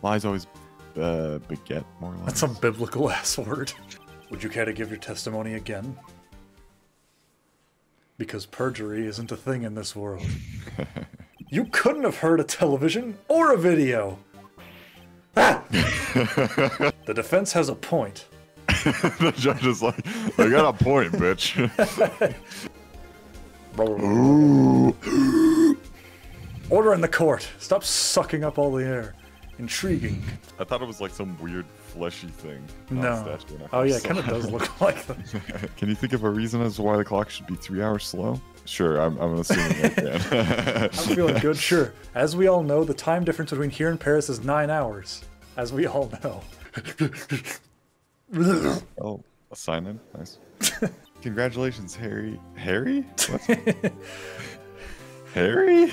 Lies always beget more lies. That's some biblical ass word. Would you care to give your testimony again? Because perjury isn't a thing in this world. You couldn't have heard a television or a video. Ah! The defense has a point. The judge is like, I got a point, bitch. Ooh. Order in the court. Stop sucking up all the air. Intriguing. I thought it was like some weird fleshy thing. No. Oh yeah, it kind of does look like them. Can you think of a reason as to why the clock should be 3 hours slow? Sure, I'm assuming I can. I'm feeling good, sure. As we all know, the time difference between here and Paris is 9 hours. As we all know. Oh, a sign-in? Nice. Congratulations, Harry. Harry? What? Harry?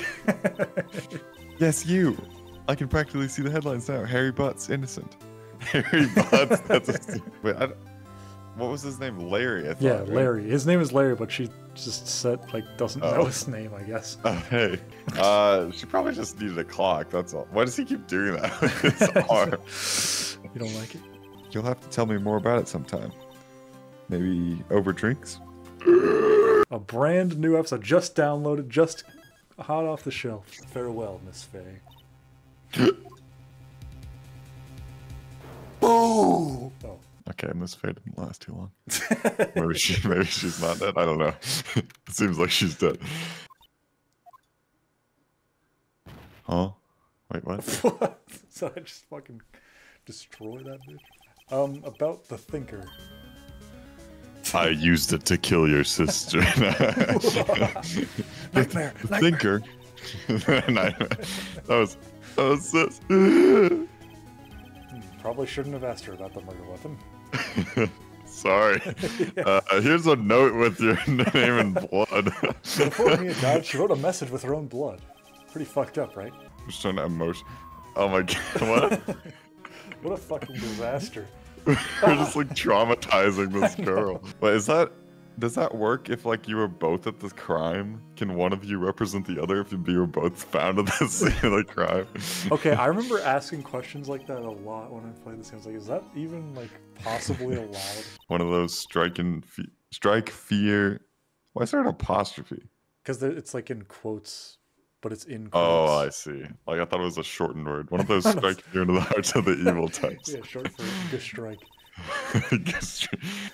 Yes, you. I can practically see the headlines now. Harry Butts, innocent. Harry Butts. Wait, what was his name? Larry, I thought. Yeah, right? Larry. His name is Larry, but she just said, like, doesn't know his name, I guess. Hey. She probably just needed a clock, that's all. Why does he keep doing that with his arm? You don't like it? You'll have to tell me more about it sometime. Maybe over drinks? A brand new episode, just downloaded, just hot off the shelf. Farewell, Miss Faye. Oh! Okay, Miss Faye didn't last too long. maybe she's not dead. I don't know. It seems like she's dead. Huh? Wait, what? What? So I just fucking destroy that bitch? About the thinker. I used it to kill your sister. Nightmare! The thinker. Nightmare. That was this. Probably shouldn't have asked her about the murder weapon. Sorry. Here's a note with your name in blood. Before Mia died, she wrote a message with her own blood. Pretty fucked up, right? I'm just trying to emotion. Oh my god, what? What a fucking disaster. We're just like traumatizing this girl. But does that work if like you were both at the crime? Can one of you represent the other if you were both found at the scene of the crime? Okay, I remember asking questions like that a lot when I played this game. I was like, is that even like possibly allowed? One of those strike fear. Why is there an apostrophe? Because it's like in quotes, but it's in quotes. Oh, I see. Like I thought it was a shortened word. One of those strike fear into the hearts of the evil types. Yeah, short for good strike.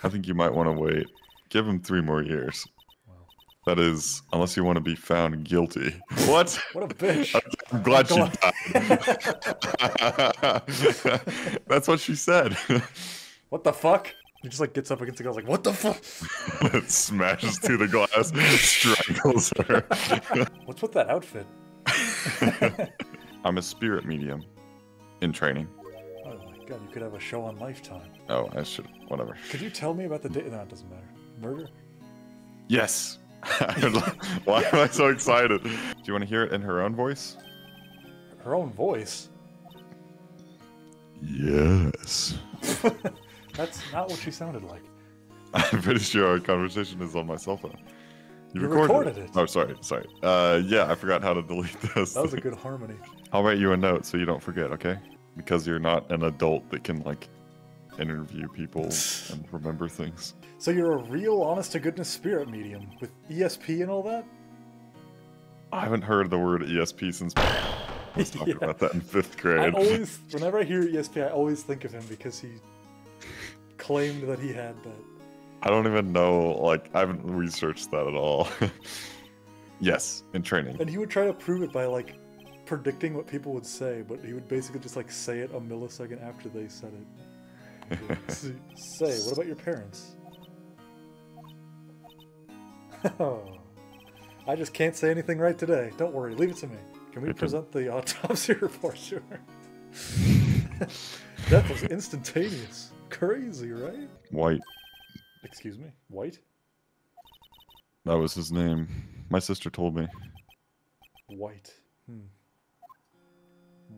I think you might want to wait. Give him 3 more years. Wow. That is, unless you want to be found guilty. What? What a bitch. I'm glad she died. That's what she said. What the fuck? He just like gets up against the glass like, what the fuck? It smashes through the glass, strangles her. What's with that outfit? I'm a spirit medium in training. Oh my god, you could have a show on Lifetime. Oh, I should. Whatever. Could you tell me about the day? No, it doesn't matter. Murder? Yes. Why am I so excited? Do you want to hear it in her own voice? Her own voice? Yes. That's not what she sounded like. I'm pretty sure our conversation is on my cell phone. You recorded it. Oh, sorry. Yeah, I forgot how to delete this. That was a good harmony. I'll write you a note so you don't forget, okay? Because you're not an adult that can, like, interview people and remember things. So you're a real honest-to-goodness spirit medium with ESP and all that? I haven't heard the word ESP since I was talking about that in 5th grade. Whenever I hear ESP, I always think of him because he claimed that he had that. I don't even know, like, I haven't researched that at all. Yes, in training. And he would try to prove it by, like, predicting what people would say, but he would basically just, like, say it a millisecond after they said it. Say, what about your parents? Oh, I just can't say anything right today. Don't worry, leave it to me. Can we present the autopsy report to her? Death was instantaneous. Crazy, right? White. Excuse me? White? That was his name. My sister told me. White.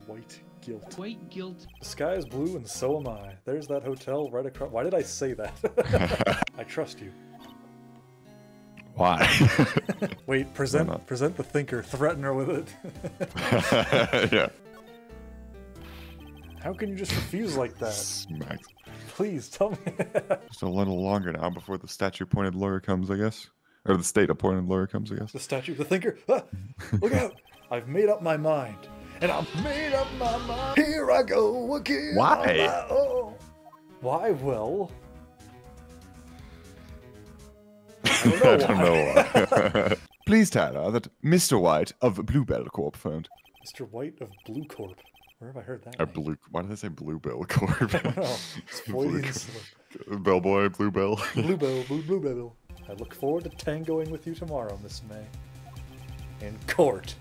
White guilt. White guilt. The sky is blue and so am I. There's that hotel right across. Why did I say that? I trust you. Why? Wait, present the thinker. Threaten her with it. Yeah. How can you just refuse like that? Smacks. Please, tell me. Just a little longer now before the statue-appointed lawyer comes, I guess. Or the state-appointed lawyer comes, I guess. The statue, the thinker. Ah, look out! I've made up my mind. And I've made up my mind. Here I go again. Why? Why, Will? I don't know why. Please tell her that Mr. White of Bluebell Corp phoned. Mr. White of Blue Corp. Where have I heard that? Why did they say Bluebell Corp? I don't know. It's Freudian's. Bellboy, Bluebell. Bluebell. I look forward to tangoing with you tomorrow, Miss May. In court.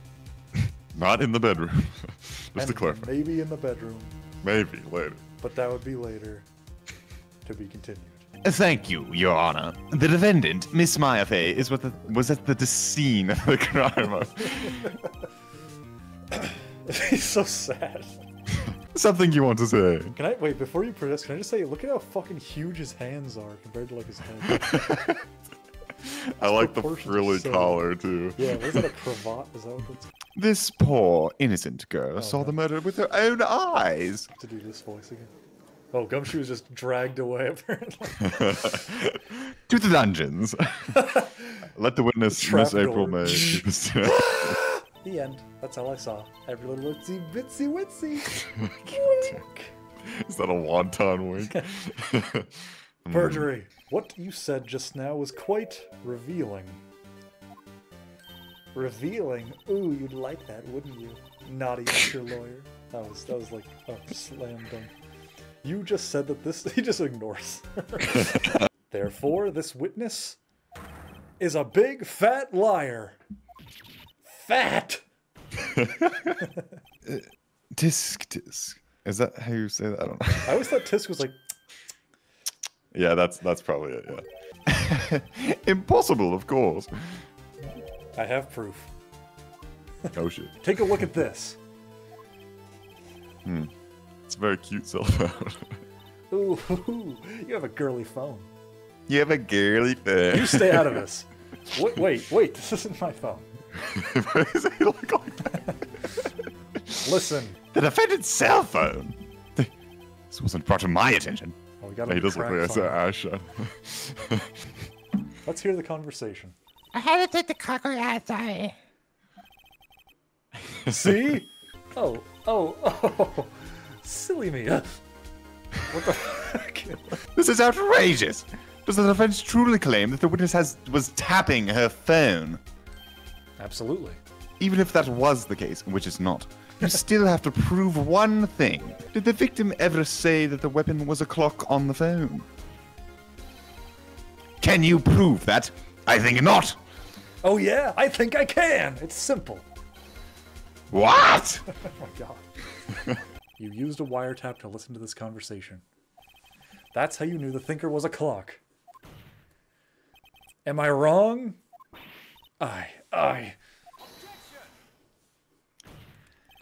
Not in the bedroom. Just to And clarify. maybe in the bedroom. Maybe later. But that would be later. To be continued. Thank you, Your Honor. The defendant, Miss Mayafay, was at the scene of the crime. He's so sad. Something you want to say? Can I wait before you protest? Can I just say, look at how fucking huge his hands are compared to like his head. I like the proportions frilly so- collar too. Yeah, was that a cravat? Is that what that's This poor innocent girl saw the murder with her own eyes. to do this voice again? Oh, Gumshoe was just dragged away apparently. To the dungeons. Let the witness, Trap Miss April door. May. The end. That's all I saw. Every little itsy bitsy witsy. Wink. Is that a wonton wink? Perjury. What you said just now was quite revealing. Revealing? Ooh, you'd like that, wouldn't you? Naughty Mr. Lawyer. That was like a slam dunk. You just said that this... He just ignores. Therefore, this witness is a big fat liar. Fat! Tisk. Is that how you say that? I don't know. I always thought Tisk was like... Yeah, that's probably it, yeah. Impossible, of course. I have proof. Oh shit. Take a look at this. It's a very cute cell phone. Ooh, you have a girly phone. You have a girly phone. You stay out of this. Wait, this isn't my phone. Why does he look like that? Listen. The defendant's cell phone? This wasn't brought to my attention. Oh, we got He does look like phone. Asha. Let's hear the conversation. I had to take the cockroach outside. See? Oh. Silly me. What the fuck? This is outrageous. Does the defense truly claim that the witness was tapping her phone? Absolutely. Even if that was the case, which it's not, you still have to prove one thing. Did the victim ever say that the weapon was a clock on the phone? Can you prove that? I think not. Oh yeah, I think I can. It's simple. What? Oh my god. You used a wiretap to listen to this conversation. That's how you knew the thinker was a clock. Am I wrong? I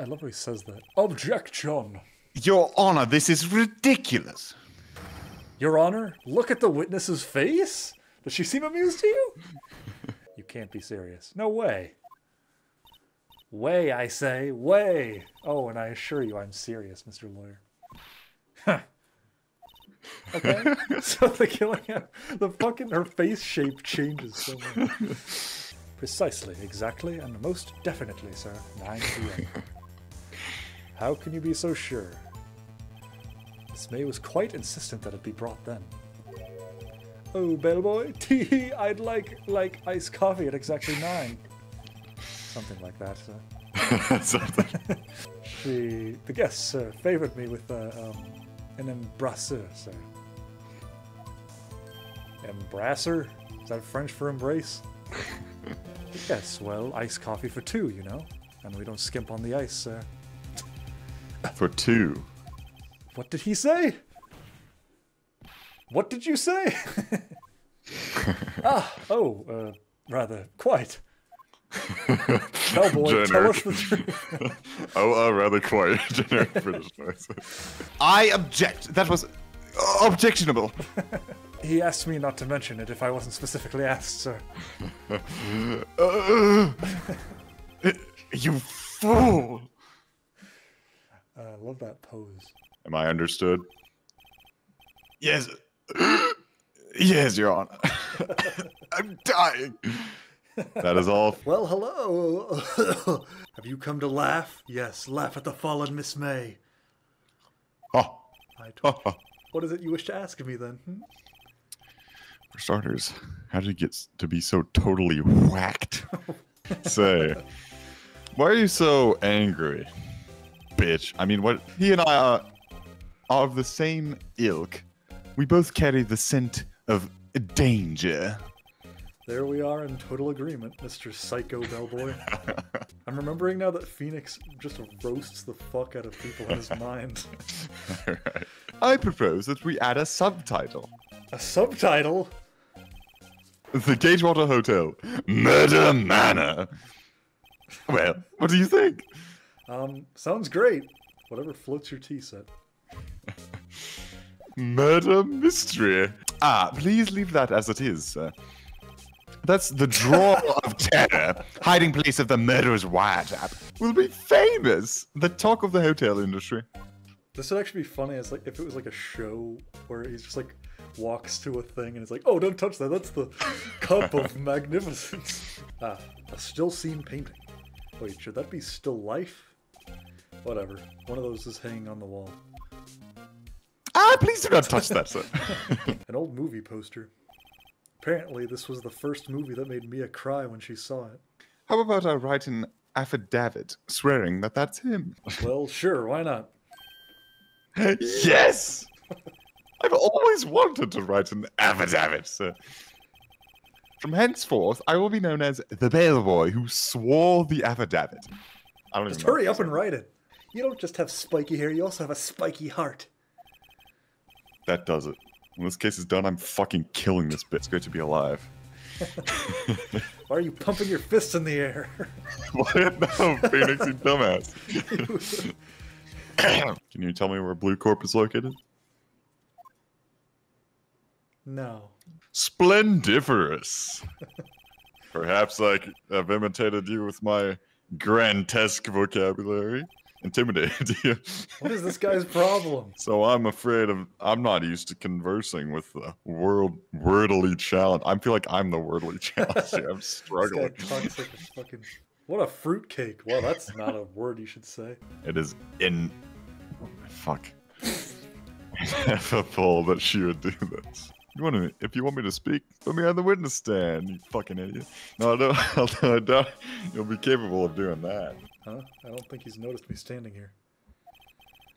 love how he says that. Objection! Your Honor, this is ridiculous. Your Honor, look at the witness's face? Does she seem amused to you? You can't be serious. No way. Way, I say. Way. Oh, and I assure you I'm serious, Mr. Lawyer. Huh. Okay. So the killing, the fucking, her face shape changes so much. Precisely, exactly, and most definitely, sir. 9 p.m. How can you be so sure? Miss May was quite insistent that it be brought then. Oh, bellboy, tee, I'd like iced coffee at exactly 9. Something like that, sir. Something. The guests, sir, favored me with an embrasseur, sir. Embrasser? Is that French for embrace? Yes, well, iced coffee for 2, you know. And we don't skimp on the ice, sir. For 2. What did he say? What did you say? Rather, quite. Bellboy, tell us the truth. Rather quiet. Generic British voice. I object. That was objectionable. He asked me not to mention it if I wasn't specifically asked, sir. You fool. I love that pose. Am I understood? Yes. Yes, Your Honor. I'm dying. That is all. Well, hello. Have you come to laugh? Yes, laugh at the fallen Miss May. Oh. What is it you wish to ask of me then? For starters, how did it get to be so totally whacked? Say, why are you so angry, bitch? I mean, what? He and I are of the same ilk. We both carry the scent of danger. There we are in total agreement, Mr. Psycho Bellboy. I'm remembering now that Phoenix just roasts the fuck out of people in his mind. Alright. I propose that we add a subtitle. A subtitle? The Gagewater Hotel, Murder Manor. Well, what do you think? Sounds great. Whatever floats your tea set. Murder mystery. Ah, please leave that as it is, sir. That's the drawer of terror, hiding place of the murderer's wiretap, will be famous. The talk of the hotel industry. This would actually be funny as like if it was like a show where he's just like walks to a thing and it's like, oh, don't touch that. That's the cup of magnificence. Ah, a still scene painting. Wait, should that be still life? Whatever. One of those is hanging on the wall. Ah, please do not touch that, sir. An old movie poster. Apparently, this was the first movie that made Mia cry when she saw it. How about I write an affidavit swearing that that's him? Well, sure, why not? Yes! I've always wanted to write an affidavit, sir. From henceforth, I will be known as the bellboy who swore the affidavit. I don't Just even know. hurry up and write it. You don't just have spiky hair, you also have a spiky heart. That does it. When this case is done, I'm fucking killing this bit. It's great to be alive. Why are you pumping your fists in the air? What? No, Phoenix, you dumbass. Can you tell me where Blue Corp is located? No. Splendiferous. Perhaps I have imitated you with my grotesque vocabulary. Intimidated you. What is this guy's problem? So I'm afraid of. I'm not used to conversing with the wordily challenged. I feel like I'm the wordily challenged here. I'm struggling. This guy talks like a fucking... What a fruitcake. Well, that's not a word you should say. It is in. Fuck. Ineffable that she would do this. If you want me to speak, put me on the witness stand, you fucking idiot. No, I don't. You'll be capable of doing that. Huh? I don't think he's noticed me standing here.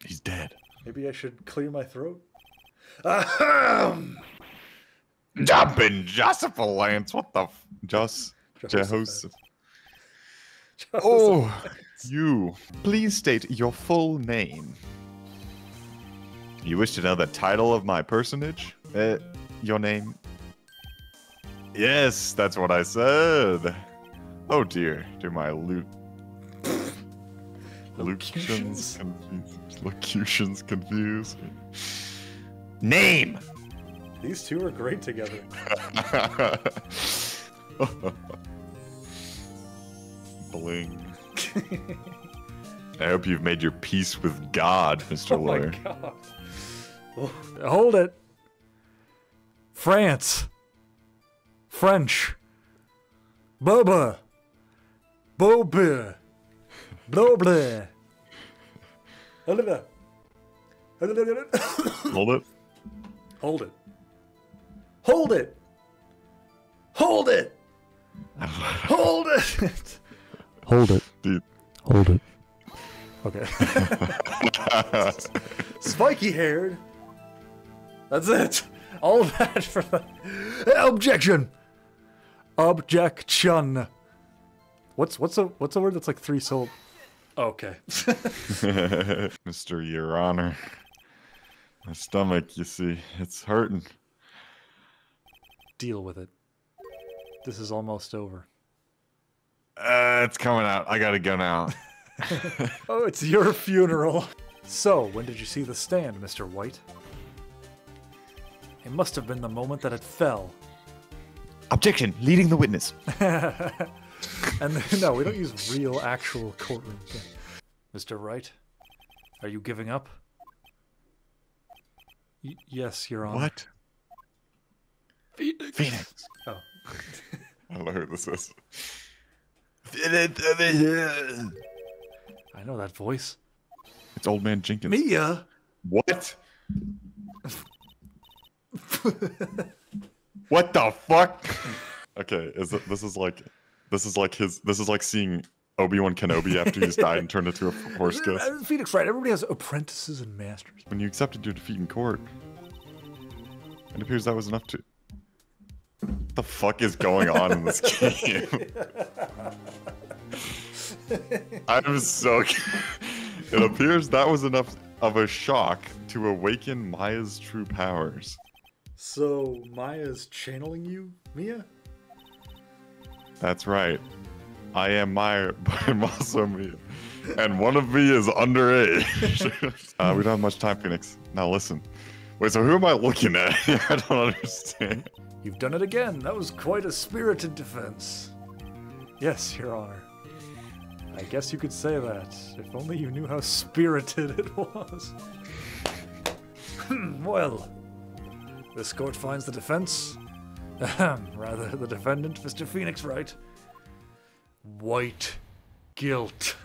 He's dead. Maybe I should clear my throat? Ahem! Jumping Joseph Lance, what the Joseph. Oh, you. Please state your full name. You wish to know the title of my personage? Your name? Yes, that's what I said. Oh dear, do my locutions confuse me. Name! These two are great together. Bling. I hope you've made your peace with God, Mr. Lawyer. My God. Hold it. France. French. Boba. Boba. Bloble. Oliver. Hold it. Hold it. Hold it. Hold it. Hold it. Hold it. Dude. Hold it. Okay. Spiky haired. That's it. All of that for the objection. Objection. What's a word that's like 3 syllables? Okay. Mr. Your Honor. My stomach, you see, it's hurting. Deal with it. This is almost over. It's coming out. I gotta go now. Oh, it's your funeral. So, when did you see the stand, Mr. White? It must have been the moment that it fell. Objection, leading the witness. And then, no, we don't use real, actual courtroom. Mr. Wright, are you giving up? Yes, Your Honor. What? Phoenix. Oh. I don't know who this is. I know that voice. It's Old Man Jenkins. Mia! What? What the fuck? Okay, this is like seeing Obi-Wan Kenobi after he's died and turned into a horse ghost. Phoenix Wright, everybody has apprentices and masters. When you accepted your defeat in court, it appears that was enough to... What the fuck is going on in this game? I'm so... It appears that was enough of a shock to awaken Maya's true powers. So, Maya's channeling you, Mia? That's right. I am Maya, but I'm also Mia. And one of me is underage. We don't have much time, Phoenix. Now listen. Wait, so who am I looking at? I don't understand. You've done it again. That was quite a spirited defense. Yes, Your Honor. I guess you could say that. If only you knew how spirited it was. Well, this court finds the defense, rather the defendant, Mr. Phoenix Wright, white guilt.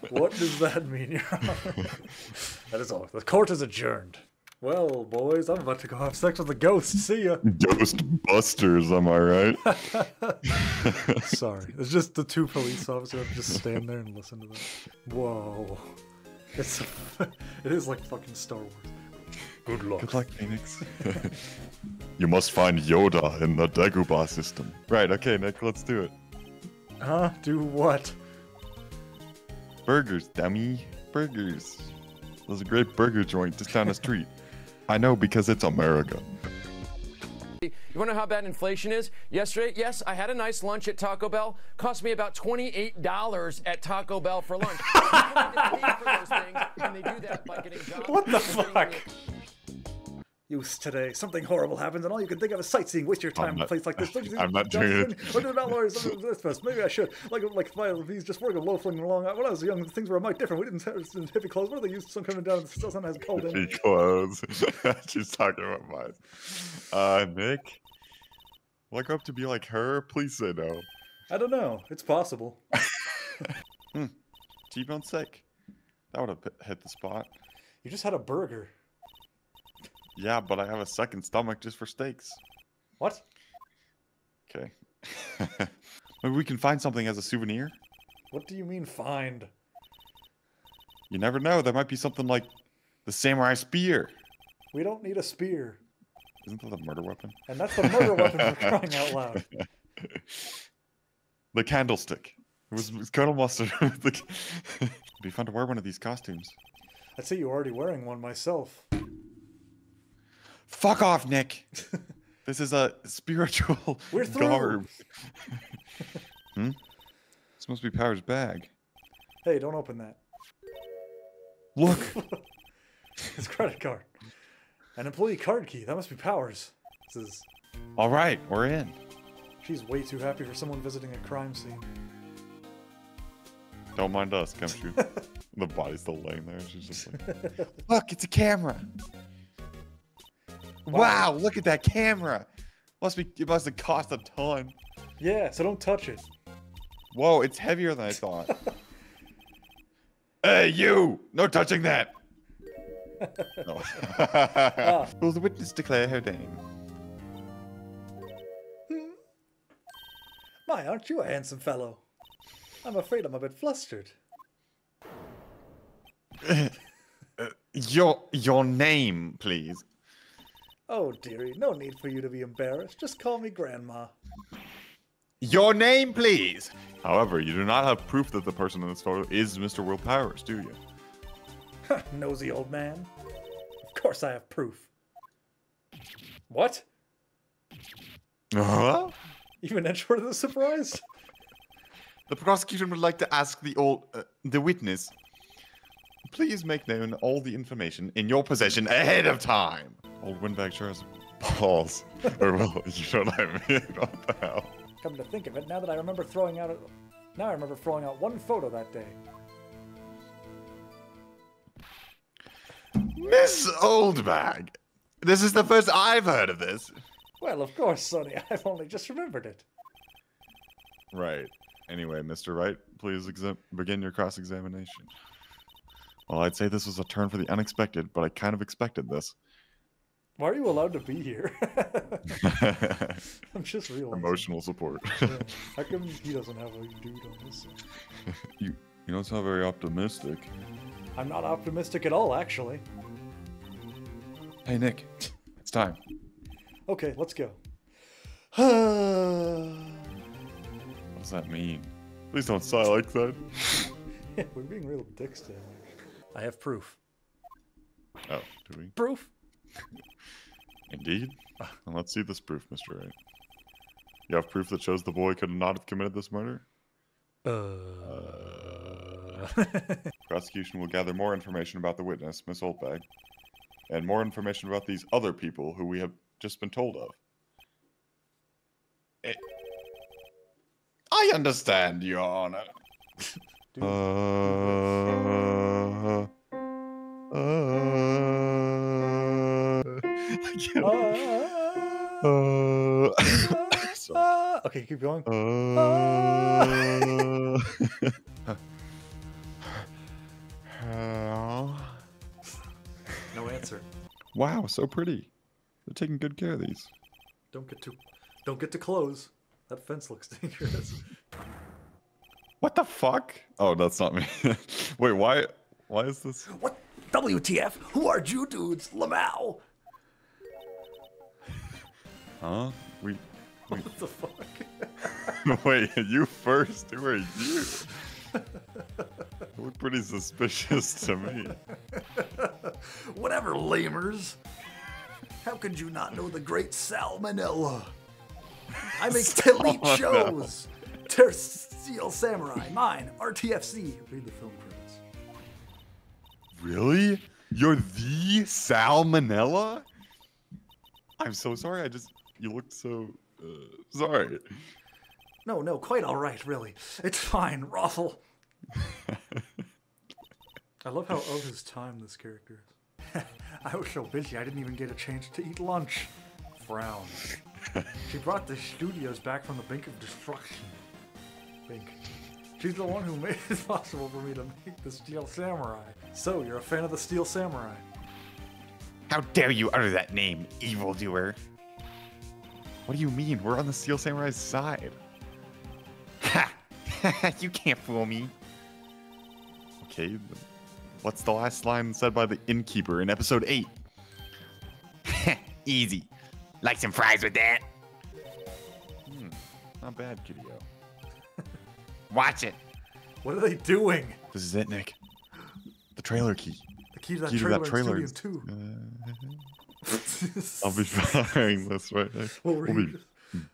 What does that mean, Your Honor? That is all. The court is adjourned. Well, boys, I'm about to go have sex with a ghost. See ya. Ghostbusters, am I right? Sorry. It's just the two police officers have to just stand there and listen to them. Whoa. It is like fucking Star Wars. Good luck. Good luck, Phoenix. You must find Yoda in the Dagobah system. Right, okay, Nick, let's do it. Huh? Do what? Burgers, dummy. Burgers. There's a great burger joint just down the street. I know because it's America. You want to know how bad inflation is? Yesterday, yes, I had a nice lunch at Taco Bell. Cost me about $28 at Taco Bell for lunch. People need to pay for those things, and they do that by getting jobs. What the fuck? Use today. Something horrible happens, and all you can think of is sightseeing. Waste your time in a place like this. I'm not doing it. Maybe I should. Like if he's just working loafing along. When I was young, things were a mite different. We didn't have hippie clothes. What are they used? Some coming down. Still sometimes cold. Hippie clothes. She's talking about mine. Nick, will I grow up to be like her? Please say no. I don't know. It's possible. T-bone steak. That would have hit the spot. You just had a burger. Yeah, but I have a second stomach just for steaks. What? Okay. Maybe we can find something as a souvenir? What do you mean find? You never know. There might be something like the samurai spear. We don't need a spear. Isn't that the murder weapon? And that's the murder weapon for crying out loud. The candlestick. It was Colonel Mustard. It'd be fun to wear one of these costumes. I'd say you're already wearing one myself. Fuck off, Nick. This is a spiritual We're through. garb. This must be Power's bag. Hey, don't open that. Look. His credit card. An employee card key. That must be Powers. This is... All right, we're in. She's way too happy for someone visiting a crime scene. Don't mind us, can't you? The body's still laying there. She's just like, look, it's a camera. Wow, look at that camera. It must have cost a ton. Yeah, so don't touch it. Whoa, it's heavier than I thought. Hey, you! No touching that! No. Will the witness declare her name? My, aren't you a handsome fellow? I'm afraid I'm a bit flustered. Your name, please. Oh, dearie, no need for you to be embarrassed. Just call me Grandma. Your name, please! However, you do not have proof that the person in this photo is Mr. Will Powers, do you? Nosy old man. Of course I have proof. What? Huh? Even Edgeworth is surprised? The prosecution would like to ask the witness, please make known all the information in your possession ahead of time. Old Windbag sure has balls. Or, well, you know what I mean? What the hell? Come to think of it, now I remember throwing out one photo that day. Miss Oldbag. This is the first I've heard of this. Well, of course, Sonny. I've only just remembered it. Right. Anyway, Mr. Wright, please begin your cross-examination. Well, I'd say this was a turn for the unexpected, but I kind of expected this. Why are you allowed to be here? I'm just realizing. Emotional support. Yeah. How come he doesn't have a dude on his side? You don't sound very optimistic. I'm not optimistic at all, actually. Hey, Nick. It's time. Okay, let's go. What does that mean? Please don't sigh like that. Yeah, we're being real dicks today. I have proof. Oh, do we? Proof? Indeed? Well, let's see this proof, Mr. Wright. You have proof that shows the boy could not have committed this murder? Prosecution will gather more information about the witness, Miss Oldbag, and more information about these other people who we have just been told of. I understand, Your Honor. I can't. Okay, keep going. No answer. Wow, so pretty. They're taking good care of these. Don't get too close. That fence looks dangerous. What the fuck? Oh, that's not me. Wait, why is this? What? WTF? Who are you dudes? Lamau? Huh? What the fuck? Wait, you first? Who are you? You look pretty suspicious to me. Whatever, lamers. How could you not know the great Salmonella? I make elite shows. Steel Samurai, mine, RTFC. Read the film credits. Really? You're the Salmonella? I'm so sorry. You looked so sorry. No, quite all right, really. It's fine, Rothel. I love how of his time this character is. I was so busy I didn't even get a chance to eat lunch. Frown. She brought the studios back from the brink of destruction. She's the one who made it possible for me to make the Steel Samurai. So, you're a fan of the Steel Samurai? How dare you utter that name, evildoer? What do you mean? We're on the Steel Samurai's side. Ha! You can't fool me. Okay, what's the last line said by the innkeeper in episode 8? Easy. Like some fries with that? Not bad, Kiddio. Watch it. What are they doing? This is it, Nick. The trailer key. The key to that Key to trailer, that trailer in is- Studio 2. I'll be borrowing this, right, Nick? We'll be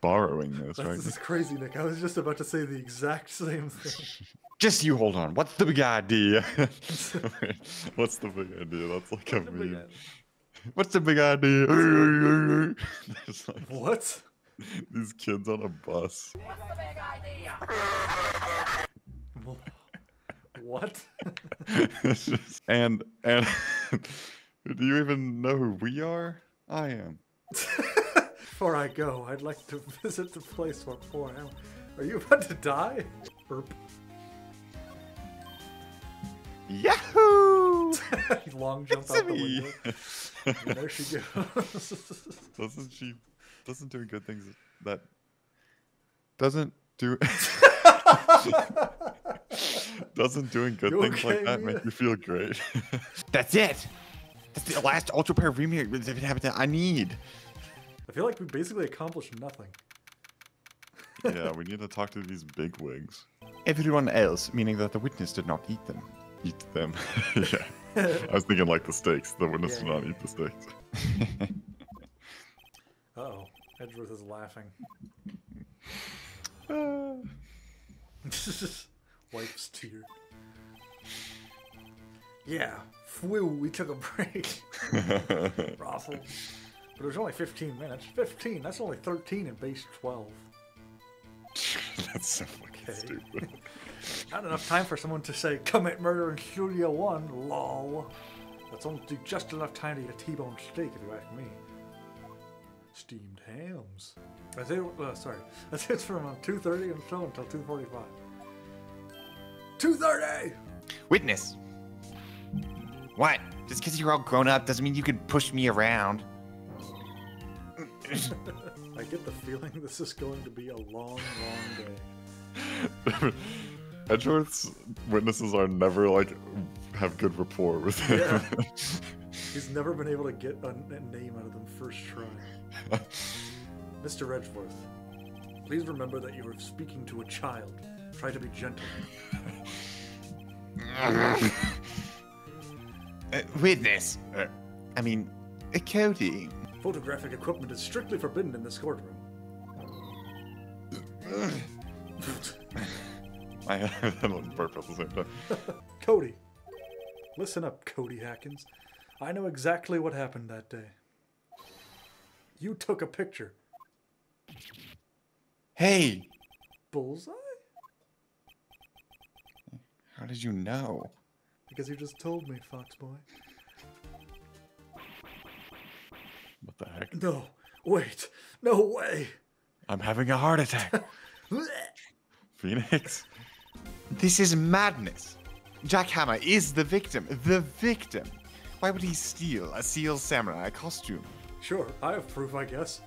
borrowing this, right? This is crazy, Nick. I was just about to say the exact same thing. Just you hold on. What's the big idea? What's the big idea? That's like a meme. What's the big idea? There's like What? these kids on a bus. What? It's just- and do you even know who we are? I am. Before I go, I'd like to visit the place where poor Al. Are you about to die? Burp. Yahoo! He long jumped out the window. And there she goes. Doesn't doing good things that doesn't do doesn't doing good You things like okay, that Mia? make you feel great? That's it. That's the last Ultra Pair remake that I need. I feel like we basically accomplished nothing. Yeah, we need to talk to these big wigs. Everyone else, meaning that the witness did not eat them. Eat them. Yeah. I was thinking like the steaks. The witness did not eat the steaks. Uh-oh. Edgeworth is laughing. Wipes tear. Yeah. Phew, we took a break. Raffle. But it was only 15 minutes. 15? That's only 13 in base 12. That's so fucking Okay. stupid. Not enough time for someone to say, commit murder in Studio 1, lol. That's only just enough time to eat a T-bone steak, if you ask me. Steamed hams. That's it. Sorry. That's it from 2:30 and so until 2:45. 2:30. Witness. What? Just because you're all grown up doesn't mean you can push me around. I get the feeling this is going to be a long, long day. Edgeworth's witnesses are never like have good rapport with him. Yeah. He's never been able to get a name out of them first try. Mr. Edgeworth, please remember that you are speaking to a child. Try to be gentle. Witness. Cody. Photographic equipment is strictly forbidden in this courtroom. I have that on purpose at the same time. Cody. Listen up, Cody Hackins. I know exactly what happened that day. You took a picture. Hey. Bullseye? How did you know? Because you just told me, Foxboy. What the heck? No. Wait. No way. I'm having a heart attack. Phoenix? This is madness. Jack Hammer is the victim. The victim. Why would he steal a Seal Samurai costume? Sure, I have proof, I guess.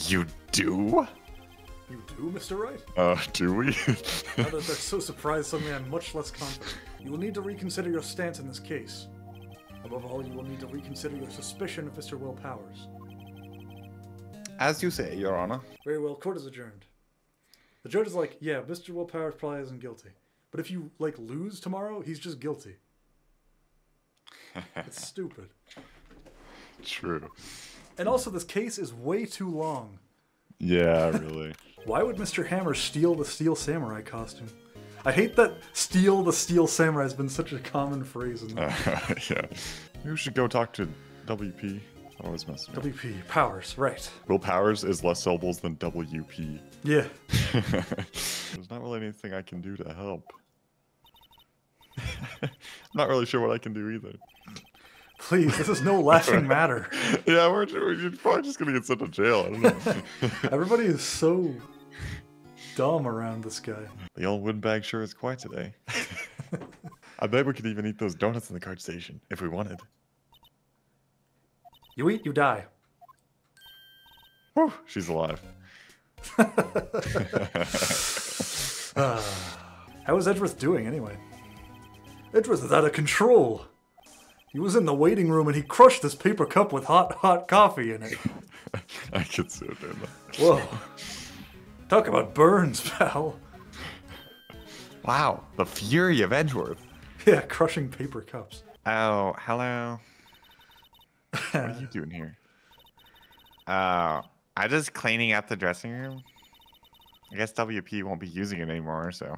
You do? You do, Mr. Wright? Do we? Now that they're so surprised, suddenly I'm much less confident. You will need to reconsider your stance in this case. Above all, you will need to reconsider your suspicion of Mr. Will Powers. As you say, Your Honor. Very well, court is adjourned. The judge is like, yeah, Mr. Will Powers probably isn't guilty. But if you, like, lose tomorrow, he's just guilty. It's stupid. True. And also, this case is way too long. Yeah, really. Why would Mr. Hammer steal the Steel Samurai costume? I hate that steal the Steel Samurai has been such a common phrase in that. Yeah. Maybe we should go talk to WP. I always mess with WP, Powers, right. Will Powers is less syllables than WP. Yeah. There's not really anything I can do to help. I'm not really sure what I can do either. Please, this is no laughing matter. Yeah, we're probably just gonna get sent to jail. I don't know. Everybody is so dumb around this guy. The old windbag sure is quiet today. I bet we could even eat those donuts in the card station if we wanted. You eat, you die. Whew, she's alive. How is Edgeworth doing anyway? Edgeworth is out of control. He was in the waiting room and he crushed this paper cup with hot coffee in it. I could see it doing that. Whoa. Talk about burns, pal. Wow, the fury of Edgeworth. Yeah, crushing paper cups. Oh, hello. What are you doing here? I'm just cleaning up the dressing room. I guess WP won't be using it anymore, so.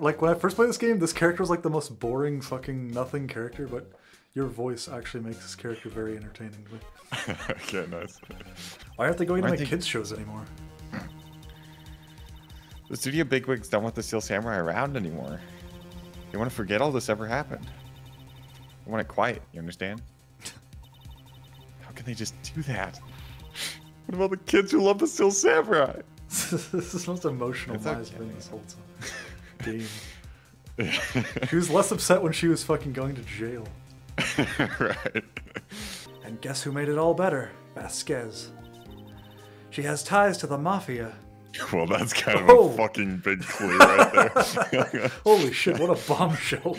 Like, when I first played this game, this character was like the most boring fucking nothing character, but your voice actually makes this character very entertaining to me. Okay, nice. Why aren't they going to Aren't make they- kids shows anymore? The studio bigwigs don't want the Steel Samurai around anymore. They want to forget all this ever happened. They want it quiet, you understand? How can they just do that? What about the kids who love the Steel Samurai? This is the most emotional It's Maya's okay. been this whole game. She was less upset when she was fucking going to jail. Right. And guess who made it all better? Vasquez. She has ties to the mafia. Well, that's kind of Oh. a fucking big clue right there. Holy shit, what a bombshell.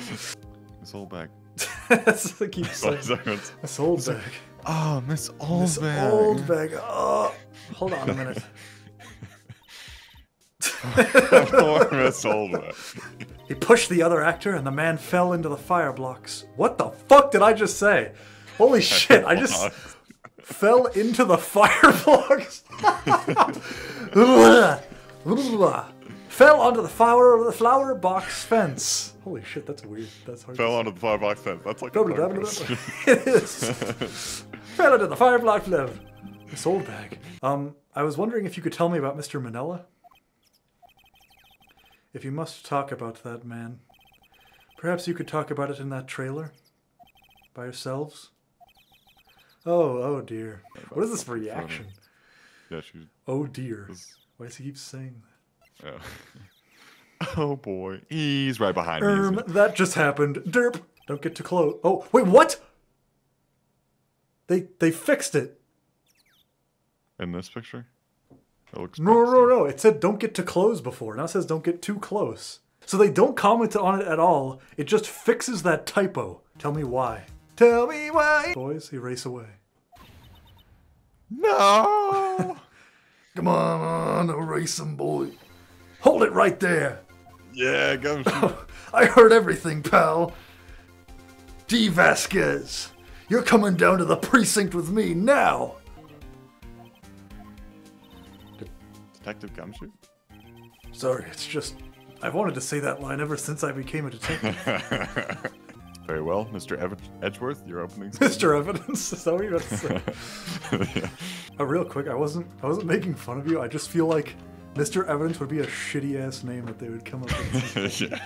This whole bag. That's what I keep saying. Sorry. This old bag. Oh, Miss Oldbag. This old bag. Oh, hold on a minute. Poor Miss Oldbag. He pushed the other actor and the man fell into the fire blocks. What the fuck did I just say? Holy shit, I just fell into the fire blocks. Fell onto the flower box fence. Holy shit, that's weird. That's hard. Fell onto the firebox fence. That's like It is. Fell into the fire block level. This old bag. I was wondering if you could tell me about Mr. Manila. If you must talk about that man, Perhaps you could talk about it in that trailer? By yourselves? Oh dear. What is this reaction? Yeah, she. Oh dear. Was... Why does he keep saying that? Oh boy, he's right behind me. Isn't he? That just happened. Derp. Don't get too close. Oh, wait, what? They fixed it. In this picture? It looks No. It said don't get too close before. Now it says don't get too close. So they don't comment on it at all. It just fixes that typo. Tell me why. Tell me why. Boys, erase away. No! Come on, erase them, boy. Hold it right there. Yeah, go shoot. I heard everything, pal. D. Vasquez, you're coming down to the precinct with me now. Detective Gumshoe? Sorry, it's just... I've wanted to say that line ever since I became a detective. Very well, Mr. Edgeworth, your opening. Mr. Evidence, is that what you're about to say? Yeah. Real quick, I wasn't making fun of you. I just feel like Mr. Evidence would be a shitty-ass name that they would come up with. Yeah.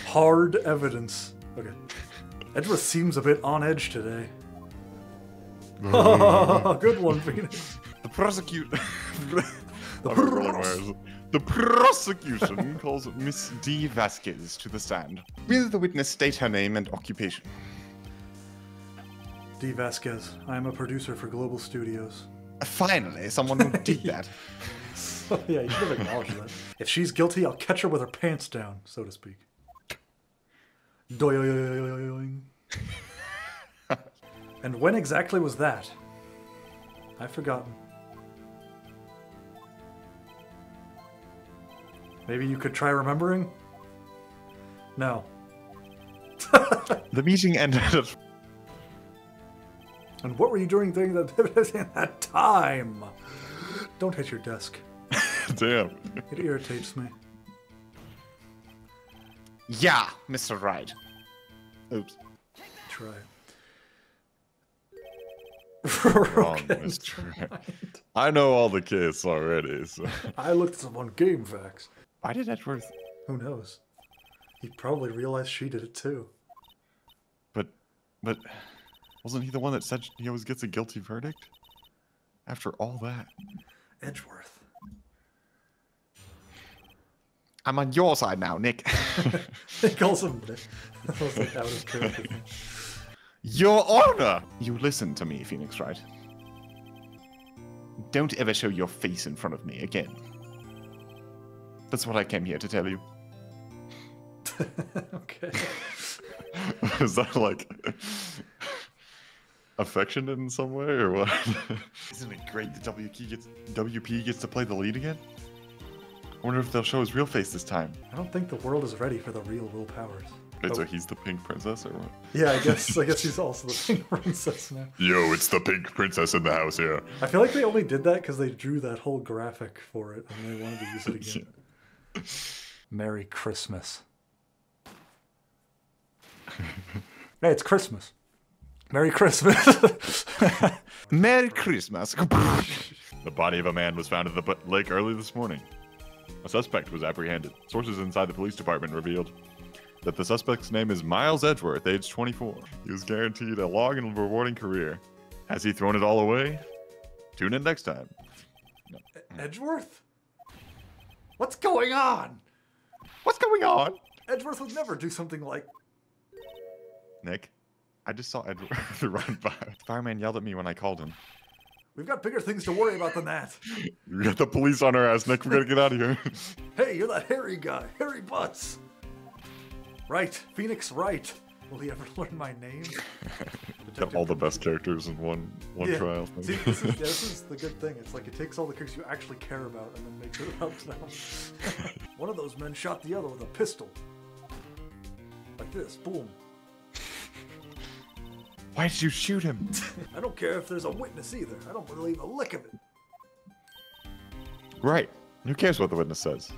Hard Evidence. Okay. Edgeworth seems a bit on edge today. Good one, Phoenix. The prosecution calls Miss D. Vasquez to the stand. Will the witness state her name and occupation? D. Vasquez. I am a producer for Global Studios. Finally, someone who did that. Oh, yeah, you should have acknowledged that. If she's guilty, I'll catch her with her pants down, so to speak. Doing. And when exactly was that? I've forgotten. Maybe you could try remembering? No. The meeting ended at... And what were you doing during that time? Don't hit your desk. Damn. It irritates me. Yeah, Mr. Wright. Oops. Try it. Wrong, Mr. Wright. I know all the kids already, so... I looked some on Game Facts. Why did Edgeworth... Who knows? He probably realized she did it too. But... Wasn't he the one that said he always gets a guilty verdict? After all that. Edgeworth. I'm on your side now, Nick. He calls him Nick. That was like out of character. Your Honor! You listen to me, Phoenix Wright. Don't ever show your face in front of me again. That's what I came here to tell you. Okay. Is that like affectionate in some way or what? Isn't it great that WP gets to play the lead again? I wonder if they'll show his real face this time. I don't think the world is ready for the real Will Powers. Wait, so he's the pink princess or what? Yeah, I guess he's also the pink princess now. Yo, it's the pink princess in the house here. I feel like they only did that because they drew that whole graphic for it and they wanted to use it again. Merry Christmas. Hey, it's Christmas. Merry Christmas. Merry Christmas. The body of a man was found in the lake early this morning. A suspect was apprehended. Sources inside the police department revealed that the suspect's name is Miles Edgeworth, age 24. He was guaranteed a long and rewarding career. Has he thrown it all away? Tune in next time. No. Edgeworth? What's going on? What's going on? Edgeworth would never do something like... Nick, I just saw Edgeworth run by. The fireman yelled at me when I called him. We've got bigger things to worry about than that. We got the police on our ass, Nick. We gotta get out of here. Hey, you're that hairy guy. Hairy Butts. Right. Phoenix Wright. Will he ever learn my name? Got all the best characters in one trial. See, this is the good thing. It's like it takes all the characters you actually care about and then makes it about them. One of those men shot the other with a pistol. Like this. Boom. Why did you shoot him? I don't care if there's a witness either. I don't believe a lick of it. Right. Who cares what the witness says?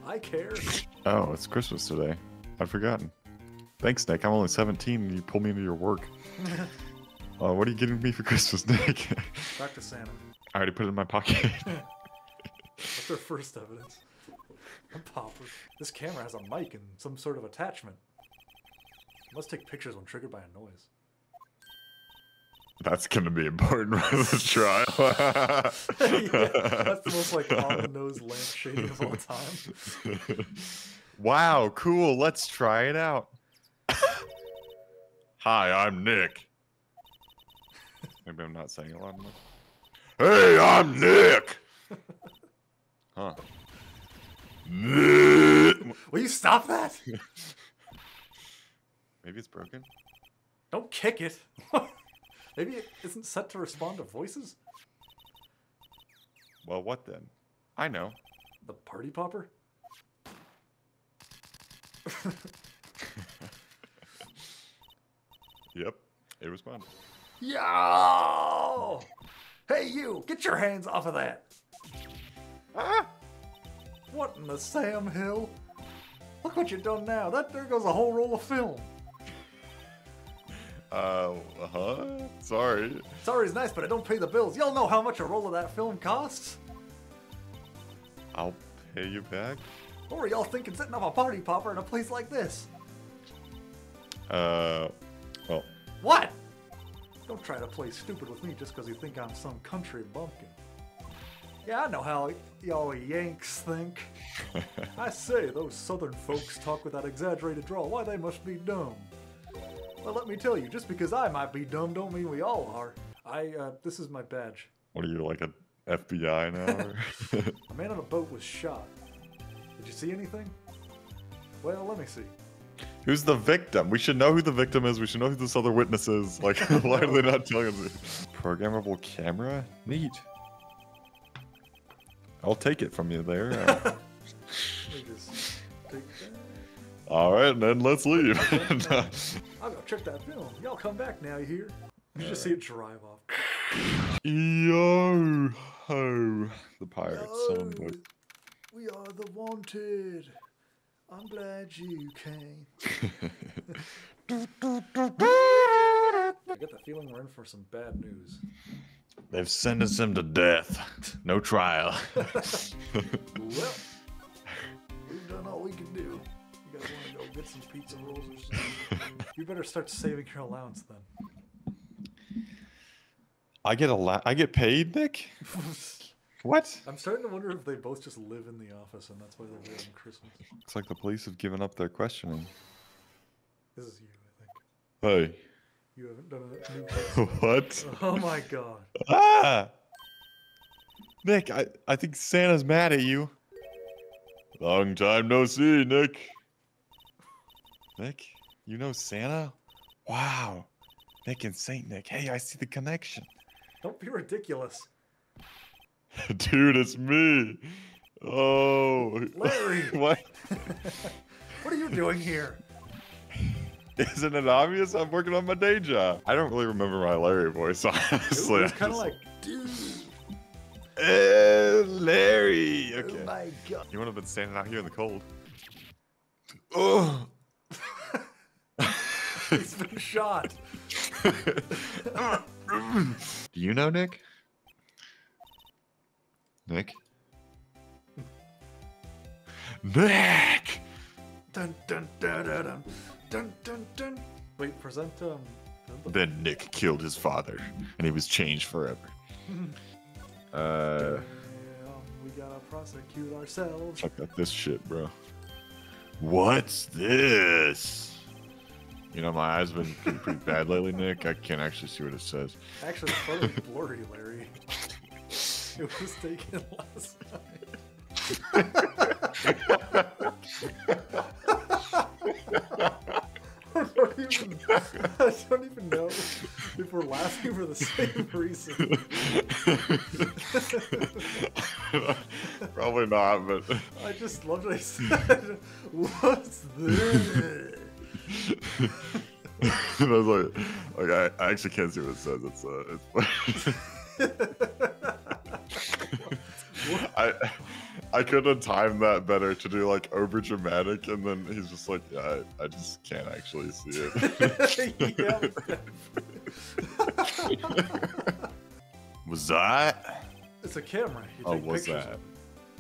I care. Oh, it's Christmas today. I'd forgotten. Thanks, Nick. I'm only 17 and you pulled me into your work. What are you getting me for Christmas, Nick? Back to Santa. I already put it in my pocket. What's our first evidence? Popper. This camera has a mic and some sort of attachment. It must take pictures when triggered by a noise. That's gonna be important for this trial. Yeah, that's the most like on-the-nose lampshading of all time. Wow, cool. Let's try it out. Hi, I'm Nick. Maybe I'm not saying it loud enough. Hey, I'm Nick. Huh. Nick. Will you stop that? Maybe it's broken. Don't kick it. Maybe it isn't set to respond to voices? Well, what then? I know. The party popper? Yep, it responded. Yo! Hey, you! Get your hands off of that! Ah! What in the Sam Hill? Look what you've done now. There goes a whole roll of film. Sorry. Sorry's nice, but I don't pay the bills. Y'all know how much a roll of that film costs? I'll pay you back. What were y'all thinking setting up a party popper in a place like this? Well, What? Don't try to play stupid with me just because you think I'm some country bumpkin. Yeah, I know how y'all Yanks think. I say, those southern folks talk with that exaggerated drawl. Why, they must be dumb. Well, let me tell you, just because I might be dumb don't mean we all are. This is my badge. what are you, like a FBI now? A man on a boat was shot. Did you see anything? Well, let me see. Who's the victim? We should know who the victim is. We should know who this other witness is. Like, why are they not telling us? Programmable camera? Neat. I'll take it from you there. Let me just take that. All right, then let's leave. I'll go check that film. Y'all come back now, you hear? You just see it drive off. Yo ho, the pirates. Someone Yo, vote. we are the wanted. I'm glad you came. I get the feeling we're in for some bad news. They've sentenced him to death. No trial. Well, we've done all we can do. You guys want to go get some pizza rolls or something? You better start saving your allowance then. I get paid, Nick? What? I'm starting to wonder if they both just live in the office and that's why they're there on Christmas. Looks like the police have given up their questioning. This is you, I think. Hey. You haven't done a new case. What? Oh my god. Ah! Nick, I think Santa's mad at you. Long time no see, Nick. Nick, you know Santa? Wow. Nick and Saint Nick. Hey, I see the connection. Don't be ridiculous. Dude, it's me. Oh. Larry! What? What are you doing here? Isn't it obvious? I'm working on my day job. I don't really remember my Larry voice, honestly. It was kind of like, dude. Larry. Okay. Oh my god. You would have been standing out here in the cold. Oh. He's been shot. Do you know Nick? Nick? Nick! Dun dun dun dun dun dun dun dun. Wait, present Then Nick killed his father, and he was changed forever. Yeah, we gotta prosecute ourselves. Check out this shit, bro. What's this? You know, my eyes have been pretty bad lately, Nick. I can't actually see what it says. Actually, it's probably blurry, Larry. It was taken last night. I don't even know if we're laughing for the same reason. Probably not, but I just loved what I said. What's this? and I was like I actually can't see what it says. I could have timed that better to do like over dramatic, and then he's just like, yeah, I just can't actually see it. Yeah. Was that? It's a camera. You Oh, take what's pictures that? of it.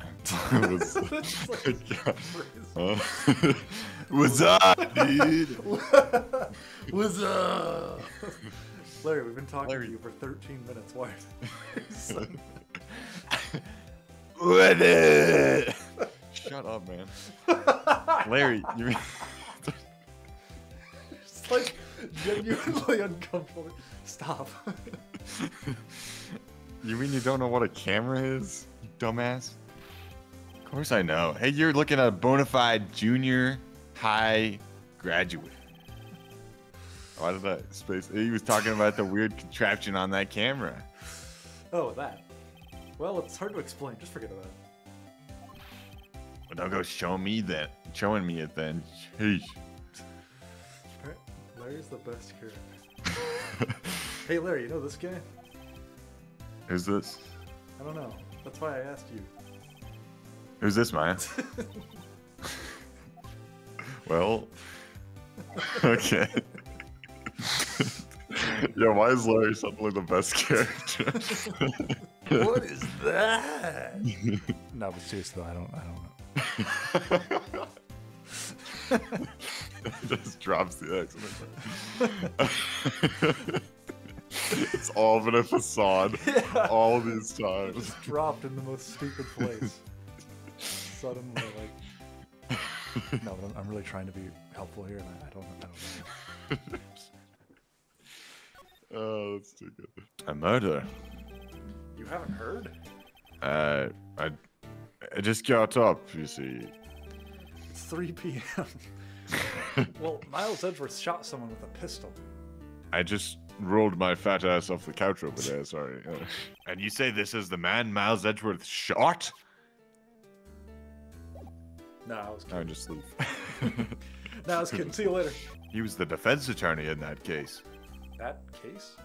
What's up, dude? What's up? Larry, we've been talking Larry. to you for 13 minutes. Why? What is? Shut up, man. Larry, you mean... It's like genuinely uncomfortable. Stop. You mean you don't know what a camera is, you dumbass? Of course I know. Hey, you're looking at a bona fide junior high graduate. Why did I space? He was talking about the weird contraption on that camera. Oh, that. Well, it's hard to explain. Just forget about it. Well, don't go showing me it then. Sheesh. Larry's the best character. Hey, Larry, you know this guy? Who's this? I don't know. That's why I asked you. Who's this, Maya? Well, okay. Yeah, why is Larry suddenly the best character? What is that? No, but seriously, I don't know. Just drops the X. It's all been a facade all these times. Just dropped in the most stupid place. Suddenly, like. No, but I'm really trying to be helpful here, and I don't know. Oh, that's too good. A murder. You haven't heard? I just got up, you see. It's 3 p.m. Well, Miles Edgeworth shot someone with a pistol. I just rolled my fat ass off the couch over there, sorry. And you say this is the man Miles Edgeworth shot? No, I was kidding. I just leave. No, I was kidding. See you later. He was the defense attorney in that case. That case?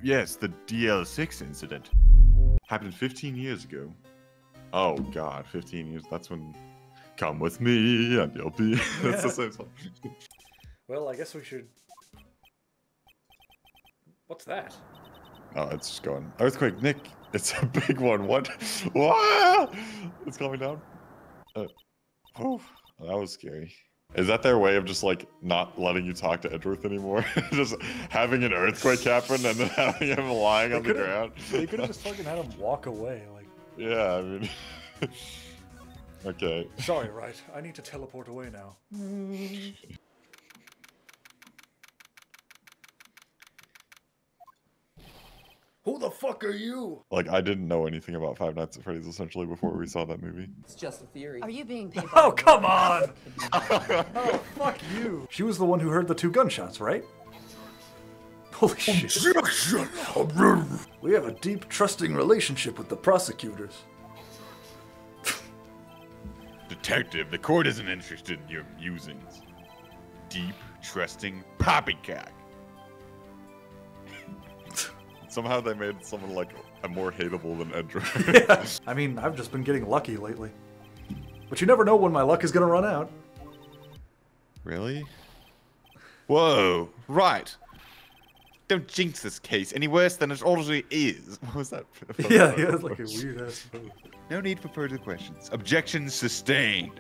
Yes, the DL6 incident. Happened 15 years ago. Oh, God, 15 years. That's when... Come with me, and you'll be... That's the same song. Well, I guess we should... What's that? Oh, it's just going. Earthquake, Nick. It's a big one. What? Wow! It's coming down. Oh, that was scary. Is that their way of just like not letting you talk to Edgeworth anymore? Just having an earthquake happen and then having him lying on the ground? They could have just fucking had him walk away. Like. Yeah, I mean. Okay. Sorry, Wright. I need to teleport away now. Who the fuck are you? Like, I didn't know anything about Five Nights at Freddy's essentially before we saw that movie. It's just a theory. Are you being paid? Oh, come on! Oh, fuck you. She was the one who heard the 2 gunshots, right? Holy shit. We have a deep, trusting relationship with the prosecutors. Detective, the court isn't interested in your musings. Deep, trusting poppycock. Somehow they made someone like a more hateable than Edgeworth. Yeah. I mean, I've just been getting lucky lately. But you never know when my luck is gonna run out. Really? Whoa, right. Don't jinx this case any worse than it already is. What was that? Yeah, he has like a weird ass pose. No need for further questions. Objection sustained.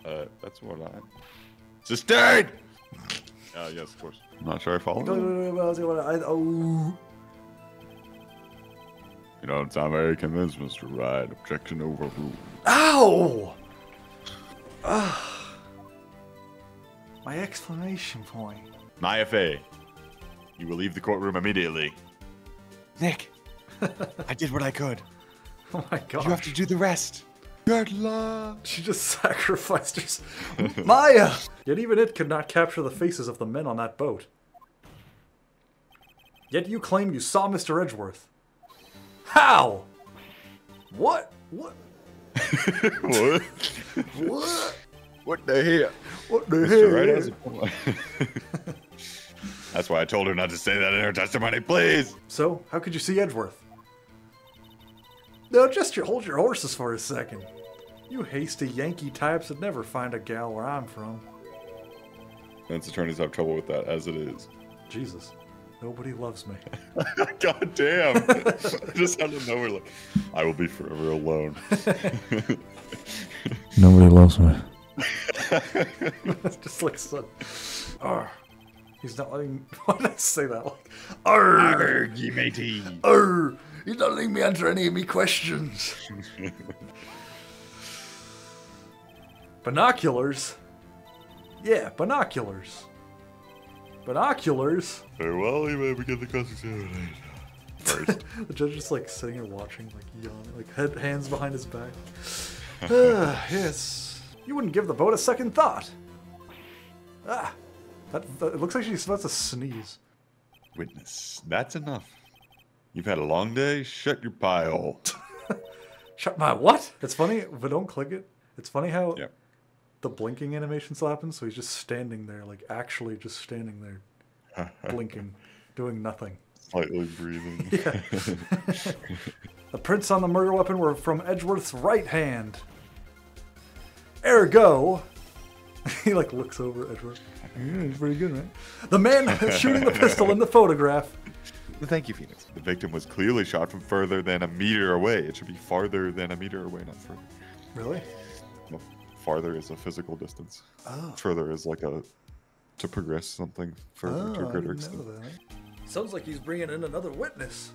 That's what I... Sustained! Yes, of course. I'm not sure I followed. Oh. You don't sound very convinced, Mr. Wright. Objection overruled. Ow! My exclamation point. My FA. You will leave the courtroom immediately. Nick, I did what I could. Oh my god. You have to do the rest. Good luck. She just sacrificed herself. Maya! Yet even it could not capture the faces of the men on that boat. Yet you claim you saw Mr. Edgeworth. How? What? What? What? What? What the hell? What the Mr. Wright hell? has a point. That's why I told her not to say that in her testimony, please. So, how could you see Edgeworth? No, just hold your horses for a second. You hasty Yankee types would never find a gal where I'm from. Defense attorneys have trouble with that, as it is. Jesus. Nobody loves me. God damn. Just out of nowhere, like, I will be forever alone. Nobody loves me. It's just like son. Arr. He's not letting. Why did I say that? Like, arr, Argy, matey. arr. He's not letting me answer any of me questions. Binoculars. Yeah, binoculars. Binoculars. Farewell, you may begin the cross-examination. First. The judge is like sitting here watching, like yawning, like hands behind his back. Yes. You wouldn't give the vote a second thought. Ah. It looks like she's about to sneeze. Witness, that's enough. You've had a long day. Shut your pie hole. Shut my what? It's funny, but don't click it. It's funny how Yep. the blinking animation still happens, so he's just standing there, like actually just standing there, blinking, doing nothing. Slightly breathing. Yeah. The prints on the murder weapon were from Edgeworth's right hand. Ergo, he like looks over at Edgeworth. Yeah, he's pretty good, right? The man shooting the pistol in the photograph. Thank you, Phoenix. The victim was clearly shot from further than a meter away. It should be farther than a meter away, not further. Really? No, farther is a physical distance. Oh. Further is like a to progress something further to a greater extent. Sounds like he's bringing in another witness.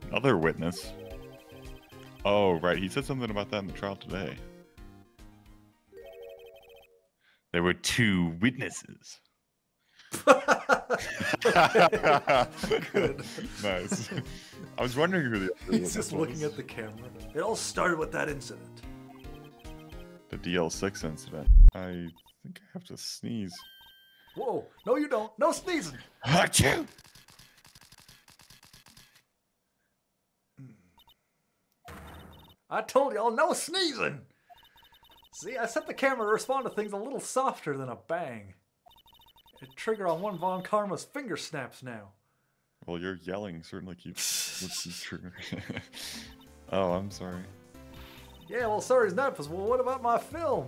Another witness. Oh, right. He said something about that in the trial today. There were 2 witnesses. Good. Nice. I was wondering who the other He's witness just was. looking at the camera. It all started with that incident. The DL6 incident. I think I have to sneeze. Whoa! No, you don't. No sneezing. Achoo! I told y'all, no sneezing. See, I set the camera to respond to things a little softer than a bang. It trigger on one Von Karma's finger snaps now. Well, your yelling certainly keeps true. Oh, I'm sorry. Yeah, well, sorry's not, well, what about my film?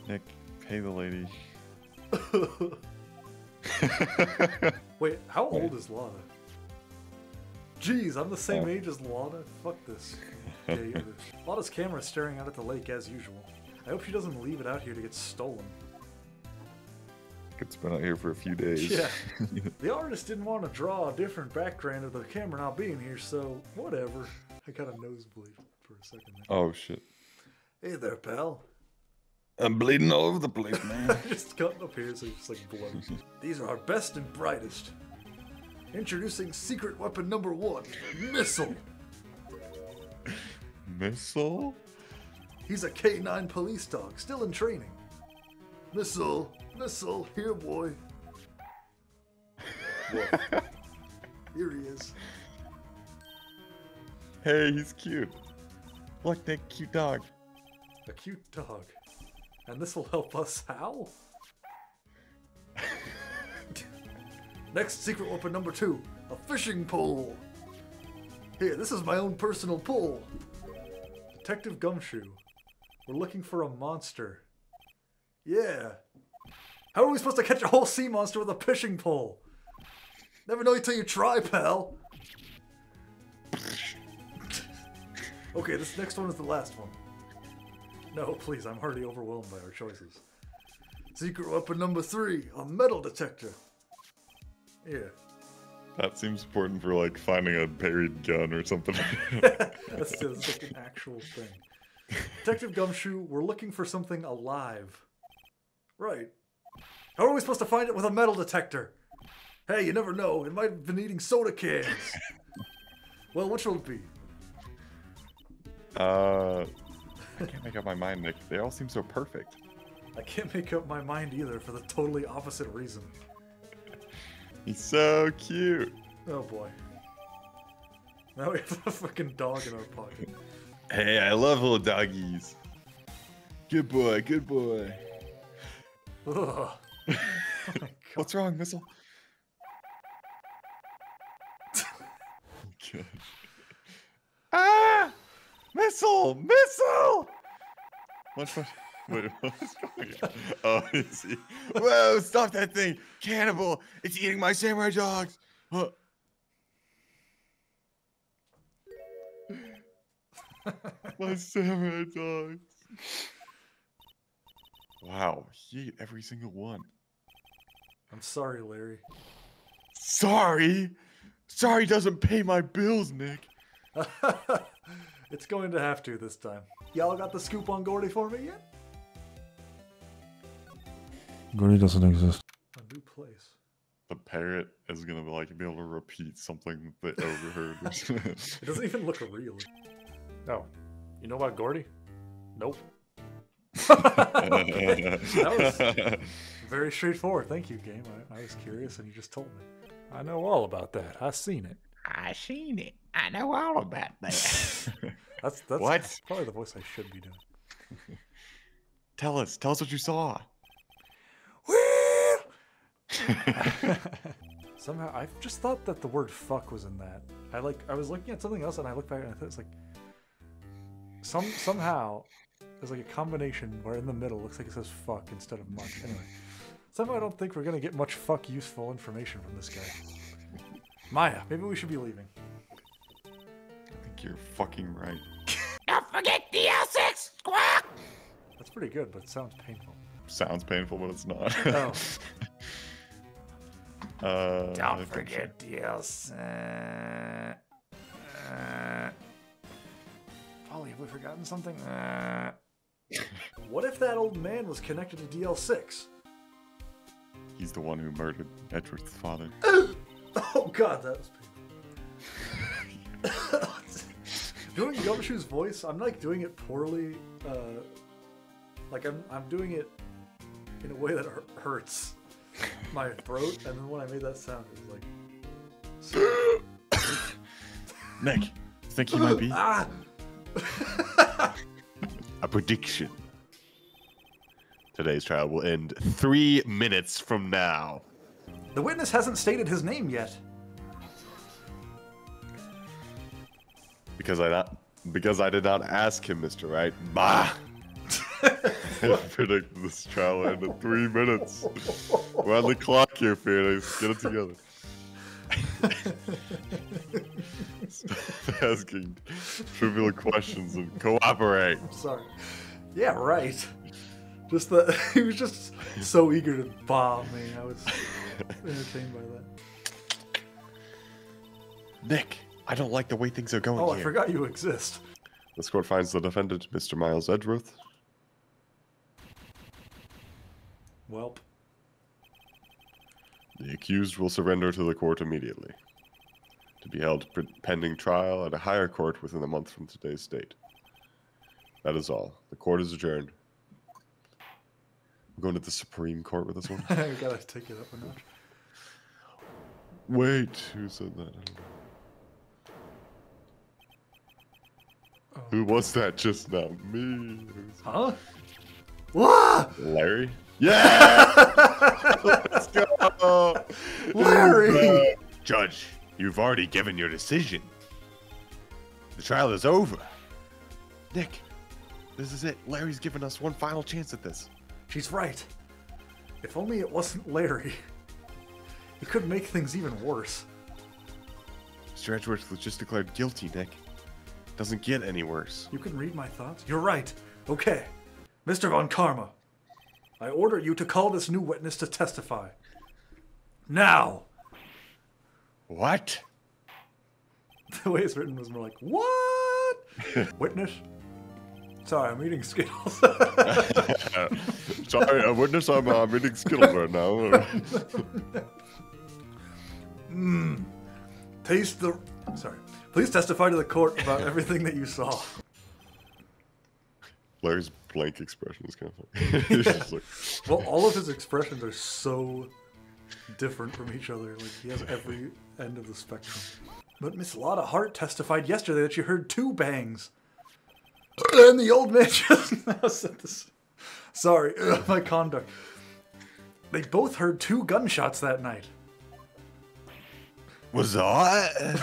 Nick, pay the lady. Wait, how old is Lana? Jeez, I'm the same age as Lana. Fuck this. Gaven. Lana's camera is staring out at the lake as usual. I hope she doesn't leave it out here to get stolen. It's been out here for a few days. Yeah. The artist didn't want to draw a different background of the camera not being here, so whatever. I got a nosebleed for a second there. Oh, shit. Hey there, pal. I'm bleeding all over the place, man. Just cutting up here so it's just like blood. These are our best and brightest. Introducing secret weapon number 1, Missile. Missile? He's a K9 police dog, still in training. Missile, Missile, here boy. Whoa. Here he is. Hey, he's cute. Look, that cute dog. A cute dog. And this will help us how? Next secret weapon number 2, a fishing pole. Here, this is my own personal pole. Detective Gumshoe. We're looking for a monster. Yeah. How are we supposed to catch a whole sea monster with a fishing pole? Never know until you try, pal. Okay, this next one is the last one. No, please, I'm already overwhelmed by our choices. Secret weapon number 3, a metal detector. Yeah. That seems important for, like, finding a buried gun or something. That's like an actual thing. Detective Gumshoe, we're looking for something alive. Right. How are we supposed to find it with a metal detector? Hey, you never know. It might have been eating soda cans. Well, which will it be? I can't make up my mind, Nick. They all seem so perfect. I can't make up my mind either for the totally opposite reason. He's so cute. Oh boy. Now we have a fucking dog in our pocket. Hey, I love little doggies. Good boy, good boy. Ugh. Oh my God. What's wrong, Missile? Good. Ah! Missile! Missile! What Wait, what's going on? Oh, is he? Whoa, stop that thing! Cannibal! It's eating my samurai dogs! My samurai dogs. Wow, he ate every single one. I'm sorry, Larry. Sorry? Sorry doesn't pay my bills, Nick. It's going to have to this time. Y'all got the scoop on Gordy for me yet? Gordy doesn't exist. A new place. The parrot is gonna be able to repeat something that they overheard. It doesn't even look real. Oh, you know about Gordy? Nope. That was very straightforward. Thank you, game. I was curious and you just told me. I know all about that. I seen it. I seen it. I know all about that. That's What? probably the voice I should be doing. Tell us what you saw. Somehow, I just thought that the word fuck was in that. I was looking at something else and I looked back and I thought it's like, somehow, there's like a combination where in the middle it looks like it says fuck instead of much. Anyway, somehow I don't think we're going to get much fuck useful information from this guy. Maya, maybe we should be leaving. I think you're fucking right. Don't forget DL6! Squawk! That's pretty good, but it sounds painful. Sounds painful, but it's not. Oh. Don't forget DLC. Polly, have we forgotten something? What if that old man was connected to DL6? He's the one who murdered Edward's father. Oh god, that was painful. Doing Gumshoe's voice, I'm like doing it poorly. Like I'm doing it in a way that hurts my throat, and then when I made that sound, it was like. Nick, think he might be? Ah! A prediction. Today's trial will end 3 minutes from now. The witness hasn't stated his name yet. Because I did not ask him, Mr. Wright. Bah! I predict this trial will end in 3 minutes. We're on the clock here, Phoenix. Get it together. Stop asking trivial questions and cooperate. I'm sorry. Yeah, right. Just that he was just so eager to bomb me. I was entertained by that. Nick, I don't like the way things are going Oh, here. I forgot you exist. This court finds the defendant, Mr. Miles Edgeworth. Welp. The accused will surrender to the court immediately, to be held pending trial at a higher court within a month from today's date. That is all. The court is adjourned. We're going to the Supreme Court with this one. I gotta take it up a notch. Wait, who said that? I don't know. Oh. Who was that just now? Me. Huh? What? Larry? Yeah! Let's go! Larry! Judge, you've already given your decision. The trial is over. Nick, this is it. Larry's given us one final chance at this. She's right. If only it wasn't Larry. It could make things even worse. Mr. Edgeworth was just declared guilty, Nick. Doesn't get any worse. You can read my thoughts? You're right. Okay. Mr. Von Karma, I order you to call this new witness to testify. Now! What? The way it's written was more like, what? Witness? Sorry, I'm eating Skittles. Sorry, witness, I'm eating Skittles right now. Taste the... Sorry. Please testify to the court about everything that you saw. Larry's blank expression is kind of funny. He's just like, Well, all of his expressions are so different from each other. Like, he has every end of the spectrum. But Miss Lotta Hart testified yesterday that she heard 2 bangs. And the old man just now said this. Sorry, my conduct. They both heard 2 gunshots that night. was that?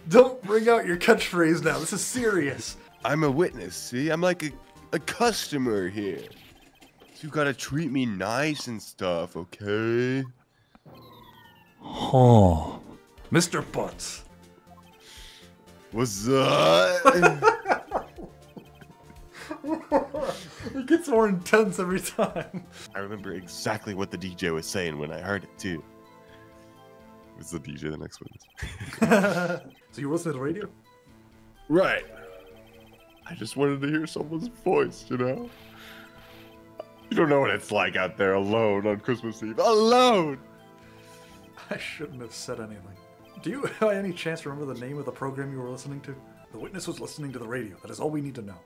Don't bring out your catchphrase now. This is serious. I'm a witness, see? I'm like a customer here. So you gotta treat me nice and stuff, okay? Huh. Mr. Butts. What's up? It gets more intense every time. I remember exactly what the DJ was saying when I heard it, too. Was the DJ the next witness? So you listen to the radio? Right. I just wanted to hear someone's voice, you know? You don't know what it's like out there alone on Christmas Eve. Alone! I shouldn't have said anything. Do you, by any chance, remember the name of the program you were listening to? The witness was listening to the radio. That is all we need to know.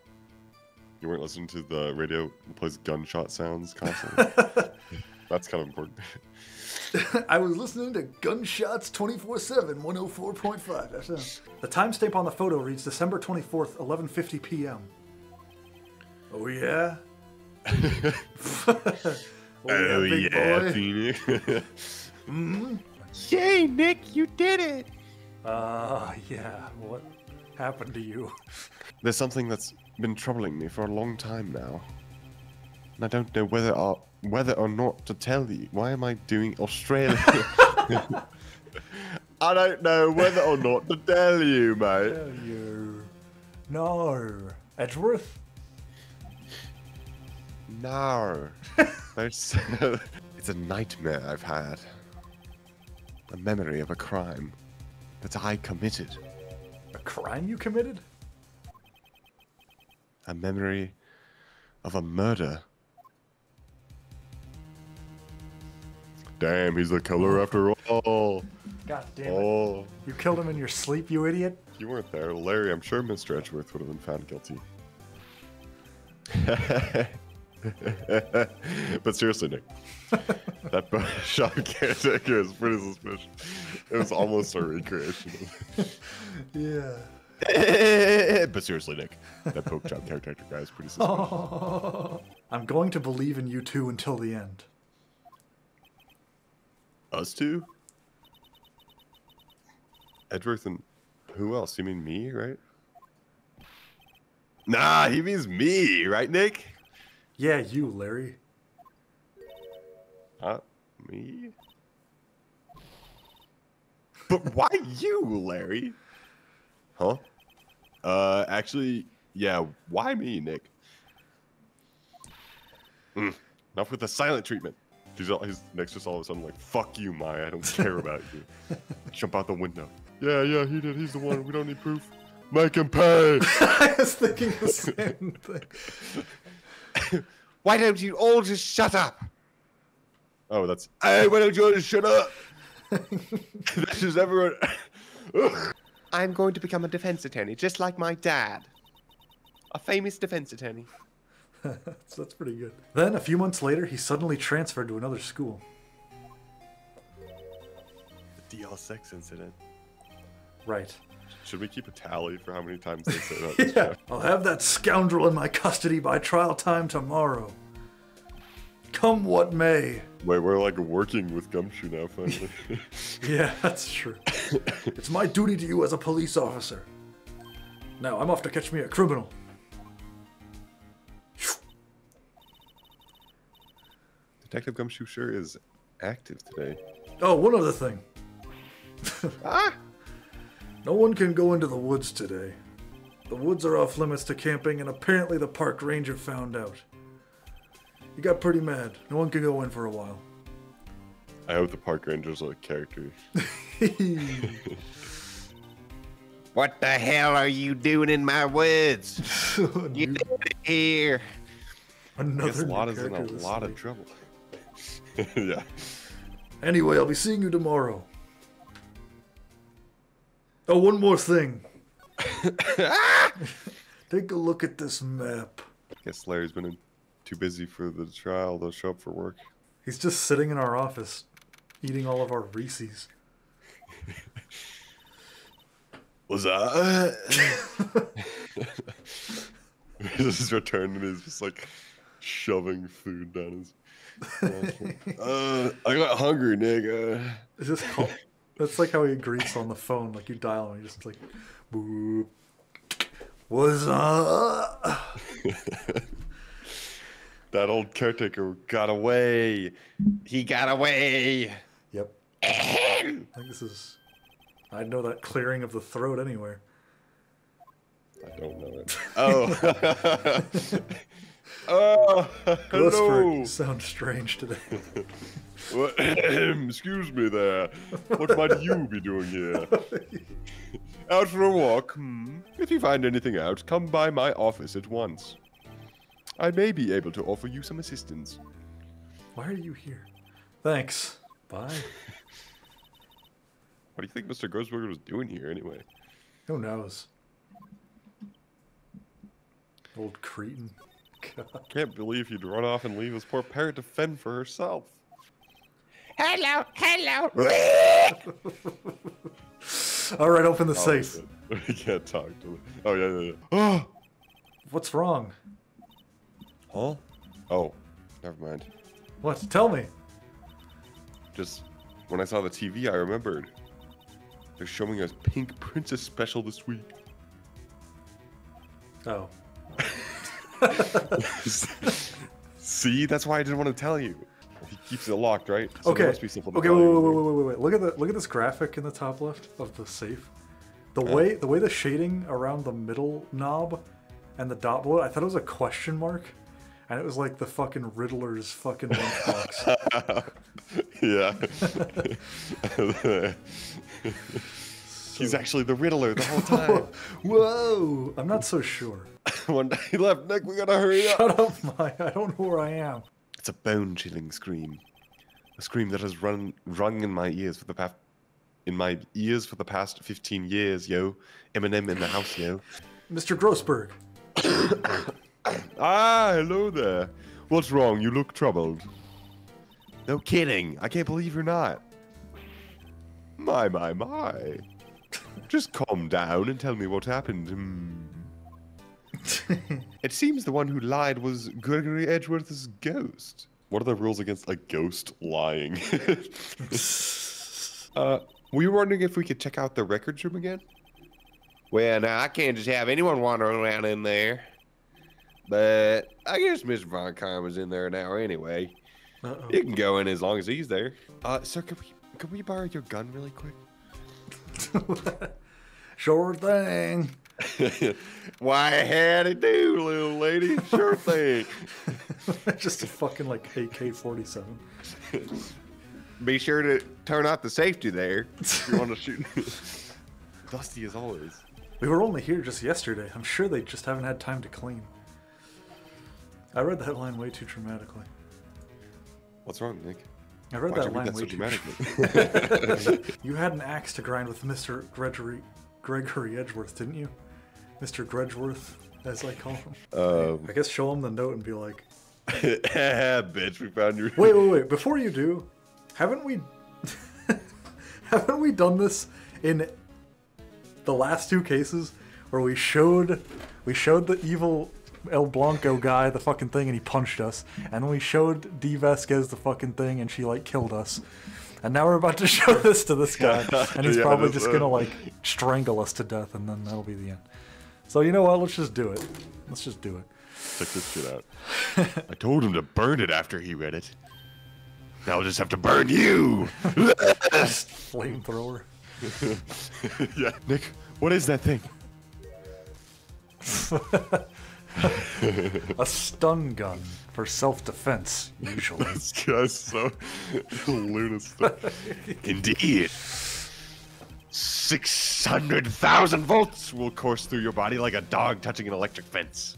You weren't listening to the radio that plays gunshot sounds constantly? That's kind of important. I was listening to Gunshots 24/7, 104.5 FM. The timestamp on the photo reads December 24th, 11:50 p.m. Oh, yeah? Oh, big yeah, boy. Phoenix. Mm-hmm. Yay, Nick, you did it! Yeah. What happened to you? There's something that's been troubling me for a long time now. And I don't know whether or not to tell you. Why am I doing Australia? I don't know whether or not to tell you, mate. Tell you. No. Edgeworth? No. It's a nightmare I've had. A memory of a crime that I committed. A crime you committed? A memory of a murder. Damn, he's the killer after all. God damn it. Oh, You killed him in your sleep, you idiot? you weren't there. Larry, I'm sure Mr. Edgeworth would have been found guilty. But seriously, Nick, that shop caretaker is pretty suspicious. It was almost a recreation. Yeah. But seriously, Nick, that poke job caretaker guy is pretty suspicious. I'm going to believe in you two until the end. Us two? Edgeworth and who else? You mean me, right? Nah, he means me, right, Nick? Yeah, you, Larry. Me? But why you, Larry? Huh? Actually, yeah, why me, Nick? Enough with the silent treatment. He's next just all of a sudden like, fuck you, Maya, I don't care about you. Jump out the window. Yeah, he did, he's the one, we don't need proof. Make him pay! I was thinking the same thing. Why don't you all just shut up? Oh, that's, hey, why don't you all just shut up? That's just everyone. I'm going to become a defense attorney, just like my dad. A famous defense attorney. That's pretty good. Then, a few months later, he suddenly transferred to another school. The DL sex incident. Right. Should we keep a tally for how many times they say that? Yeah, I'll have that scoundrel in my custody by trial time tomorrow. Come what may. Wait, we're like working with Gumshoe now, finally. Yeah, that's true. It's my duty to you as a police officer. Now, I'm off to catch me a criminal. Detective Gumshoe sure is active today. Oh, one other thing. Ah! No one can go into the woods today. The woods are off limits to camping, and apparently the park ranger found out. He got pretty mad. No one can go in for a while. I hope the park ranger's a character. What the hell are you doing in my woods? You here. I guess Another new Lotta's in a character this lot of week. trouble. Yeah. Anyway, I'll be seeing you tomorrow. Oh, one more thing. Take a look at this map. Guess Larry's been too busy for the trial to show up for work. He's just sitting in our office, eating all of our Reese's. Was that? He's just returned and he's just like shoving food down his. I got hungry, nigga. It's just called, that's like how he greets on the phone. Like you dial him, he just like, boop, Was That old caretaker got away. He got away. Yep. I think this is. I'd know that clearing of the throat anywhere. I don't know it. Oh. Oh, Ghost hello. you sound strange today. What? Excuse me there. What might you be doing here? Out for a walk? If you find anything out, come by my office at once. I may be able to offer you some assistance. Why are you here? Thanks. Bye. What do you think Mr. Grossberger was doing here anyway? Who knows? Old cretin. God. Can't believe he'd run off and leave his poor parrot to fend for herself. Hello, hello. All right, open the safe. I can't talk to him. Oh, yeah. Oh! What's wrong? Huh? Oh, never mind. What? Tell me. Just when I saw the TV, I remembered. They're showing us Pink Princess special this week. Oh. See, that's why I didn't want to tell you. He keeps it locked, right? So Okay. there must be something to Okay. tell you. Wait. Look at this graphic in the top left of the safe. The way the shading around the middle knob and the dot below, I thought it was a question mark, and it was like the fucking Riddler's fucking lunchbox. Yeah. He's actually the Riddler the whole time. Whoa! I'm not so sure. One day he left. Nick, we gotta hurry up. Shut up, Maya. I don't know where I am. It's a bone-chilling scream. A scream that has rung in my ears for the past 15 years, yo. Eminem in the house, yo. Mr. Grossberg. Ah, hello there. What's wrong? You look troubled. No kidding. I can't believe you're not. My. Just calm down and tell me what happened. It seems the one who lied was Gregory Edgeworth's ghost. What are the rules against a ghost lying? We were wondering if we could check out the records room again? Well, now, I can't just have anyone wandering around in there. But I guess Mr. Von Karma's in there now anyway. Uh-oh. You can go in as long as he's there. Sir, could we borrow your gun really quick? Sure thing. Why, howdy do, little lady. Sure thing. Just a fucking like AK-47. Be sure to turn off the safety there if you want to shoot. Dusty as always. We were only here just yesterday. I'm sure they just haven't had time to clean. I read that line way too dramatically. What's wrong, Nick? I read Why'd that you line read way that so too dramatically? You had an axe to grind with Mr. Gregory Edgeworth, didn't you? Mr. Gredgeworth, as I call him. I guess show him the note and be like, Bitch, we found your... Wait. Before you do, haven't we done this in the last two cases where we showed the evil El Blanco guy the fucking thing and he punched us, and then we showed D. Vasquez the fucking thing and she like killed us, and now we're about to show this to this guy and he's probably just gonna like strangle us to death, and then that'll be the end. So you know what? Let's just do it. Let's just do it. Check this shit out. I told him to burn it after he read it. Now I'll just have to burn you! Flamethrower. Yeah, Nick, what is that thing? A stun gun for self-defense, usually. This guy's so lunatic. Indeed. 600,000 volts will course through your body like a dog touching an electric fence.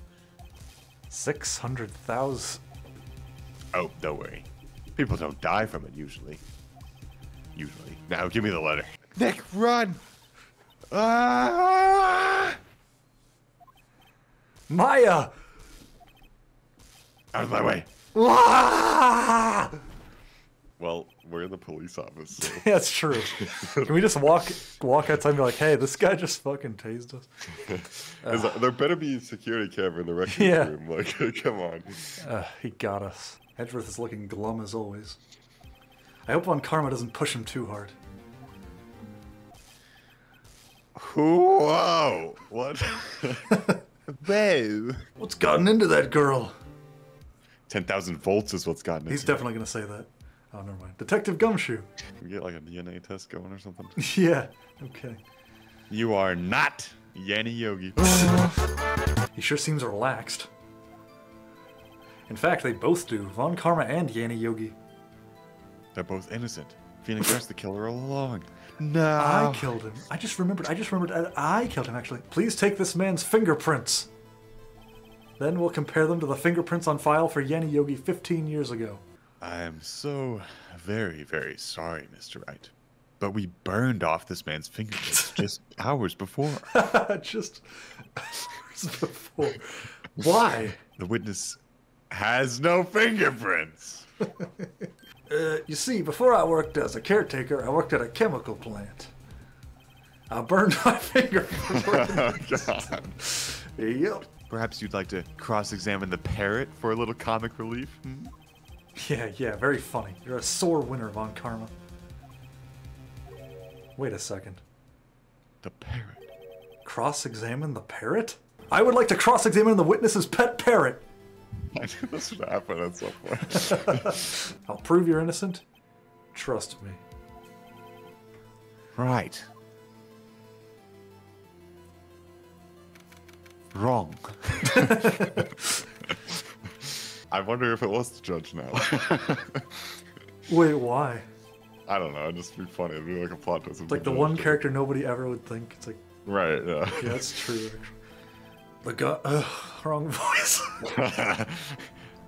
600,000. Oh, don't worry. People don't die from it usually. Now give me the letter. Nick, run! Ah! Maya! Out of my way. Ah! Well, we're in the police office, so... That's true. Can we just walk outside and be like, hey, this guy just fucking tased us? There better be a security camera in the records Yeah. room. Like, come on. He got us. Edgeworth is looking glum as always. I hope Von Karma doesn't push him too hard. Whoa! What? Whoa. What's gotten into that girl? 10,000 volts is what's gotten He's into definitely going to say that. Oh, never mind. Detective Gumshoe. We get like a DNA test going or something. Yeah, okay. You are not Yanni Yogi. He sure seems relaxed. In fact, they both do. Von Karma and Yanni Yogi. They're both innocent. Phoenix Wright's the killer all along. No. I killed him. I just remembered I killed him, actually. Please take this man's fingerprints. Then we'll compare them to the fingerprints on file for Yanni Yogi 15 years ago. I am so very, very sorry, Mr. Wright. But we burned off this man's fingerprints just hours before. Just hours before. Why? The witness has no fingerprints. You see, before I worked as a caretaker, I worked at a chemical plant. I burned my fingerprints. Oh, God. Yep. Perhaps you'd like to cross-examine the parrot for a little comic relief? Hmm? Yeah, very funny. You're a sore winner, Von Karma. Wait a second. The parrot. Cross-examine the parrot? I would like to cross-examine the witness's pet parrot. I knew this would happen at some point. I'll prove you're innocent. Trust me. Right. Wrong. I wonder if it was the judge now. Wait, why? I don't know. It'd just be funny. It'd be like a plot twist. It's like the one character nobody ever would think. It's like, Right, yeah. yeah, that's true, actually. The gun... wrong voice.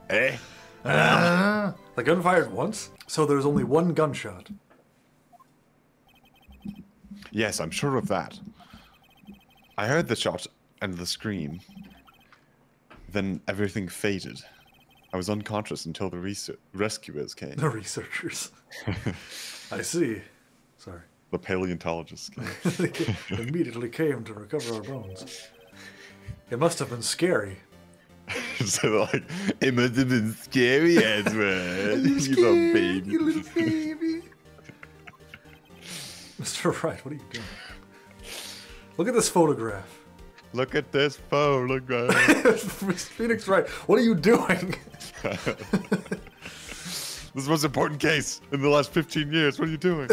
Eh? The gun fired once? So there's only one gunshot. Yes, I'm sure of that. I heard the shot and the scream. Then everything faded. I was unconscious until the rescuers came. The researchers. I see. Sorry. The paleontologists came. They immediately came to recover our bones. It must have been scary. So they're like, it must have been scary as well. You little baby. You little baby. Mr. Wright, what are you doing? Look at this photograph. Look at this photograph. Phoenix Wright, what are you doing? This is the most important case in the last 15 years. What are you doing?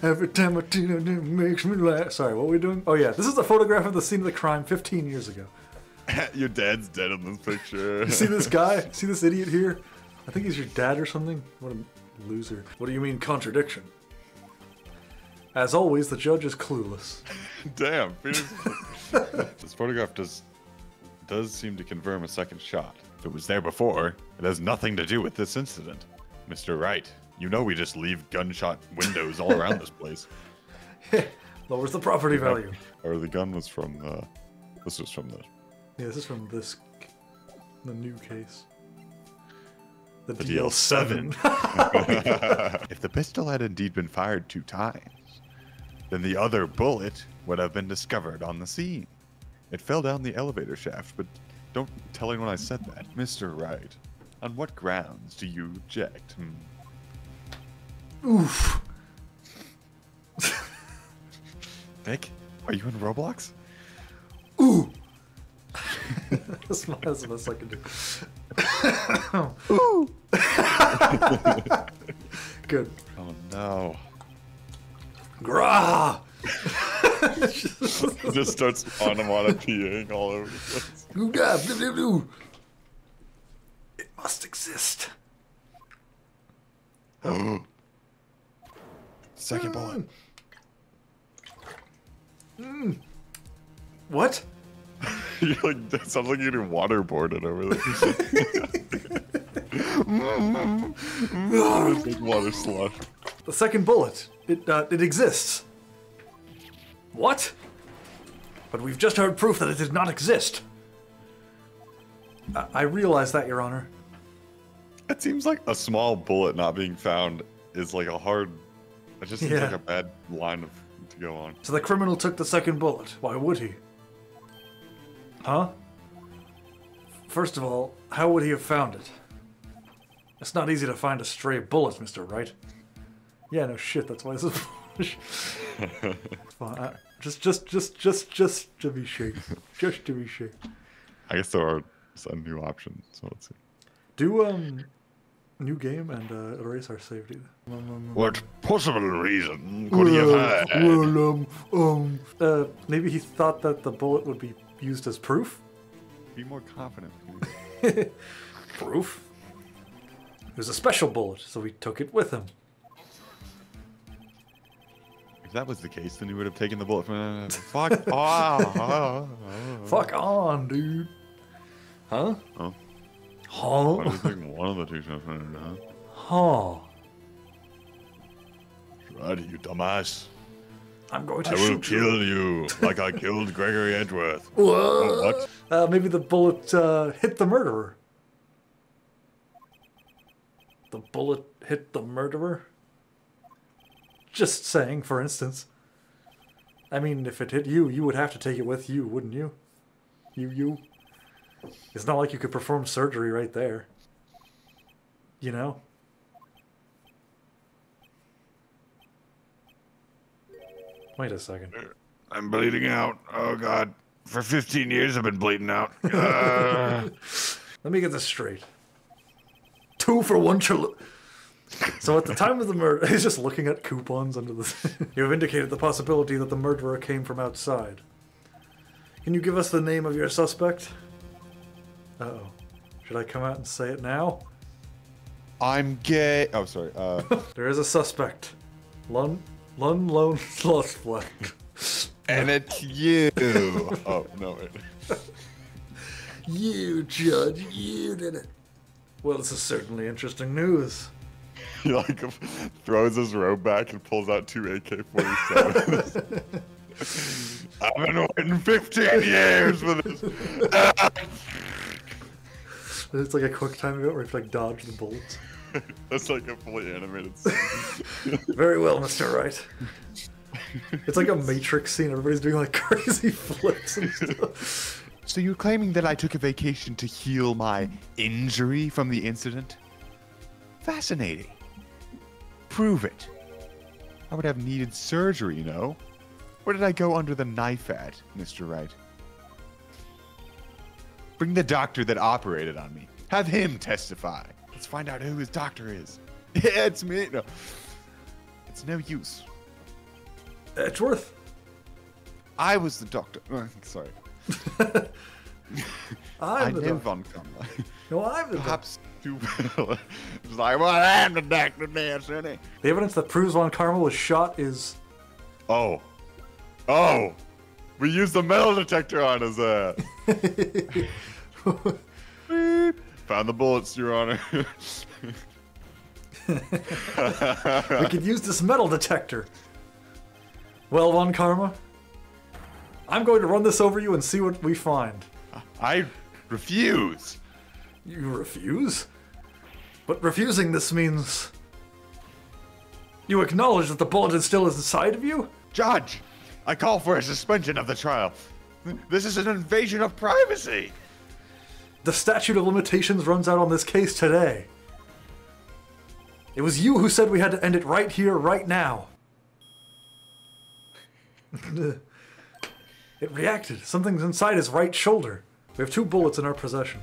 Every time I do it, it makes me laugh. Sorry, what were we doing? Oh yeah, this is a photograph of the scene of the crime 15 years ago. Your dad's dead in this picture. You see this guy? See this idiot here? I think he's your dad or something. What a loser. What do you mean contradiction? As always, the judge is clueless. Damn. This photograph does seem to confirm a second shot. If it was there before, it has nothing to do with this incident. Mr. Wright, you know we just leave gunshot windows all around this place. Lowers the property value. Or the gun was from this was from the... Yeah, this is from the new case. The DL7. If the pistol had indeed been fired 2 times, then the other bullet would have been discovered on the scene. It fell down the elevator shaft, but don't tell anyone I said that. Mr. Wright, on what grounds do you object? Oof. Nick, are you in Roblox? Ooh. That's the best I can do. Ooh. Good. Oh no. Grah! Just starts onomatopoeing all over the place. It must exist. Second bullet. What? You're like, that sounds like you're getting waterboarded over there. It's like water slush. The second bullet. It exists. What? But we've just heard proof that it did not exist. I realize that, Your Honor. It seems like a small bullet not being found is like a hard... It just seems like a bad line to go on. So the criminal took the second bullet. Why would he? Huh? First of all, how would he have found it? It's not easy to find a stray bullet, Mr. Wright. Yeah, no shit, that's why this is... Fine. Just to be sure. Just to be sure. I guess there are some new options, so let's see. Do new game and erase our save data. What possible reason could he have had? Maybe he thought that the bullet would be used as proof. Be more confident. Proof? It was a special bullet, so he took it with him. If that was the case, then he would have taken the bullet from. Fuck off! Fuck on, dude. Huh? Oh. Huh? Why do you think one of the two shots went in, huh? Huh? Right, you dumbass. I'm going to I will shoot you. kill you like I killed Gregory Edgeworth. Whoa. Oh, what? Maybe the bullet hit the murderer. The bullet hit the murderer? Just saying, for instance. I mean, if it hit you, you would have to take it with you, wouldn't you? You. It's not like you could perform surgery right there. You know? Wait a second. I'm bleeding out. Oh, God. For 15 years, I've been bleeding out. Let me get this straight. 2 for 1 So at the time of the murder, he's just looking at coupons under the... You have indicated the possibility that the murderer came from outside. Can you give us the name of your suspect? Uh-oh. Should I come out and say it now? I'm gay. Oh, sorry. There is a suspect. Lone suspect. And it's you. Oh, no, wait. You, Judge, you did it. Well, this is certainly interesting news. He like throws his robe back and pulls out 2 AK-47s. I've been waiting 15 years for this. It's like a quick time event where you have to like dodge the bullets. That's like a fully animated scene. Very well, Mr. Wright. It's like a Matrix scene. Everybody's doing like crazy flips and stuff. So you're claiming that I took a vacation to heal my injury from the incident? Fascinating. Prove it. I would have needed surgery, you know? Where did I go under the knife at, Mr. Wright? Bring the doctor that operated on me. Have him testify. Let's find out who his doctor is. Yeah, it's me. No. It's no use. Edgeworth? I was the doctor. Sorry. I'm the live doctor. on camera. No, I'm the doctor. Perhaps too well. It's like, well, I'm the doctor now, sonny. The evidence that proves Von Karma was shot is... Oh. Oh! We used the metal detector on his ass. Beep. Found the bullets, Your Honor. We could use this metal detector. Well, Von Karma, I'm going to run this over you and see what we find. I refuse. You refuse? But refusing this means... You acknowledge that the bullet is still inside of you? Judge, I call for a suspension of the trial. This is an invasion of privacy. The statute of limitations runs out on this case today. It was you who said we had to end it right here, right now. It reacted. Something's inside his right shoulder. We have 2 bullets in our possession.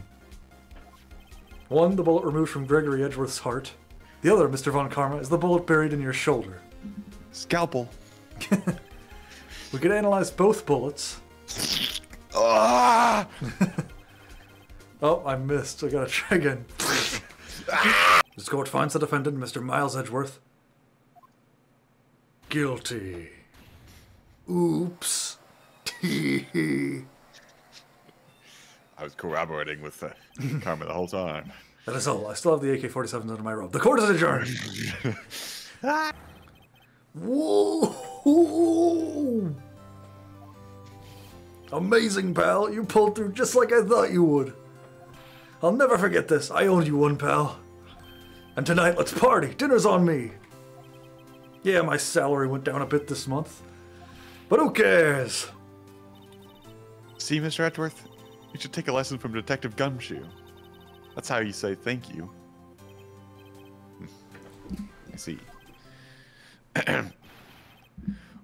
One, the bullet removed from Gregory Edgeworth's heart. The other, Mr. Von Karma, is the bullet buried in your shoulder. Scalpel. We could analyze both bullets. Ah! Oh, I missed. I gotta try again. This court finds the defendant, Mr. Miles Edgeworth, guilty. Oops. I was corroborating with Karma the whole time. That is all. I still have the AK-47s under my robe. The court is adjourned. Whoa! Amazing, pal. You pulled through just like I thought you would. I'll never forget this. I owed you one, pal. And tonight, let's party. Dinner's on me. Yeah, my salary went down a bit this month. But who cares? See, Mr. Edgeworth? You should take a lesson from Detective Gumshoe. That's how you say thank you. I see.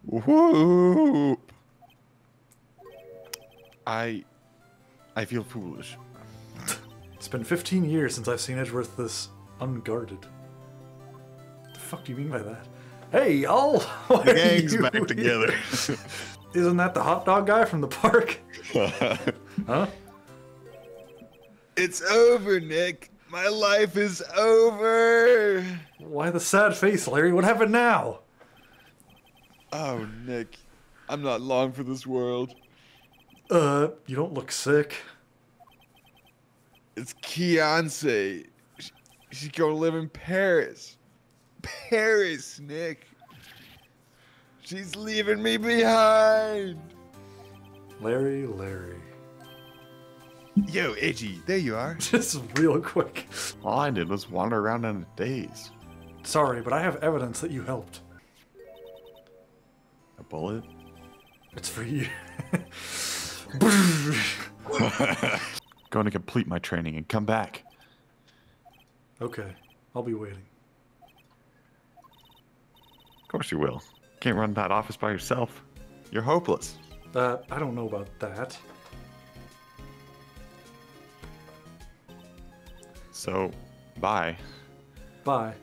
Whoop. I feel foolish. It's been 15 years since I've seen Edgeworth this unguarded. The fuck do you mean by that? Hey, y'all! Why The are gang's you back here? together. Isn't that the hot dog guy from the park? Huh? It's over, Nick. My life is over. Why the sad face, Larry? What happened now? Oh, Nick. I'm not long for this world. You don't look sick. It's Kianse. She's gonna live in Paris. Paris, Nick. She's leaving me behind. Larry. Yo, Edgy, there you are. Just real quick. All I did was wander around in a daze. Sorry, but I have evidence that you helped. A bullet? It's for you. Going to complete my training and come back. Okay, I'll be waiting. Of course you will. Can't run that office by yourself. You're hopeless. I don't know about that. So, bye. Bye.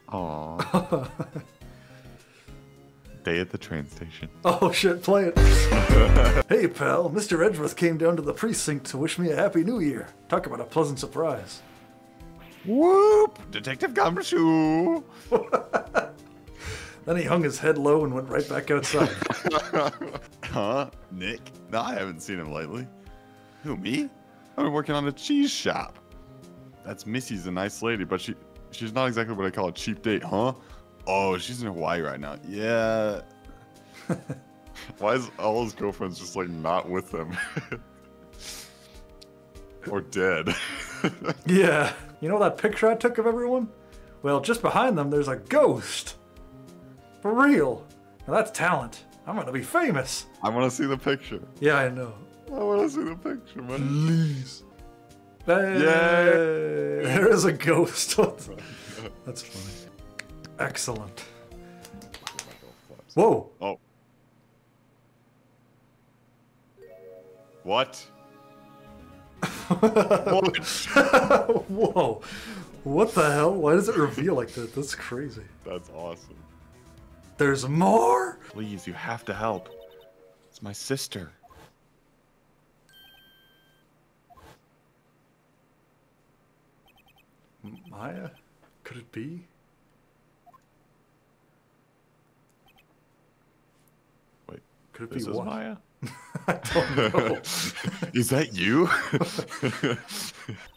Aww. Day at the train station. Oh shit, play it. Hey pal, Mr. Edgeworth came down to the precinct to wish me a happy new year. Talk about a pleasant surprise. Whoop! Detective Gumshoe! Then he hung his head low and went right back outside. Huh? Nick? No, I haven't seen him lately. Who, me? I've been working on a cheese shop. That's Missy's a nice lady, but she's not exactly what I call a cheap date, huh? Oh, she's in Hawaii right now. Yeah. Why is all his girlfriends just like not with him? Or dead? Yeah. You know that picture I took of everyone? Well, just behind them there's a ghost. For real. Now that's talent. I'm gonna be famous. I want to see the picture. Yeah, I know. I want to see the picture, man. Please. Hey, there is a ghost. That's funny. Excellent. Whoa. Oh. What? Whoa. What the hell? Why does it reveal like that? That's crazy. That's awesome. There's more? Please, you have to help. It's my sister. Maya? Could it be? Wait, Could it this be is what? Maya? I don't know. Is that you?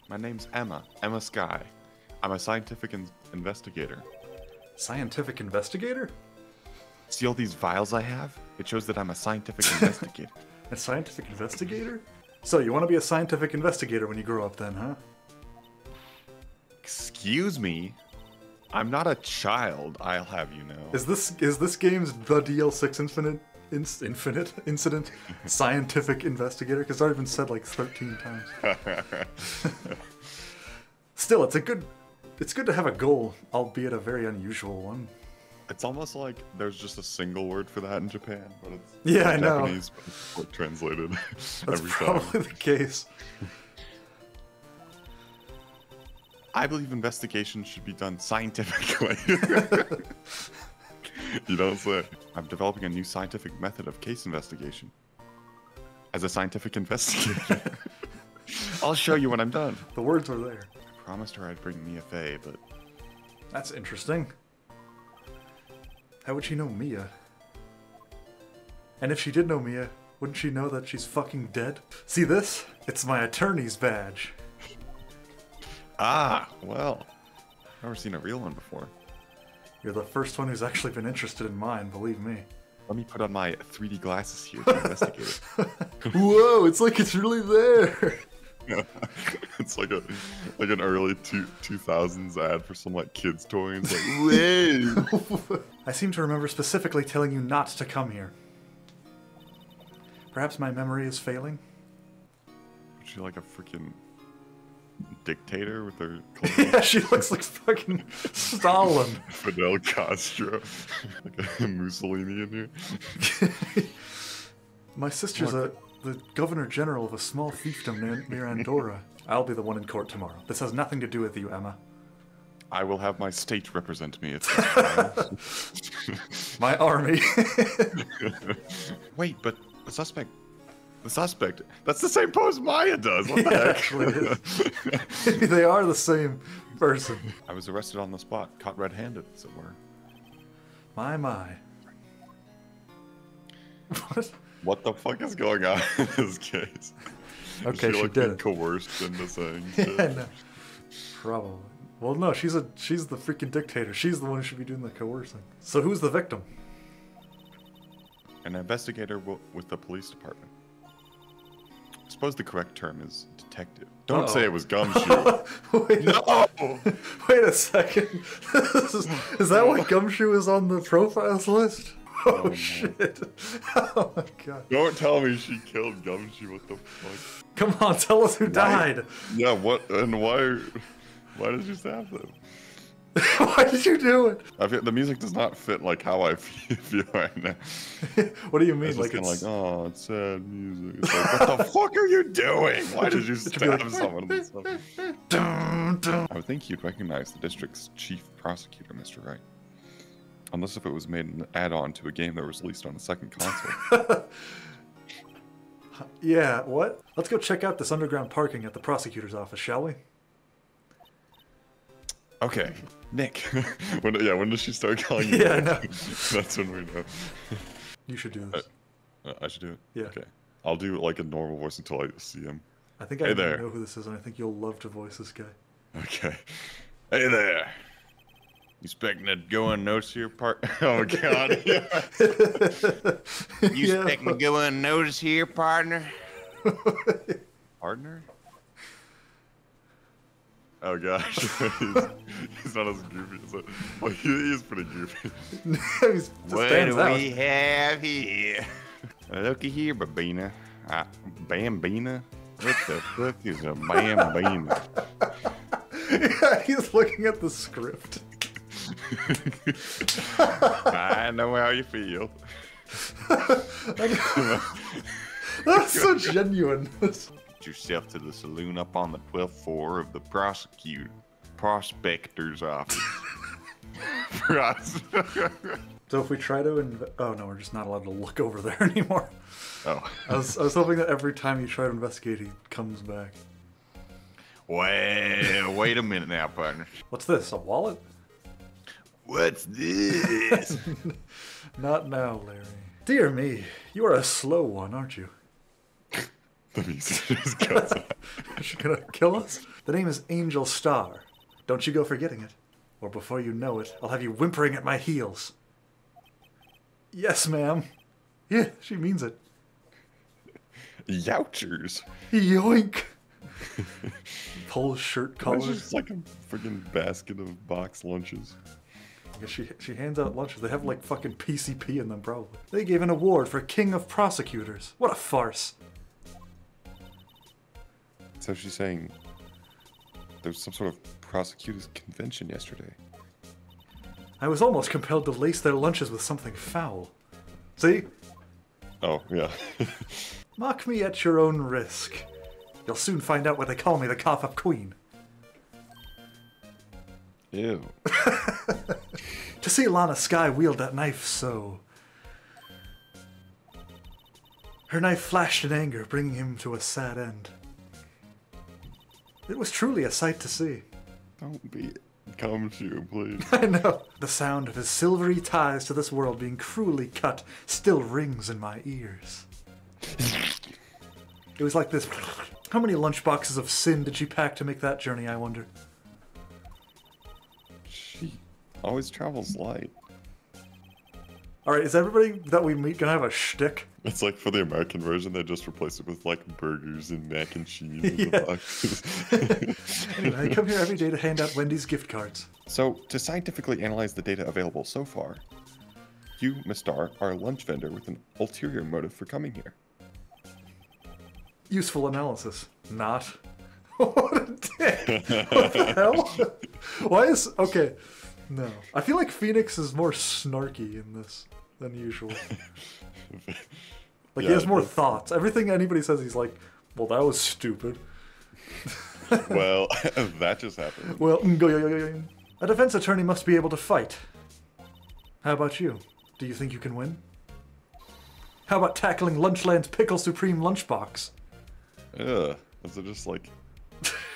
My name's Emma. Emma Sky. I'm a scientific investigator. Scientific investigator? See all these vials I have? It shows that I'm a scientific investigator. A scientific investigator? So you want to be a scientific investigator when you grow up then, huh? Excuse me? I'm not a child, I'll have you know. Is this game's the DL6 Infinite Incident scientific investigator? Because it's already been said like 13 times. Still, it's good to have a goal, albeit a very unusual one. It's almost like there's just a single word for that in Japan, but it's Yeah, I know. Japanese, but it's like translated That's every probably time. the case. I believe investigation should be done scientifically. You don't say. I'm developing a new scientific method of case investigation. As a scientific investigator. I'll show you when I'm done. The words were there. I promised her I'd bring Mia Fey, but That's interesting. How would she know Mia? And if she did know Mia, wouldn't she know that she's fucking dead? See this? It's my attorney's badge. ah, well, I've never seen a real one before. You're the first one who's actually been interested in mine, believe me. Let me put on my 3D glasses here to investigate it. Whoa, it's like it's really there. It's like an early 2000s ad for some like kids toy. And it's like, whoa. I seem to remember specifically telling you not to come here. Perhaps my memory is failing? Aren't you like a freaking dictator with her Yeah, she looks like fucking Stalin. Fidel Castro, like a Mussolini in here. My sister's the governor general of a small fiefdom near Andorra. I'll be the one in court tomorrow. This has nothing to do with you, Emma. I will have my state represent me. My army. Wait, but the suspect, that's the same pose Maya does. What the Yeah, heck? actually it is. Maybe they are the same person. I was arrested on the spot, caught red-handed, as it were. My. What? What the fuck is going on in this case? Okay, is she like did it. coerced into saying Yeah, shit? no. Probably. Well, no, she's the freaking dictator. She's the one who should be doing the coercing. So who's the victim? An investigator with the police department. I suppose the correct term is detective. Don't say it was Gumshoe. Wait, No! wait a second. Is that why Gumshoe is on the profiles list? Oh, no. shit. Oh my god. Don't tell me she killed Gumshoe. What the fuck? Come on, tell us who died. Yeah, what and why? Why did you stab them? Why did you do it? The music does not fit like how I feel right now. What do you mean? It's Like just it's kind of like, oh, it's sad music. It's like, what the fuck are you doing? Why did you should be like, stab someone? dun, dun. I would think you'd recognize the district's chief prosecutor, Mr. Wright. Unless if it was made an add-on to a game that was released on a second console. Yeah, what? Let's go check out this underground parking at the prosecutor's office, shall we? Okay, Nick. when does she start calling you Yeah, I Nick? know. That's when we know. You should do this. I should do it? Yeah. Okay. I'll do like a normal voice until I see him. I think I Hey even there. know who this is, and I think you'll love to voice this guy. Okay. Hey there. You expecting to go unnoticed here, part? Oh god. You Yeah. expect me to go unnoticed here, partner? Partner? Oh gosh. he's not as goofy as I. Well, he is pretty goofy. He's just What stands do out. we have here? Looky here, Babina. Bambina? What the fuck is a Bambina? Yeah, he's looking at the script. I know how you feel. That's so genuine. Get yourself to the saloon up on the 12th floor of the prospector's office. So if we try to oh no, we're just not allowed to look over there anymore. Oh. I was hoping that every time you try to investigate, he comes back. Well, wait a minute now, partner. What's this? A wallet? What's this? Not now, Larry. Dear me, you are a slow one, aren't you? The music just cuts out. Is she gonna kill us? The name is Angel Star. Don't you go forgetting it. Or before you know it, I'll have you whimpering at my heels. Yes, ma'am. Yeah, she means it. Youchers. Yoink. Pulls shirt It's collar. just like a freaking basket of box lunches. Yeah, she hands out lunches. They have like fucking PCP in them, probably. They gave an award for King of Prosecutors. What a farce. So she's saying there's some sort of prosecutors convention yesterday. I was almost compelled to lace their lunches with something foul. See? Oh, yeah. Mock me at your own risk. You'll soon find out why they call me the cough-up queen. Ew. To see Lana Skye wield that knife so... Her knife flashed in anger, bringing him to a sad end. It was truly a sight to see. Don't be Gumshoe, please. I know. The sound of his silvery ties to this world being cruelly cut still rings in my ears. It was like this. How many lunchboxes of sin did she pack to make that journey, I wonder? She always travels light. Alright, is everybody that we meet gonna have a shtick? It's like for the American version, they just replace it with like burgers and mac and cheese in Yeah. the boxes. Anyway, I come here every day to hand out Wendy's gift cards. So, to scientifically analyze the data available so far, you, Miss Star, are a lunch vendor with an ulterior motive for coming here. Useful analysis. Not. What a dick! What the hell? Why is okay? No, I feel like Phoenix is more snarky in this than usual. Like he has more thoughts. Everything anybody says, he's like, "Well, that was stupid." Well, that just happened. Well, a defense attorney must be able to fight. How about you? Do you think you can win? How about tackling Lunchland's Pickle Supreme lunchbox? Ugh. Is it just like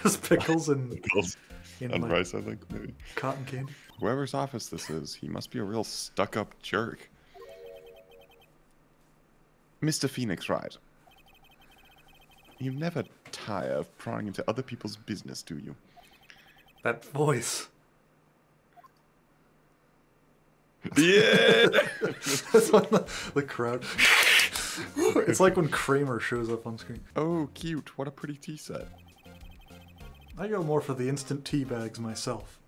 Just pickles and pickles in, and like, rice, I think, maybe? cotton candy. Whoever's office this is, he must be a real stuck-up jerk. Mr. Phoenix Wright. You never tire of prying into other people's business, do you? That voice. Yeah! That's when the crowd. It's like when Kramer shows up on screen. Oh, cute. What a pretty tea set. I go more for the instant tea bags myself.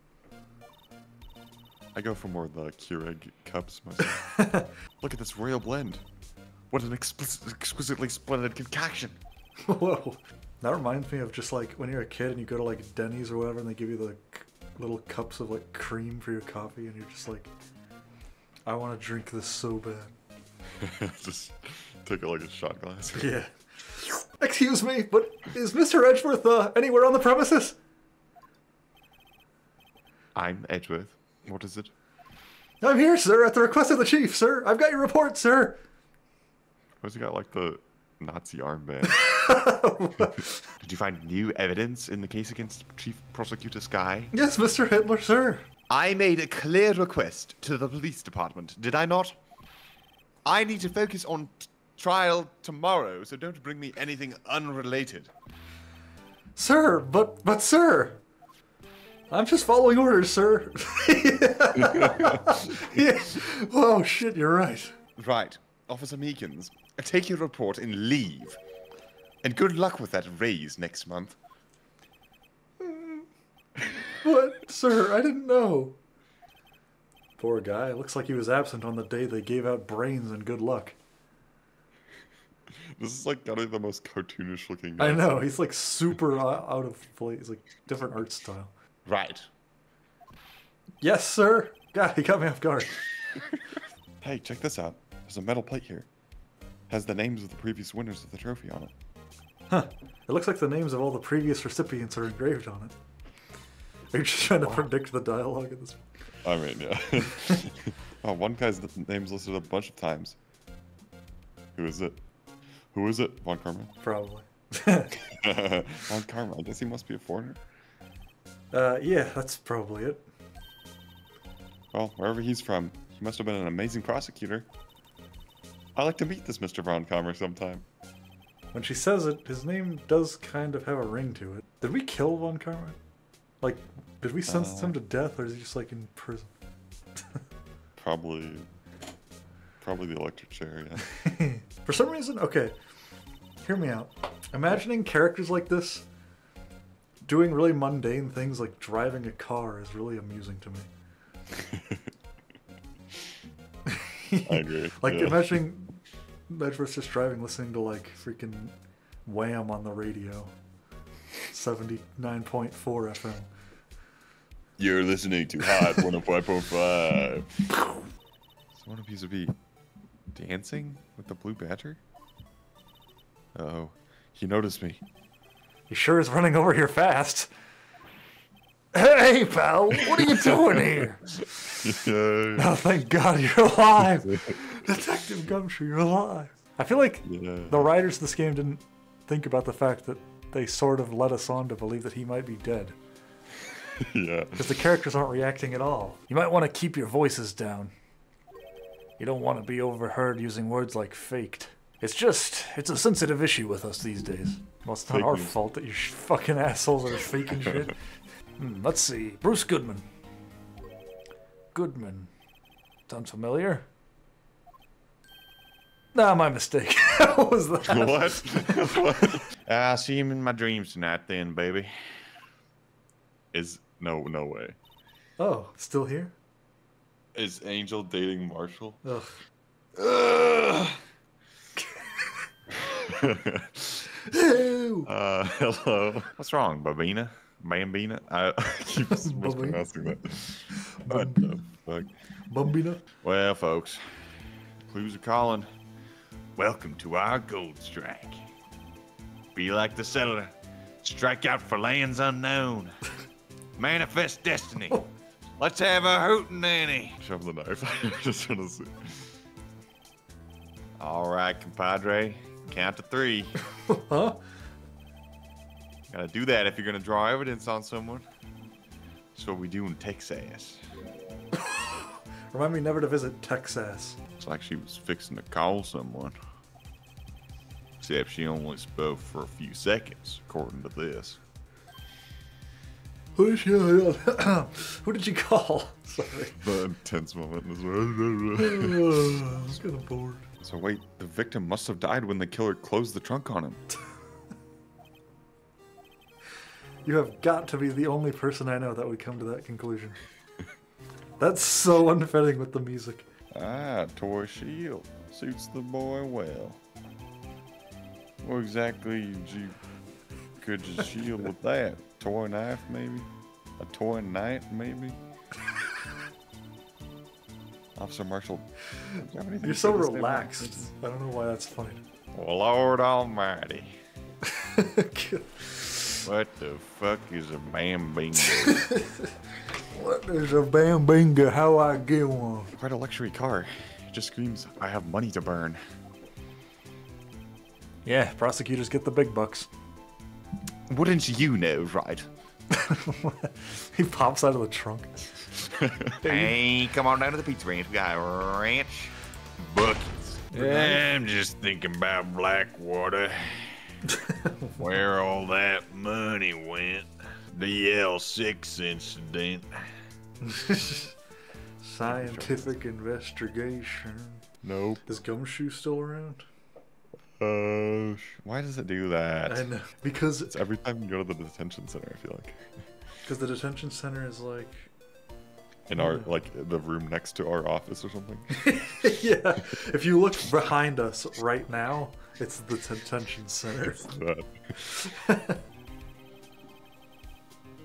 I go for more of the Keurig cups myself. Look at this royal blend. What an exquisitely splendid concoction. Whoa. That reminds me of just like when you're a kid and you go to like Denny's or whatever and they give you the little cups of like cream for your coffee and you're just like, I want to drink this so bad. Just take it like a shot glass. Yeah. Excuse me, but is Mr. Edgeworth anywhere on the premises? I'm Edgeworth. What is it? I'm here, sir, at the request of the chief, sir. I've got your report, sir. Why's he got like the Nazi armband? Did you find new evidence in the case against Chief Prosecutor Sky? Yes, Mr. Hitler, sir. I made a clear request to the police department, did I not? I need to focus on trial tomorrow, so don't bring me anything unrelated. Sir, but sir. I'm just following orders, sir. Yeah. Oh, shit, you're right. Right. Officer Meekins, take your report and leave. And good luck with that raise next month. What? Sir, I didn't know. Poor guy. Looks like he was absent on the day they gave out brains and good luck. This is like gotta be the most cartoonish looking guy. I know. He's like super out of place. He's like different art style. Right. Yes, sir. God, he got me off guard. Hey, check this out. There's a metal plate here. Has the names of the previous winners of the trophy on it. Huh. It looks like the names of all the previous recipients are engraved on it. Are you just trying to predict the dialogue at this point? I mean, yeah. Oh, one guy's name's listed a bunch of times. Who is it? Who is it? Von Karma? Probably. Von Karma. I guess he must be a foreigner. Yeah, that's probably it. Well, wherever he's from, he must have been an amazing prosecutor. I'd like to meet this Mr. Von Karma sometime. When she says it, his name does kind of have a ring to it. Did we kill Von Karma? Like, did we sentence him to death, or is he just like in prison? Probably the electric chair, yeah. For some reason, okay, hear me out. Imagining characters like this doing really mundane things like driving a car is really amusing to me. I agree. Like, yeah. imagining Edgeworth just driving, listening to like freaking Wham on the radio. 79.4 FM. You're listening to Hot 105.5. So one of these would be dancing with the blue badger? Oh, he noticed me. He sure is running over here fast. Hey, pal, what are you doing here? Yeah. Oh, thank God you're alive. Detective Gumshoe, you're alive. I feel like the writers of this game didn't think about the fact that they sort of led us on to believe that he might be dead. Yeah. Because the characters aren't reacting at all. You might want to keep your voices down. You don't want to be overheard using words like faked. It's a sensitive issue with us these days. Well, it's not Fake our news. fault that you fucking assholes are faking shit. Let's see. Bruce Goodman. Goodman. Sounds familiar? Nah, my mistake. What was that? What? I see him in my dreams tonight then, baby. No way. Oh, still here? Is Angel dating Marshall? Ugh. Ew. Hello. What's wrong, Babina? Bambina? I keep mispronouncing that. What the fuck? Bumbina. Well, folks, clues are calling. Welcome to our gold strike. Be like the settler. Strike out for lands unknown. Manifest destiny. Let's have a hootenanny. Shove the knife. I just want to see. All right, compadre. Count to 3. Huh? Gotta do that if you're gonna draw evidence on someone. That's what we do in Texas. Remind me never to visit Texas. It's like she was fixing to call someone. Except she only spoke for a few seconds, according to this. Who did you call? Sorry. The intense moment is. I was kind of bored. So wait, the victim must have died when the killer closed the trunk on him. You have got to be the only person I know that would come to that conclusion. That's so unfitting with the music. Ah, toy shield. Suits the boy well. What exactly could you shield with that? Toy knife, maybe? A toy knife, maybe? Officer Marshall. You're so relaxed. I don't know why that's funny. Well, Lord Almighty. What the fuck is a bambingo? What is a bambinga? How I get one? Quite a luxury car. It just screams, I have money to burn. Yeah, prosecutors get the big bucks. Wouldn't you know, right? He pops out of the trunk. Hey, come on down to the pizza ranch. We got a ranch buckets. I'm just thinking about Blackwater. Where all that money went. The L6 incident. Scientific investigation. Nope. Is Gumshoe still around? Why does it do that? I know. Because It's every time you go to the detention center, I feel like. Because the detention center is like... In our, like, the room next to our office or something. Yeah. If you look behind us right now, it's the detention center.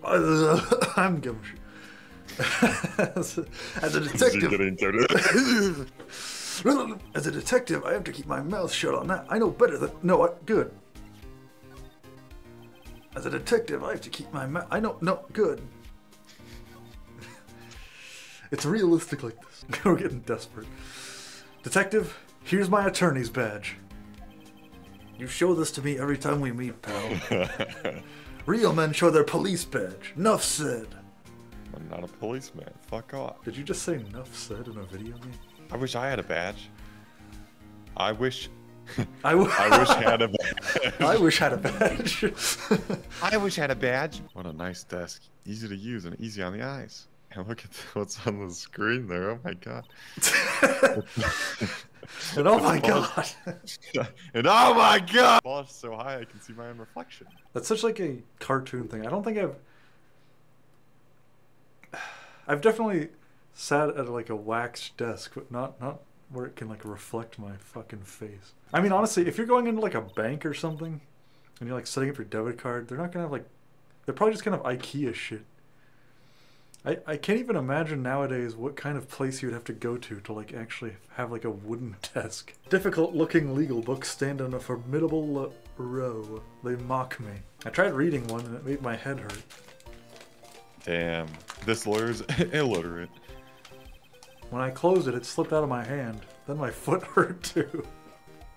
I'm Gumshoe. As a detective... As a detective, I have to keep my mouth shut on that. I know better than... No, good. As a detective, I have to keep my mouth... I know... No, good. It's realistic like this. We're getting desperate. Detective, here's my attorney's badge. You show this to me every time we meet, pal. Real men show their police badge. Nuff said. I'm not a policeman. Fuck off. Did you just say nuff said in a video game? I wish I had a badge. I wish I wish I had a badge. I wish I had a badge. I wish I had a badge. What a nice desk. Easy to use and easy on the eyes. And look at what's on the screen there. Oh my god. And oh my god. And oh my god. Polished so high I can see my own reflection. That's such like a cartoon thing. I don't think I've definitely sat at like a waxed desk, but not where it can like reflect my fucking face. I mean, honestly, if you're going into like a bank or something and you're like setting up your debit card, they're not gonna have like, they're probably just kind of IKEA shit. I can't even imagine nowadays what kind of place you would have to go to like actually have like a wooden desk. Difficult looking legal books stand in a formidable row. They mock me. I tried reading one and it made my head hurt. Damn. This lawyer's illiterate. When I closed it, it slipped out of my hand. Then my foot hurt too.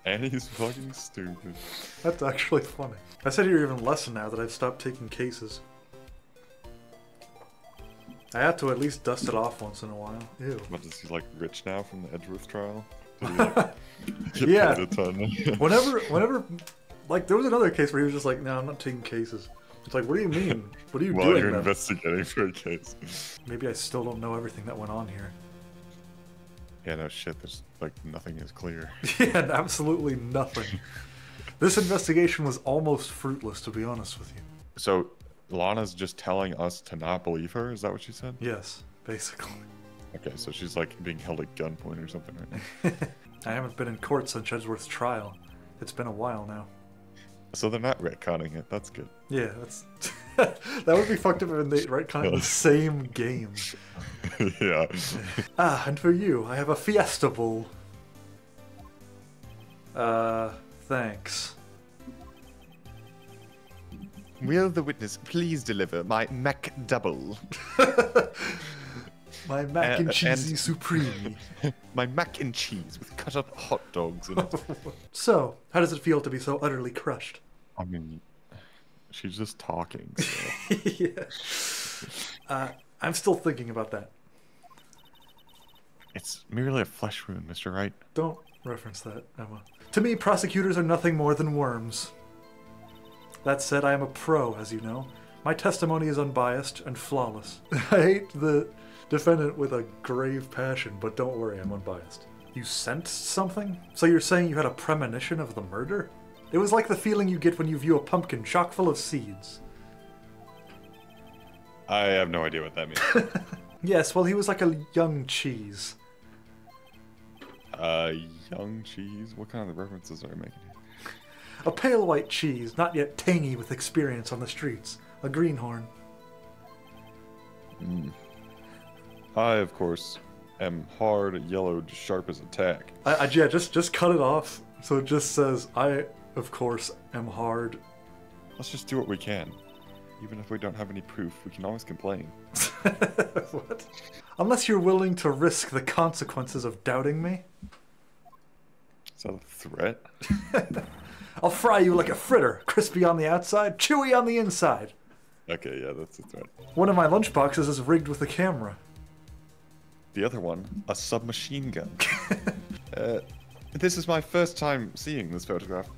And he's fucking stupid. That's actually funny. I said you're even less now that I've stopped taking cases. I have to at least dust it off once in a while. Ew. But is he like rich now from the Edgeworth trial? Did he, like, get Yeah. paid a ton? Whenever, like there was another case where he was just like, no, I'm not taking cases. It's like, what do you mean? What are you While doing you're then? investigating for a case. Maybe I still don't know everything that went on here. Yeah, no shit, there's like nothing is clear. Yeah, absolutely nothing. This investigation was almost fruitless, to be honest with you. So, Lana's just telling us to not believe her? Is that what she said? Yes, basically. Okay, so she's like being held at gunpoint or something right now. I haven't been in court since Edgeworth's trial. It's been a while now. So they're not retconning it. That's good. Yeah, that's that would be fucked up if they retcon the same game. Yeah. And for you, I have a Fiesta Bowl. Thanks. Will the witness please deliver my Mac double? My mac and cheesy and- supreme. My mac and cheese with cut up hot dogs in it. So, how does it feel to be so utterly crushed? I mean, she's just talking. So. Yeah. I'm still thinking about that. It's merely a flesh wound, Mr. Wright. Don't reference that, Emma. To me, prosecutors are nothing more than worms. That said, I am a pro, as you know. My testimony is unbiased and flawless. I hate the defendant with a grave passion, but don't worry, I'm unbiased. You sensed something? So you're saying you had a premonition of the murder? It was like the feeling you get when you view a pumpkin chock full of seeds. I have no idea what that means. Yes, well, he was like a young cheese. Young cheese? What kind of references are you making here? A pale white cheese, not yet tangy with experience on the streets. A greenhorn. I, of course, am hard, yellowed, sharp as a tack. Yeah, just cut it off. So it just says, I, of course, am hard. Let's just do what we can. Even if we don't have any proof, we can always complain. What? Unless you're willing to risk the consequences of doubting me, Is that a threat? I'll fry you like a fritter, crispy on the outside, chewy on the inside. Okay, yeah, that's a threat. One of my lunchboxes is rigged with a camera. The other one, a submachine gun. This is my first time seeing this photograph.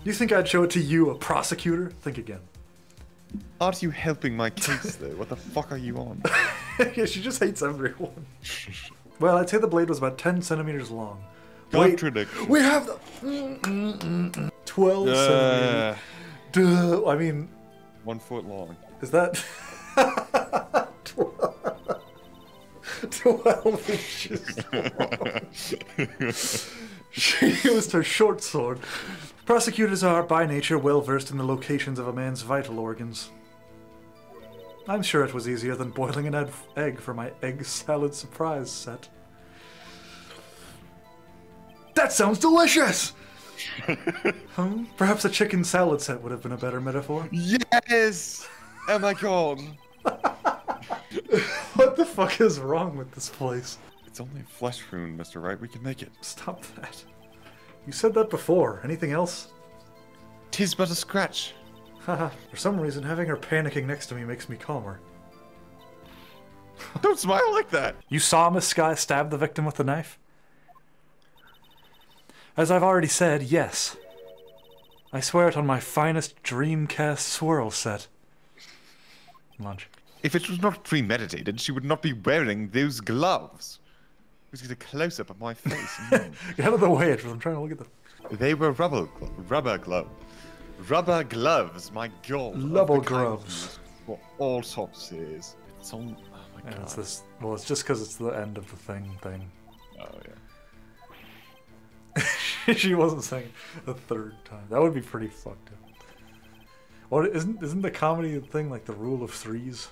You think I'd show it to you, a prosecutor? Think again. Aren't you helping my case, though? What the fuck are you on? Yeah, she just hates everyone. Well, I'd say the blade was about 10 centimeters long. Contradiction. We have the 12 centimeters. Duh. I mean, 1 foot long. is that 12 inches long? She used her short sword. Prosecutors are, by nature, well versed in the locations of a man's vital organs. I'm sure it was easier than boiling an egg for my egg salad surprise set. That sounds delicious! Perhaps a chicken salad set would have been a better metaphor. Yes! Oh my god. What the fuck is wrong with this place? It's only a flesh wound, Mr. Wright. We can make it. Stop that. You said that before. Anything else? 'Tis but a scratch. Haha. For some reason, having her panicking next to me makes me calmer. Don't smile like that. You saw Miss Sky stab the victim with the knife? As I've already said, yes. I swear it on my finest Dreamcast swirl set. Lunch. If it was not premeditated, she would not be wearing those gloves. Let's get a close-up of my face. Get out of the way, I'm trying to look at the... They were rubber gloves, my god. Rubber of the kind gloves. used for all sorts. It's on. Oh my And god. it's this... Well, it's just because it's the end of the thing. Oh yeah. She wasn't saying a third time. That would be pretty fucked up. Well, isn't the comedy thing like the rule of threes?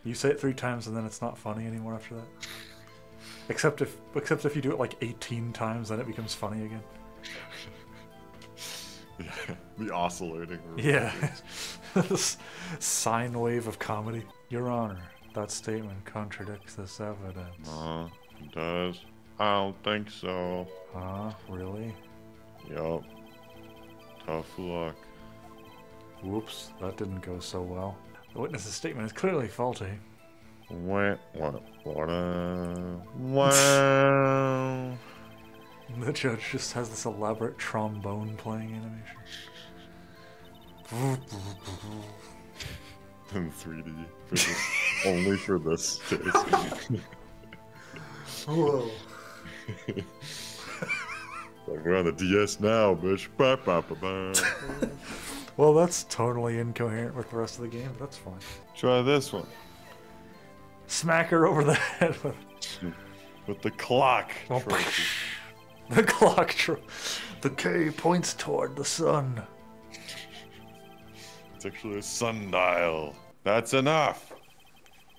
You say it 3 times and then it's not funny anymore after that. Except if you do it like 18 times, then it becomes funny again. Yeah, the oscillating. Yeah. This sine wave of comedy. Your Honor, that statement contradicts this evidence. It does. I don't think so. Huh? Really? Yup. Tough luck. Whoops, that didn't go so well. The witness's statement is clearly faulty. Wow. The judge just has this elaborate trombone playing animation. In 3D. Only for this case. Whoa. We're on the DS now, bitch. Ba, ba, ba, ba. Well, that's totally incoherent with the rest of the game, but that's fine. Try this one. Smack her over the head with With the clock. Oh, trophy. the clock The K points toward the sun. It's actually a sundial. That's enough.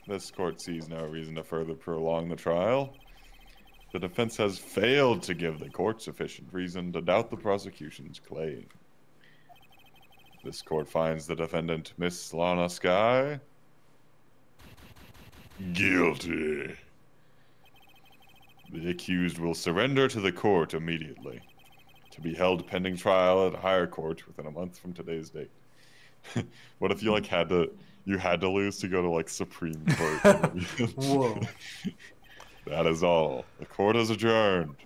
This court sees no reason to further prolong the trial. The defense has failed to give the court sufficient reason to doubt the prosecution's claim. This court finds the defendant, Miss Lana Sky, guilty. The accused will surrender to the court immediately, to be held pending trial at a higher court within a month from today's date. What if you had to lose to go to Supreme Court? Whoa. That is all. The court is adjourned.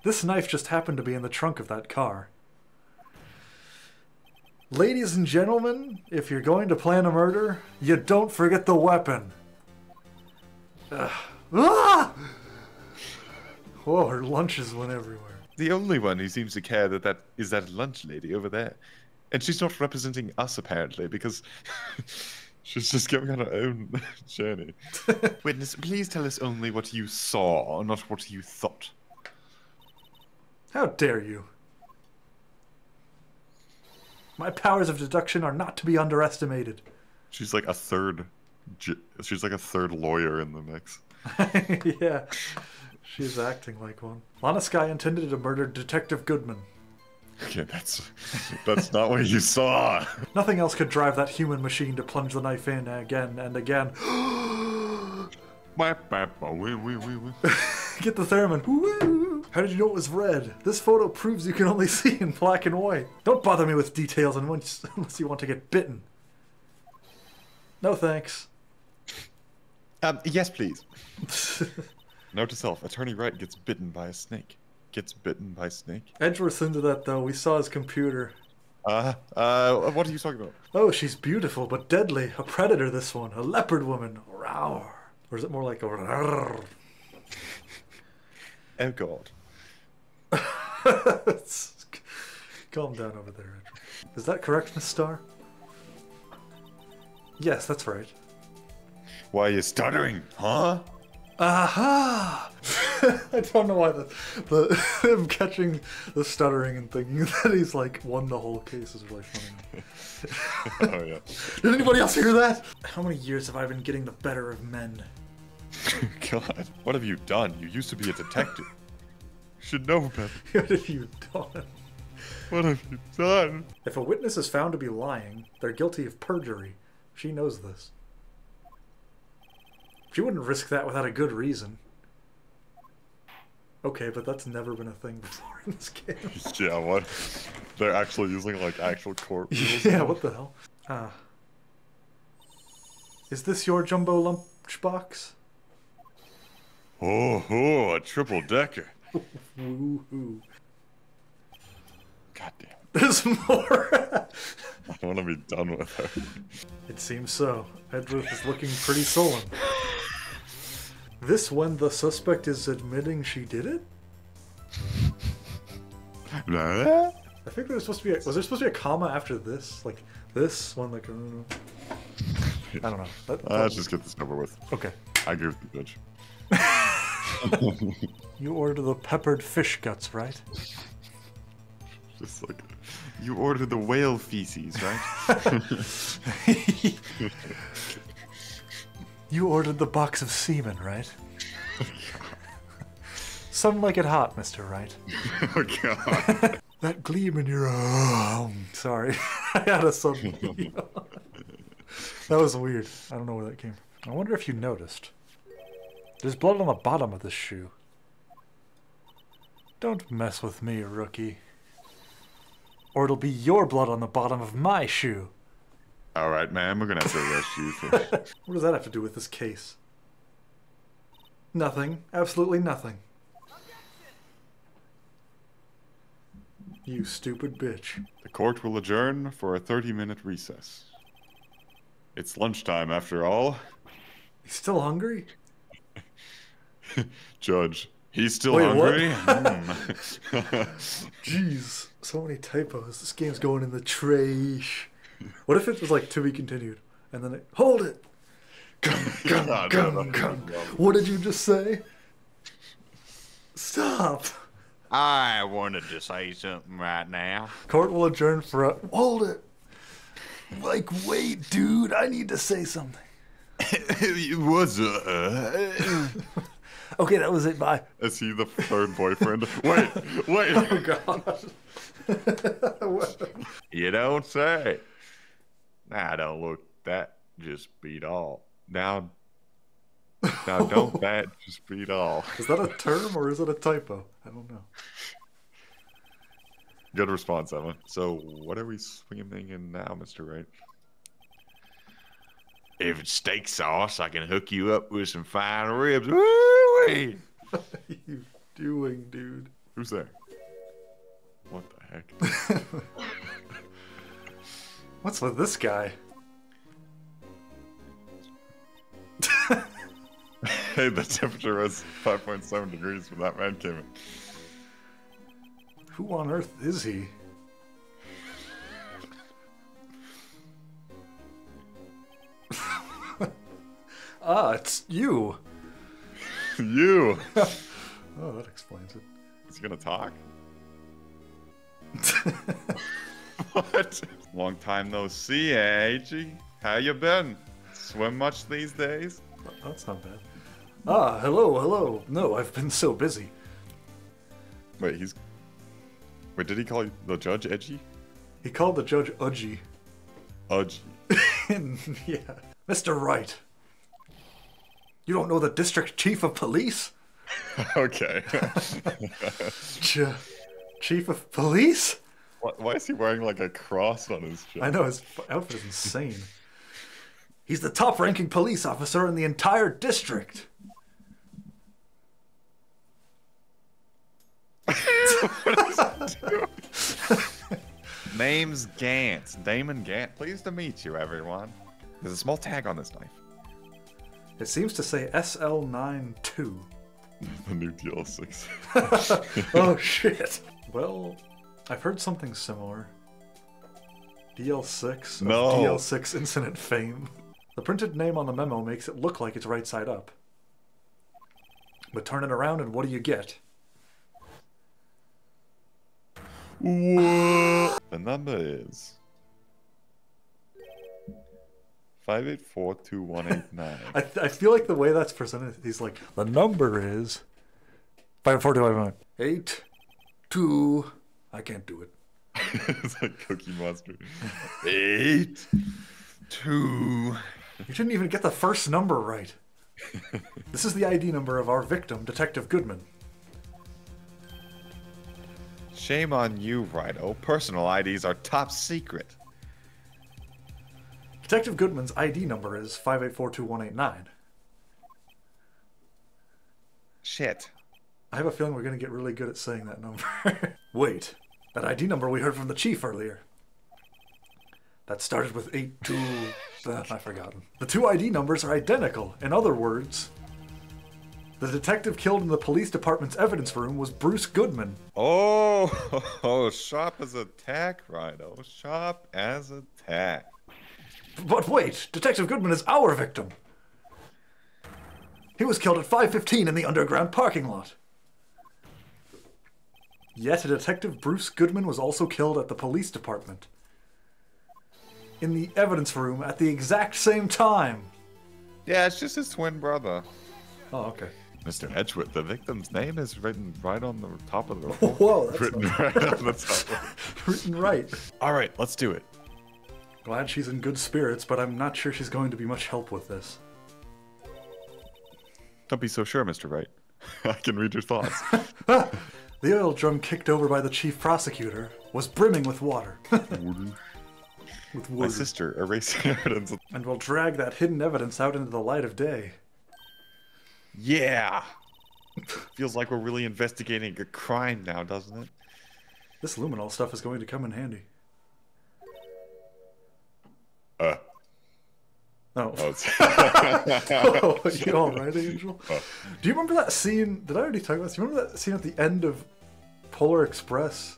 This knife just happened to be in the trunk of that car. Ladies and gentlemen, if you're going to plan a murder, you don't forget the weapon. Ah! Whoa, her lunches went everywhere. The only one who seems to care that is that lunch lady over there. And she's not representing us, apparently, because she's just going on her own journey. Witness, please tell us only what you saw, not what you thought. How dare you? My powers of deduction are not to be underestimated. She's like a third lawyer in the mix. Yeah, she's acting like one. Lana Sky intended to murder Detective Goodman. Okay, that's not what you saw. Nothing else could drive that human machine to plunge the knife in again and again. Get the theremin. Woo! How did you know it was red? This photo proves you can only see in black and white. Don't bother me with details unless you want to get bitten. No thanks. Yes, please. Note to self, Attorney Wright gets bitten by a snake. Edgeworth's into that, though. We saw his computer. What are you talking about? Oh, she's beautiful, but deadly. A predator, this one. A leopard woman. Rawr. Or is it more like a rawr? Oh, God. Calm down over there, Edgeworth. Is that correct, Miss Starr? Yes, that's right. Why are you stuttering, huh? Aha! I don't know why him catching the stuttering and thinking that he's won the whole case is really funny. Oh, yeah. Did anybody else hear that? How many years have I been getting the better of men? God, what have you done? You used to be a detective. You should know better. What have you done? What have you done? If a witness is found to be lying, they're guilty of perjury. She knows this. She wouldn't risk that without a good reason. Okay, but that's never been a thing before in this game. Yeah, what? They're actually using actual court rules? Yeah, what the hell? Is this your jumbo lunchbox? Oh, a triple decker. Woohoo. God damn it. There's more! I want to be done with her. It seems so. Edgeworth is looking pretty sullen. This when the suspect is admitting she did it? I think there was supposed to be was there supposed to be a comma after this? This one, I don't know. Let's just get this over with. Okay. I agree with you, bitch. You ordered the peppered fish guts, right? Just you ordered the whale feces, right? You ordered the box of semen, right? Some like it hot, Mr. Wright. Oh, God. That gleam in your... sorry. I had a sudden... That was weird. I don't know where that came from. I wonder if you noticed. There's blood on the bottom of this shoe. Don't mess with me, rookie. Or it'll be your blood on the bottom of my shoe. All right, ma'am, we're going to have to arrest you for... What does that have to do with this case? Nothing. Absolutely nothing. You stupid bitch. The court will adjourn for a 30-minute recess. It's lunchtime, after all. He's still hungry? Judge, he's still Wait, hungry? Jeez, so many typos. This game's going in the trash. What if it was to be continued? And then hold it! What did you just say? Stop. I wanted to say something right now. Court will adjourn for hold it. Like, wait, dude, I need to say something. What's Okay, that was it. Bye. Is he the third boyfriend? Wait. Oh God. You don't say. Nah, don't look. That just beat all. Now don't that just beat all. Is that a term or is it a typo? I don't know. Good response, Evan. So, what are we swimming in now, Mr. Wright? If it's steak sauce, I can hook you up with some fine ribs. Woo-wee! What are you doing, dude? Who's there? What the heck? What's with this guy? Hey, the temperature was 5.7 degrees when that man came in. Who on earth is he? It's you. You! Oh, that explains it. Is he gonna talk? What? Long time no see, eh, AG? How you been? Swim much these days? That's not bad. Hello. No, I've been so busy. Wait, did he call the judge edgy? He called the judge Udgy. Udgy. Yeah. Mr. Wright. You don't know the district chief of police? Okay. Chief of police? Why is he wearing like a cross on his chest? I know, his outfit is insane. He's the top-ranking police officer in the entire district. Name's Gantz. Damon Gant. Pleased to meet you, everyone. There's a small tag on this knife. It seems to say SL92. The new DL6. Oh, shit. Well, I've heard something similar. DL6 of No. DL6 incident fame. The printed name on the memo makes it look like it's right side up. But turn it around and what do you get? What? The number is 5842189. I feel like the way that's presented, he's like, the number is 54259. 8, 2, I can't do it. It's like Cookie Monster. 8, 2. You didn't even get the first number right. This is the ID number of our victim, Detective Goodman. Shame on you, Righto. Personal IDs are top secret. Detective Goodman's ID number is 5842189. Shit. I have a feeling we're going to get really good at saying that number. Wait, that ID number we heard from the chief earlier. That started with 82... I've forgotten. The two ID numbers are identical. In other words, the detective killed in the police department's evidence room was Bruce Goodman. Oh, sharp as a tack, Righto. Sharp as a tack. But wait, Detective Goodman is our victim. He was killed at 5:15 in the underground parking lot. Yet Detective Bruce Goodman was also killed at the police department. In the evidence room at the exact same time. Yeah, it's just his twin brother. Oh, okay. Mr. Edgewood, the victim's name is written right on the top of the report. Whoa, that's written right on the top. Written right. All right, let's do it. Glad she's in good spirits, but I'm not sure she's going to be much help with this. Don't be so sure, Mr. Wright. I can read your thoughts. The oil drum kicked over by the chief prosecutor was brimming with water. With My water. sister erasing evidence. And will drag that hidden evidence out into the light of day. Yeah. Feels like we're really investigating a crime now, doesn't it? This luminol stuff is going to come in handy. Oh. Oh. It's... Oh, you alright, Angel? Do you remember that scene? Did I already talk about this? Do you remember that scene at the end of Polar Express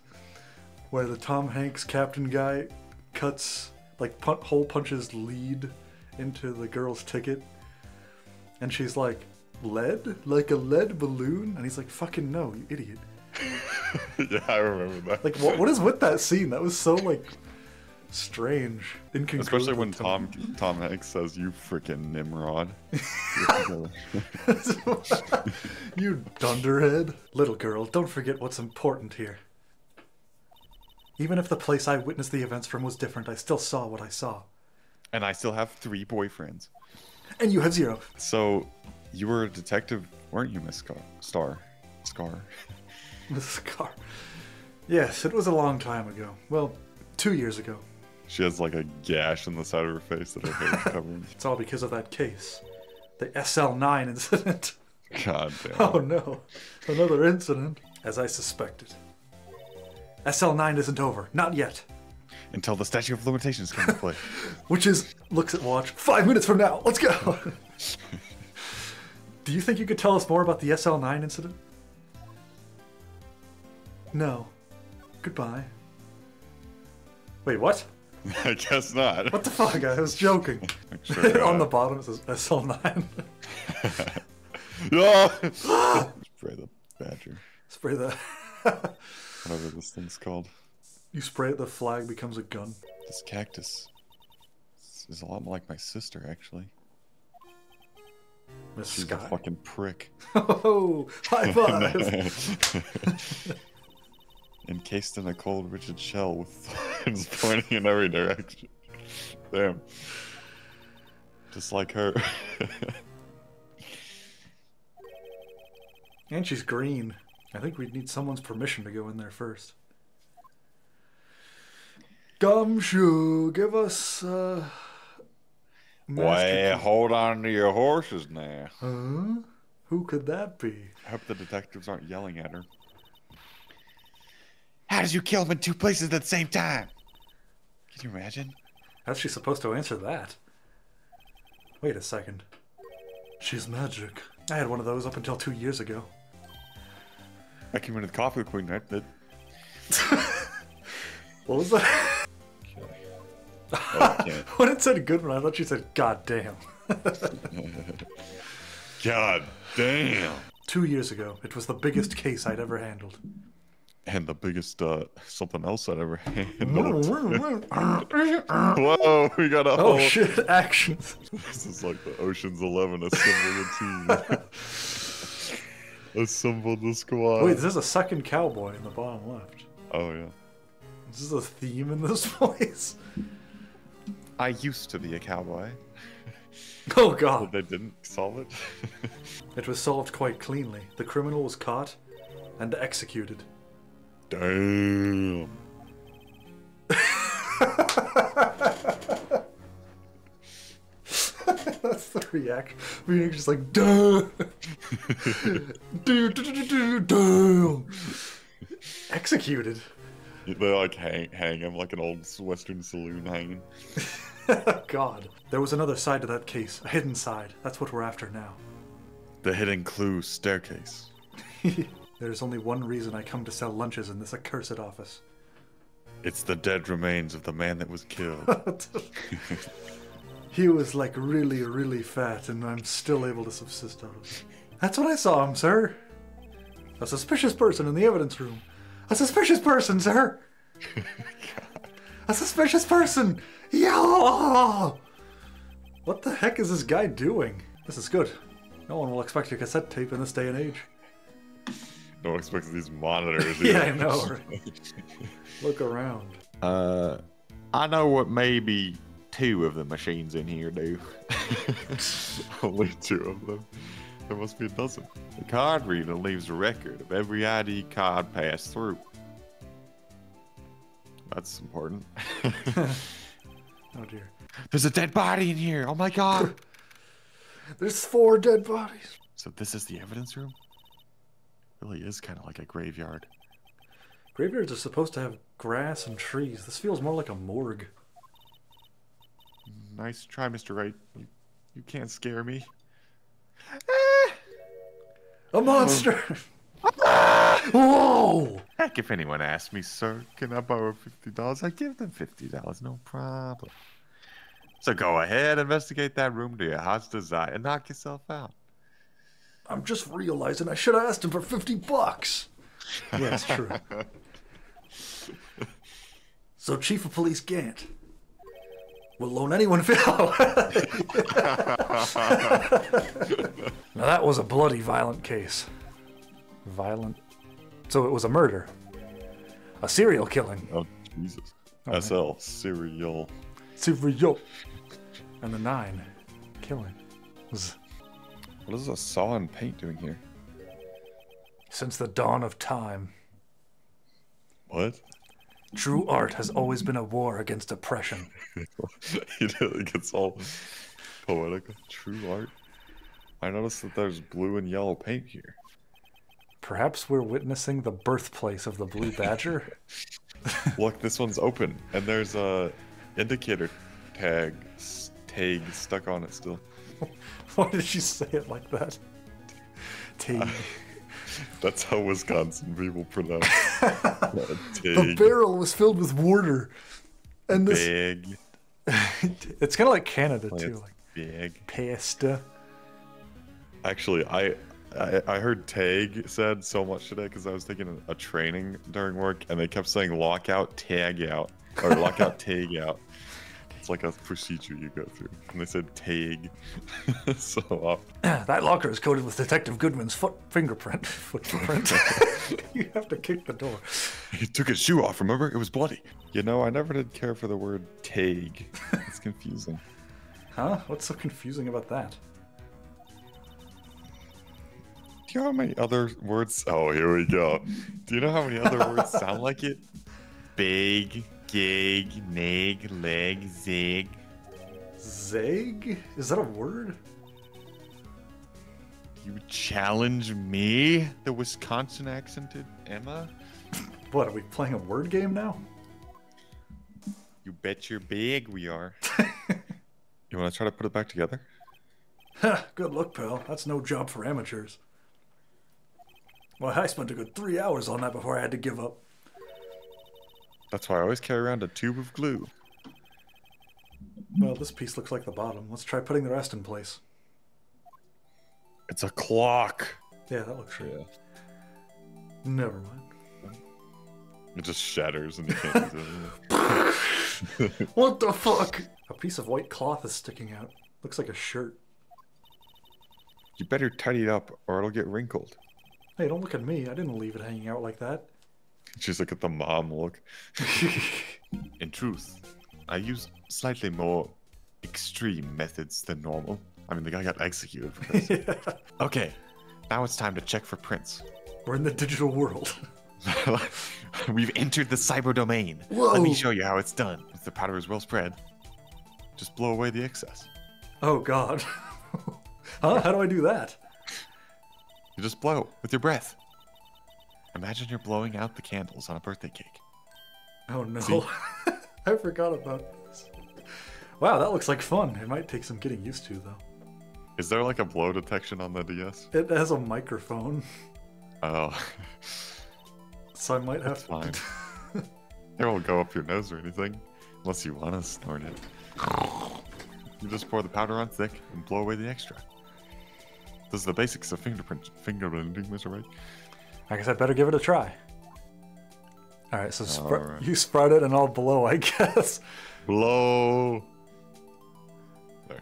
where the Tom Hanks captain guy cuts, like, hole punches lead into the girl's ticket? And she's like, lead? Like a lead balloon? And he's like, fucking no, you idiot. Yeah, I remember that. Like, what is with that scene? That was so, like, strange. Especially when Tom Hanks says, "You freaking Nimrod." You dunderhead. Little girl, don't forget what's important here. Even if the place I witnessed the events from was different, I still saw what I saw. And I still have 3 boyfriends. And you have 0. So, you were a detective, weren't you, Miss Scar? Miss Scar. Yes, it was a long time ago. Well, 2 years ago. She has like a gash in the side of her face that her hair is covering. It's all because of that case. The SL9 incident. God damn. Oh no. Another incident. As I suspected. SL9 isn't over. Not yet. Until the statute of limitations comes into play. Which is, looks at watch, 5 minutes from now. Let's go. Do you think you could tell us more about the SL9 incident? No. Goodbye. Wait, what? I guess not. What the fuck? I was joking. Sure, On the bottom it says SL9. Oh! Spray the badger. Spray the... Whatever this thing's called. You spray it, the flag becomes a gun. This cactus is a lot like my sister, actually. Miss She's Sky. a fucking prick. Oh, high five! Encased in a cold, rigid shell with thorns pointing in every direction. Damn. Just like her. And she's green. I think we'd need someone's permission to go in there first. Gumshoe, give us, Why, hold on to your horses now. Huh? Who could that be? I hope the detectives aren't yelling at her. How did you kill him in 2 places at the same time? Can you imagine? How's she supposed to answer that? Wait a second. She's magic. I had one of those up until 2 years ago. I came into the coffee queen, right? What was that? When it said Goodman, I thought she said, God damn. God damn. 2 years ago, it was the biggest case I'd ever handled. And the biggest, something else I'd ever handled. Whoa, we got a Oh whole... shit, action. This is like the Ocean's 11 assemble the team. Assemble the squad. Wait, there's a second cowboy in the bottom left. Oh, yeah. Is this a theme in this place? I used to be a cowboy. Oh But god. they didn't solve it. It was solved quite cleanly. The criminal was caught and executed. Damn. That's the reaction. Being just like, duh. Damn. Executed. They like hang him like an old Western saloon hanging. God. There was another side to that case. A hidden side. That's what we're after now. The hidden clue staircase. There's only one reason I come to sell lunches in this accursed office. It's the dead remains of the man that was killed. He was like really, really fat, and I'm still able to subsist out of it. That's what I saw him, sir. A suspicious person in the evidence room. A suspicious person, sir. A suspicious person. Yeah. What the heck is this guy doing? This is good. No one will expect a cassette tape in this day and age. No one expects these monitors. Yeah, I know. Right? Look around. I know what maybe 2 of the machines in here do. Only 2 of them. There must be a dozen. The card reader leaves a record of every ID card passed through. That's important. Oh dear. There's a dead body in here. Oh my god. There's 4 dead bodies. So this is the evidence room? Really is kind of like a graveyard. Graveyards are supposed to have grass and trees. This feels more like a morgue. Nice try, Mr. Wright. You can't scare me. A monster! Whoa! Heck, if anyone asks me, sir, can I borrow $50? I give them $50, no problem. So go ahead, investigate that room to your heart's desire, and knock yourself out. I'm just realizing I should have asked him for $50. Yeah, it's true. So, Chief of Police Gant will loan anyone Now that was a bloody, violent case. Violent. So it was a murder. A serial killing. Oh, Jesus. Oh, SL, serial. Serial. And the 9. Killing. What is a saw and paint doing here? Since the dawn of time, What? true art has always been a war against oppression. It gets all poetic. True art. I noticed that there's blue and yellow paint here. Perhaps we're witnessing the birthplace of the blue badger? Look, this one's open, and there's a indicator tag stuck on it still. Why did you say it like that? Tag. That's how Wisconsin people pronounce The barrel was filled with water. And this... Big. It's kind of like Canada, too. It's Like big. pasta. Actually, I heard tag said so much today because I was taking a training during work, and they kept saying lockout, tag out, or lockout, tag out. It's like a procedure you go through, and they said tag. So That locker is coated with Detective Goodman's fingerprint. You have to kick the door. he took his shoe off. Remember, it was bloody. You know, I never did care for the word tag. It's confusing. Huh? What's so confusing about that? Do you know how many other words? Oh, here we go. Do you know how many other words sound like it? Big, gig, nig, leg, zig. Zeg? Is that a word? You challenge me, the Wisconsin accented Emma? What, are we playing a word game now? You bet you're big we are. You want to try to put it back together? Good luck, pal. That's no job for amateurs. Well, I spent a good 3 hours on that before I had to give up. That's why I always carry around a tube of glue. Well, this piece looks like the bottom. Let's try putting the rest in place. It's a clock. Yeah, that looks right. Yeah. Never mind. It just shatters and you can't use it. What the fuck? A piece of white cloth is sticking out. Looks like a shirt. You better tidy it up or it'll get wrinkled. Hey, don't look at me. I didn't leave it hanging out like that. She's like at the mom look. In truth, I use slightly more extreme methods than normal. I mean, the guy got executed for this. Yeah. Okay, now it's time to check for prints. We're in the digital world. We've entered the cyber domain. Whoa. Let me show you how it's done. If the powder is well spread, just blow away the excess. Oh, God. Huh? How do I do that? You just blow with your breath. Imagine you're blowing out the candles on a birthday cake. Oh, no. See? I forgot about this. Wow, that looks like fun. It might take some getting used to, though. Is there like a blow detection on the DS? It has a microphone, Oh, so I might have that's fine. It won't go up your nose or anything, unless you want to snort it. You just pour the powder on thick and blow away the extra. This is the basics of fingerprinting, Mr. Wright. I guess I'd better give it a try. Alright, so Alright. you spread it and I'll blow, I guess. Blow. There.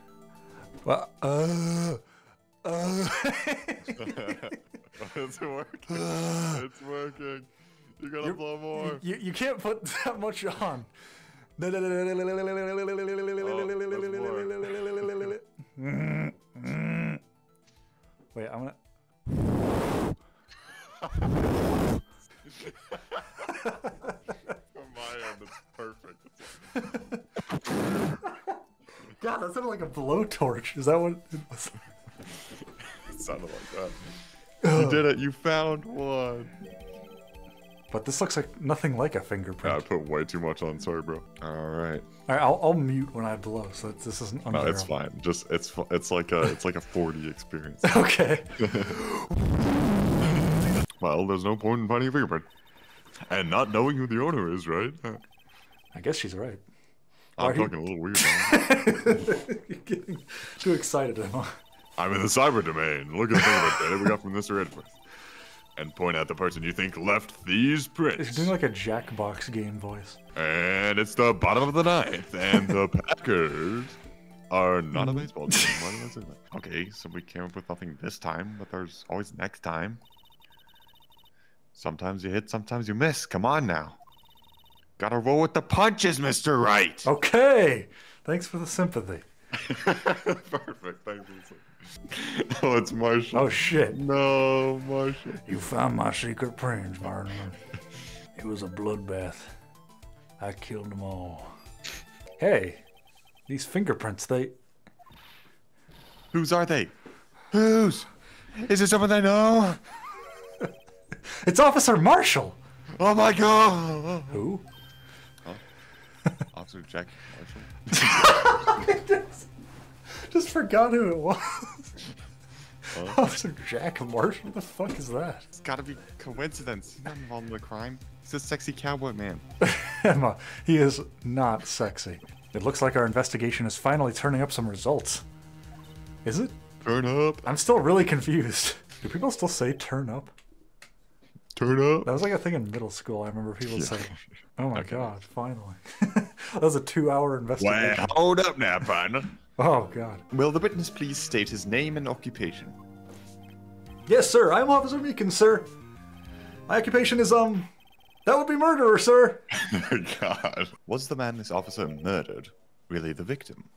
Well, It's working. It's working. You gotta blow more. You can't put that much on. Wait, I'm gonna... From my end, it's perfect. God, that sounded like a blowtorch. Is that what it was? It sounded like that. You did it. You found one. But this looks like nothing like a Yeah, I fingerprint. put way too much on. Sorry, bro. All right. Alright, I'll mute when I blow, so that this isn't No, unbearable. it's fine. Just it's like a 4D experience. Okay. Well, there's no point in finding a fingerprint. And not knowing who the owner is, right? I guess she's right. I'm talking a little weird. You're getting too excited, Emma. I'm in the cyber domain. Look at the fingerprint data we got from Mr. Edgeworth. And point out the person you think left these prints. He's doing like a Jackbox game voice. And it's the bottom of the ninth, and the Packers are not a baseball team. Why did I say that? Okay, so we came up with nothing this time, but there's always next time. Sometimes you hit, sometimes you miss. Come on now. Gotta roll with the punches, Mr. Wright. Okay. Thanks for the sympathy. Perfect. Thanks. Oh, it's Marshall. Oh, shit. No, Marshall. You found my secret prints, Martin. It was a bloodbath. I killed them all. Hey, these fingerprints, Whose are they? Whose? Is it someone I know? It's Officer Marshall! Oh my god! Who? Officer Jack Marshall? Just forgot who it was. Officer Jack Marshall? What the fuck is that? It's gotta be coincidence. He's not involved in the crime. He's a sexy cowboy man. Emma, he is not sexy. It looks like our investigation is finally turning up some results. Is it? Turn up. I'm still really confused. Do people still say turn up? Turn up. That was like a thing in middle school. I remember people saying, oh my god, finally. That was a 2-hour investigation. Well, hold up now, partner. Oh god. Will the witness please state his name and occupation? Yes, sir. I'm Officer Meekins, sir. My occupation is, that would be murderer, sir. Oh god. Was the man this officer murdered really the victim?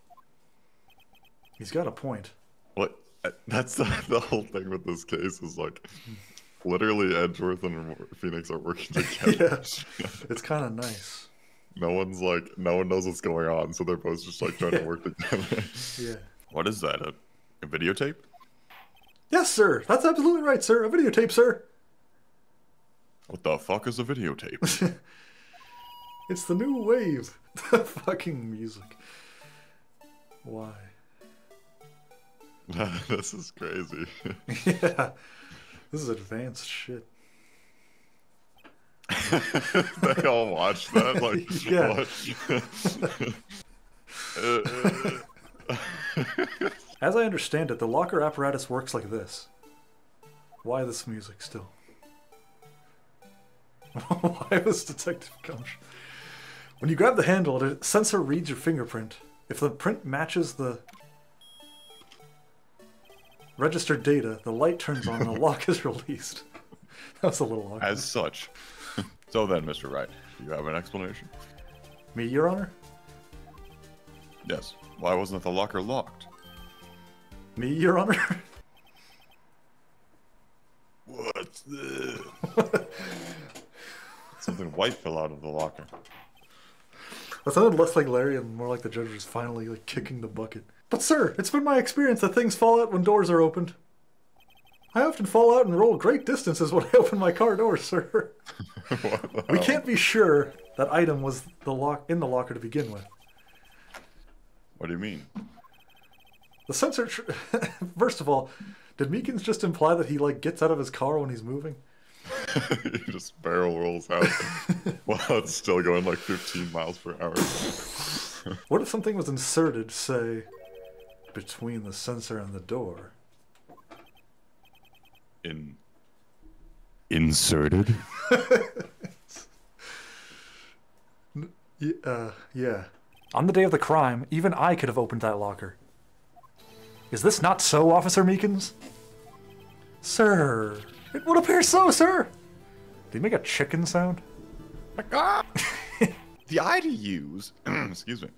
He's got a point. What? That's the whole thing with this case is like, literally Edgeworth and Phoenix are working together. Yeah. It's kind of nice. No one knows what's going on, so they're both just like trying to work together. Yeah. What is that? A videotape? Yes, sir. That's absolutely right, sir. A videotape, sir. What the fuck is a videotape? It's the new wave. The fucking music. Why? This is crazy. Yeah. This is advanced shit. They all watch that? Like, Yeah. what? As I understand it, the locker apparatus works like this. Why this music still? Why this detective coach? When you grab the handle, the sensor reads your fingerprint. If the print matches the registered data, the light turns on and the lock is released. That was a little awkward. As such. So then, Mr. Wright, do you have an explanation? Me, Your Honor? Yes. Why wasn't the locker locked? Me, Your Honor? What's this? Something white fell out of the locker. That sounded less like Larry and more like the judge was finally like kicking the bucket. But sir, it's been my experience that things fall out when doors are opened. I often fall out and roll great distances when I open my car door, sir. We can't be sure that item was in the locker to begin with. What do you mean? The sensor... First of all, did Meekins just imply that he like gets out of his car when he's moving? He just barrel rolls out while it's still going like 15 miles per hour. What if something was inserted, say, between the sensor and the door? Inserted? Yeah. On the day of the crime, even I could have opened that locker. Is this not so, Officer Meekins? Sir, it would appear so, sir. Did he make a chicken sound? The IDUs, excuse me,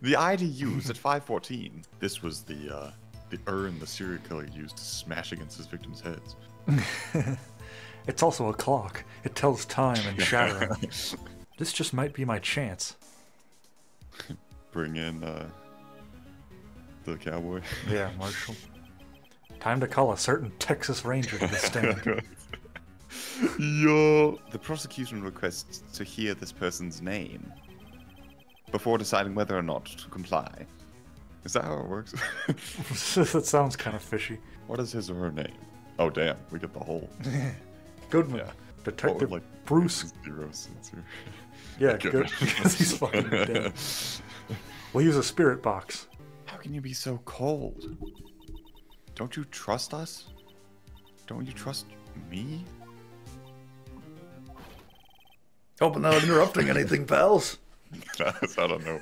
the IDUs at 514. This was the urn the serial killer used to smash against his victims' heads. It's also a clock. It tells time and shattering. This just might be my chance. Bring in the cowboy. Yeah, Marshall. Time to call a certain Texas Ranger to the stand. Yo! The prosecution requests to hear this person's name before deciding whether or not to comply. Is that how it works? That sounds kind of fishy. What is his or her name? Oh, damn. We get the whole. Goodman. Yeah. Detective What would, Bruce. Zero censor. Yeah, Good. good. Because he's fucking dead. We'll use a spirit box. How can you be so cold? Don't you trust us? Don't you trust me? Hope I'm not interrupting anything, pals. I don't know.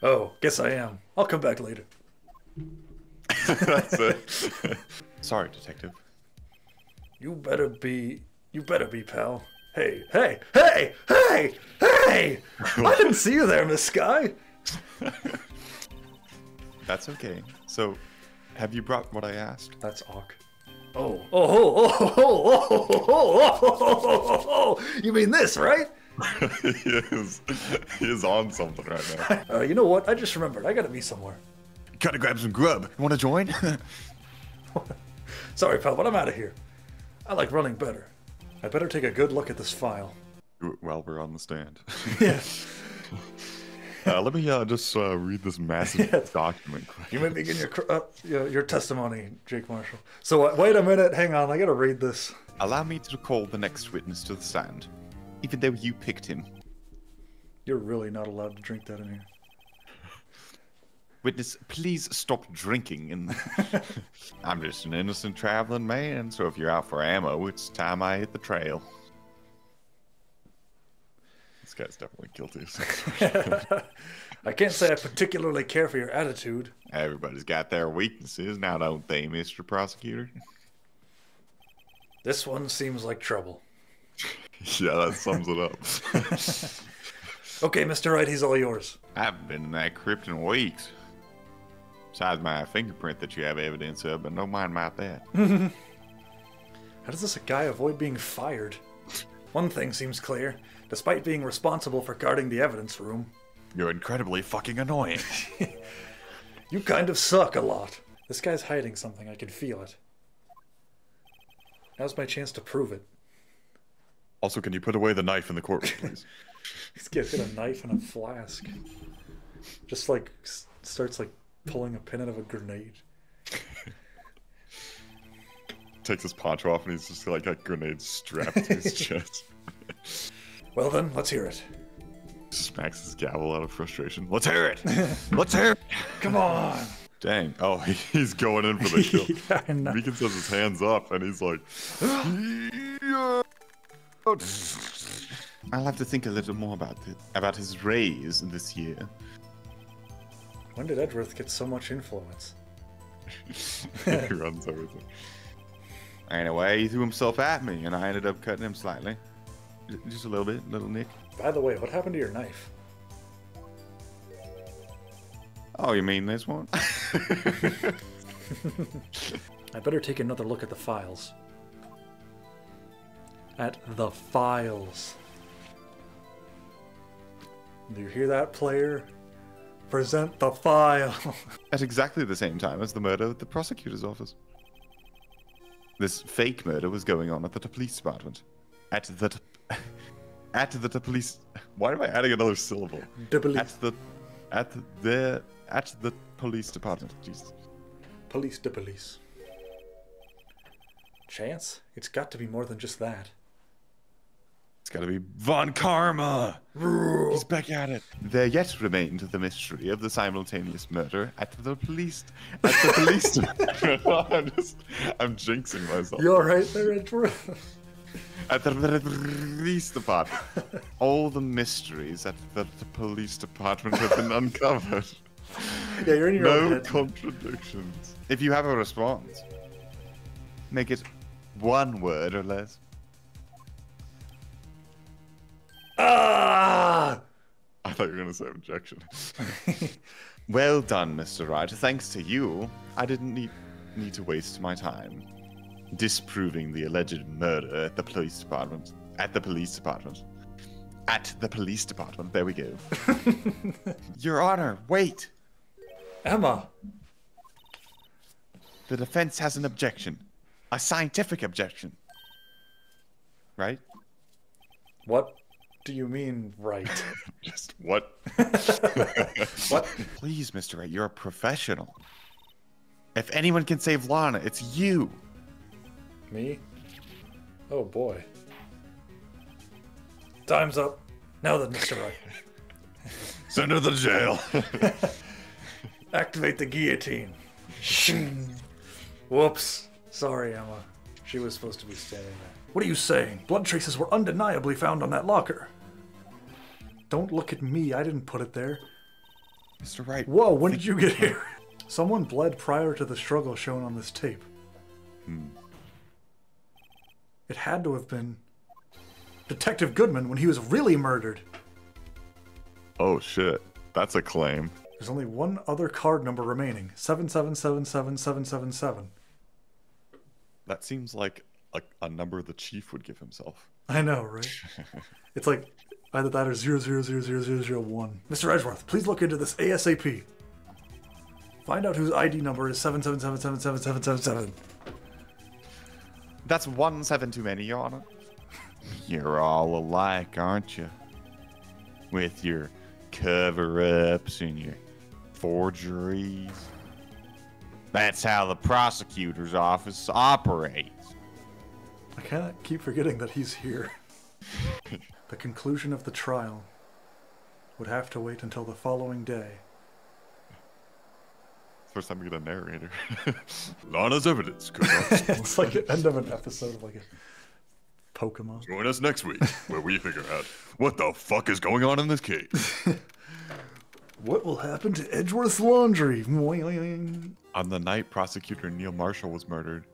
Oh, guess I am. I'll come back later. That's it. Sorry, detective. You better be, pal. Hey, hey, hey, hey, hey! I didn't see you there, Miss Sky. That's okay. So, have you brought what I asked? That's awk. Oh, you mean this, right? he is on something right now. You know what? I just remembered. I gotta be somewhere. Gotta grab some grub. You wanna join? Sorry, pal, but I'm out of here. I like running better. I better take a good look at this file. While we're on the stand. Yeah. Let me just read this massive document quick. You may begin your testimony, Jake Marshall. So wait a minute, hang on, I gotta read this. Allow me to call the next witness to the stand, even though you picked him. You're really not allowed to drink that in here. Witness, please stop drinking. I'm just an innocent traveling man, so if you're out for ammo, it's time I hit the trail. This guy's definitely guilty. I can't say I particularly care for your attitude. Everybody's got their weaknesses, now don't they, Mr. Prosecutor? This one seems like trouble. Yeah, that sums it up. Okay, Mr. Wright, he's all yours. I haven't been in that crypt in weeks. Besides my fingerprint that you have evidence of, but don't mind about that. How does this guy avoid being fired? One thing seems clear. Despite being responsible for guarding the evidence room, You're incredibly fucking annoying. you kind of suck a lot. This guy's hiding something, I can feel it. Now's my chance to prove it. Also, can you put away the knife in the courtroom, please? He's got a knife and a flask. Just like, starts like pulling a pin out of a grenade. Takes his poncho off and he's just like a grenade strapped to his chest. Well then, let's hear it. Smacks his gavel out of frustration. Let's hear it! Let's hear it! Come on! Dang. Oh, he's going in for the kill. Yeah, I know. Meekins has his hands up and he's like... I'll have to think a little more about his raise this year. When did Edgeworth get so much influence? He runs everything. Anyway, he threw himself at me and I ended up cutting him slightly. Just a little bit, little nick. By the way, what happened to your knife? Oh, you mean this one? I better take another look at the files. At the files. Do you hear that, player? Present the file. At exactly the same time as the murder at the prosecutor's office. This fake murder was going on at the police department. At the police. Why am I adding another syllable? At the police department. Jesus. Police to police. Chance? It's got to be more than just that. It's gotta be Von Karma! He's back at it. There yet remained the mystery of the simultaneous murder at the police. I'm jinxing myself. You alright there, Edgeworth? At the police department. All the mysteries at the police department have been uncovered. Yeah, you're in your own No head. contradictions. If you have a response, make it one word or less. Ah! I thought you were going to say objection. Well done, Mr. Wright. Thanks to you, I didn't need to waste my time disproving the alleged murder at the police department. At the police department. At the police department. There we go. Your Honor, wait. Emma! The defense has an objection. A scientific objection. Right? What do you mean, right? Just what? What? Please, Mr. Wright, you're a professional. If anyone can save Lana, it's you. Me? Oh boy. Time's up. Now then, Mr. Wright. Send her to jail. Activate the guillotine. Whoops. Sorry, Emma. She was supposed to be standing there. What are you saying? Blood traces were undeniably found on that locker. Don't look at me. I didn't put it there. Mr. Wright. Whoa, when did you get here? Someone bled prior to the struggle shown on this tape. It had to have been Detective Goodman when he was really murdered. Oh shit. That's a claim. There's only one other card number remaining. 7777777. That seems like a number the chief would give himself. I know, right? It's like either that or 0000001. Mr. Edgeworth, please look into this ASAP. Find out whose ID number is 777777777. That's 17 too many, Your Honor. You're all alike, aren't you? With your cover-ups and your forgeries. That's how the prosecutor's office operates. I can't keep forgetting that he's here. The conclusion of the trial would have to wait until the following day. First time we get a narrator. Lana's evidence. It's like the end of an episode of like a Pokemon. Join us next week, where we figure out what the fuck is going on in this case. What will happen to Edgeworth's laundry? On the night prosecutor Neil Marshall was murdered,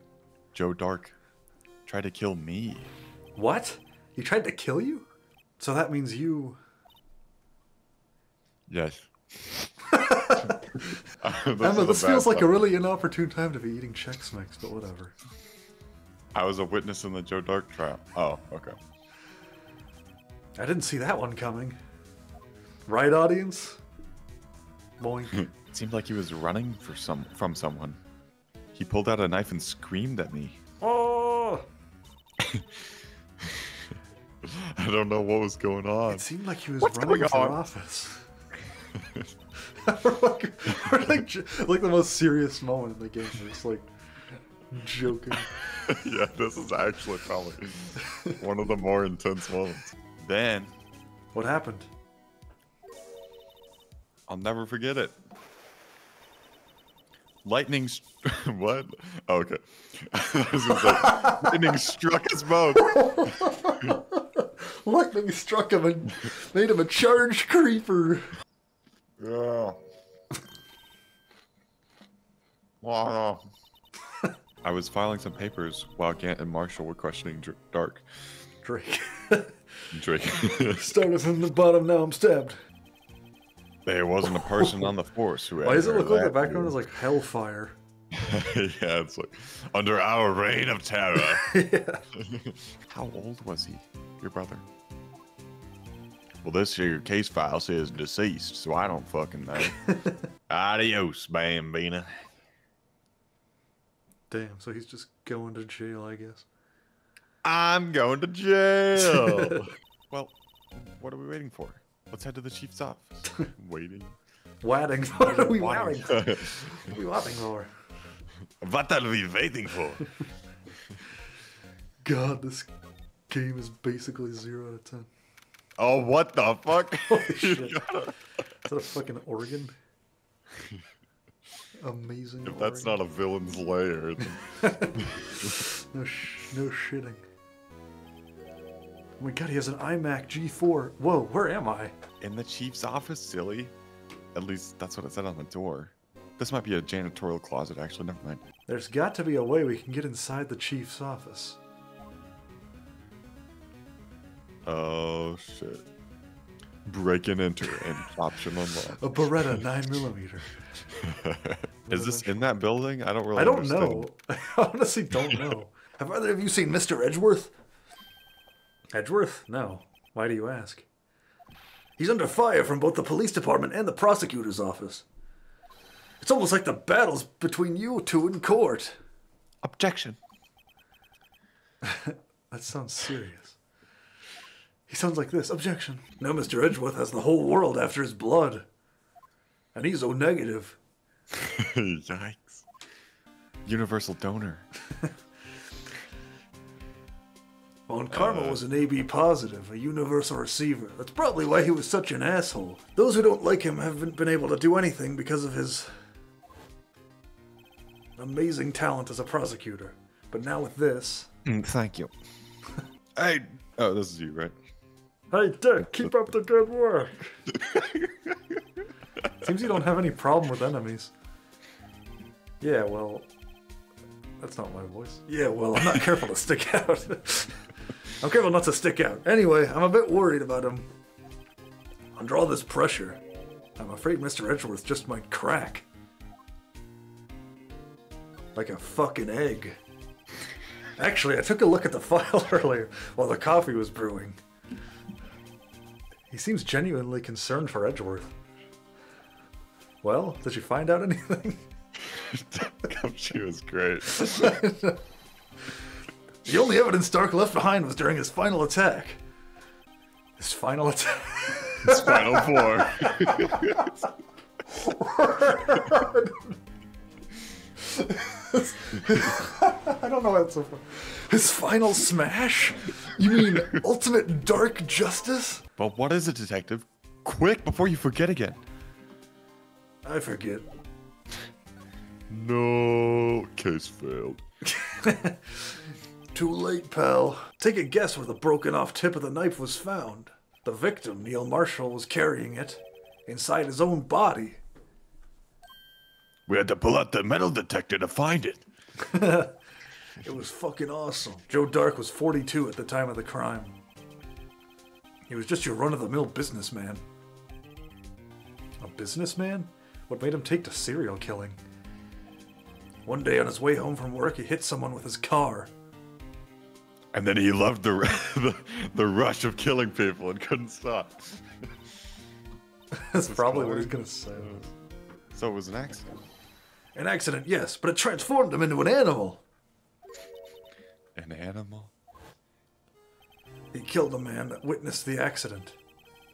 Joe Dark tried to kill me. What? He tried to kill you? So that means you... Yes. Emma, this feels like a really inopportune time to be eating Chex Mix, but whatever. I was a witness in the Joe Dark trial. Oh, okay. I didn't see that one coming. Right, audience? Boink. It seemed like he was running from someone. He pulled out a knife and screamed at me. Oh! I don't know what was going on. It seemed like he was What's running going for on? office. we're like the most serious moment in the game. We're just like joking. Yeah, this is actually probably one of the more intense moments. Then, What happened? I'll never forget it. Lightning... what? Oh, okay. I was gonna say, lightning struck us both. Lightning struck him and made him a charged creeper. Yeah. Wow. I was filing some papers while Gant and Marshall were questioning Dark. Drake. Drake. Started from the bottom, now I'm stabbed. There wasn't a person on the force who had Why does it their look like the lap background is used. like hellfire? Yeah, it's like, under our reign of terror. Yeah. How old was he, your brother? Well, this here case file says deceased, so I don't fucking know. Adios, Bambina. Damn, so he's just going to jail, I guess. I'm going to jail. Well, what are we waiting for? Let's head to the chief's office. Waiting. Wadding. What are we Wadding. wadding? What are we wadding for? What are we waiting for? God, this game is basically 0 out of 10. Oh, what the fuck? Holy shit. Is that a fucking organ? Amazing. If that's organ. not a villain's lair. No shitting. Oh my god, he has an iMac G4. Whoa, where am I? In the chief's office, silly. At least that's what it said on the door. This might be a janitorial closet, actually. Never mind. There's got to be a way we can get inside the chief's office. Oh, shit. Break and enter and option unlocked. A Beretta 9mm. Is this in that building? I don't really I don't understand. know. I honestly don't know. Have either of you seen Mr. Edgeworth? Edgeworth? No. Why do you ask? He's under fire from both the police department and the prosecutor's office. It's almost like the battle's between you two in court. Objection. That sounds serious. He sounds like this. Objection. Now Mr. Edgeworth has the whole world after his blood. And he's O negative. Yikes. Universal donor. Well, and Karma was an AB positive, a universal receiver. That's probably why he was such an asshole. Those who don't like him haven't been able to do anything because of his amazing talent as a prosecutor. But now with this... Thank you. Hey! Oh, this is you, right? Hey, Dick, keep up the good work. Seems you don't have any problem with enemies. Yeah, well... That's not my voice. Yeah, well, I'm not careful to stick out. I'm careful not to stick out. Anyway, I'm a bit worried about him. Under all this pressure, I'm afraid Mr. Edgeworth just might crack. Like a fucking egg. Actually, I took a look at the file earlier while the coffee was brewing. He seems genuinely concerned for Edgeworth. Well, did you find out anything? She was great. The only evidence Stark left behind was during his final attack. His final attack? His final four. I don't know why that's so funny. His final smash? You mean ultimate dark justice? But what is it, Detective? Quick, before you forget again. I forget. No, case failed. Too late, pal. Take a guess where the broken off tip of the knife was found. The victim, Neil Marshall, was carrying it inside his own body. We had to pull out the metal detector to find it. It was fucking awesome. Joe Dark was 42 at the time of the crime. He was just your run-of-the-mill businessman. A businessman? What made him take to serial killing? One day on his way home from work, he hit someone with his car. And then he loved the rush of killing people and couldn't stop. That's probably what he's gonna say. So it was an accident. An accident, yes, but it transformed him into an animal. An animal? He killed a man that witnessed the accident.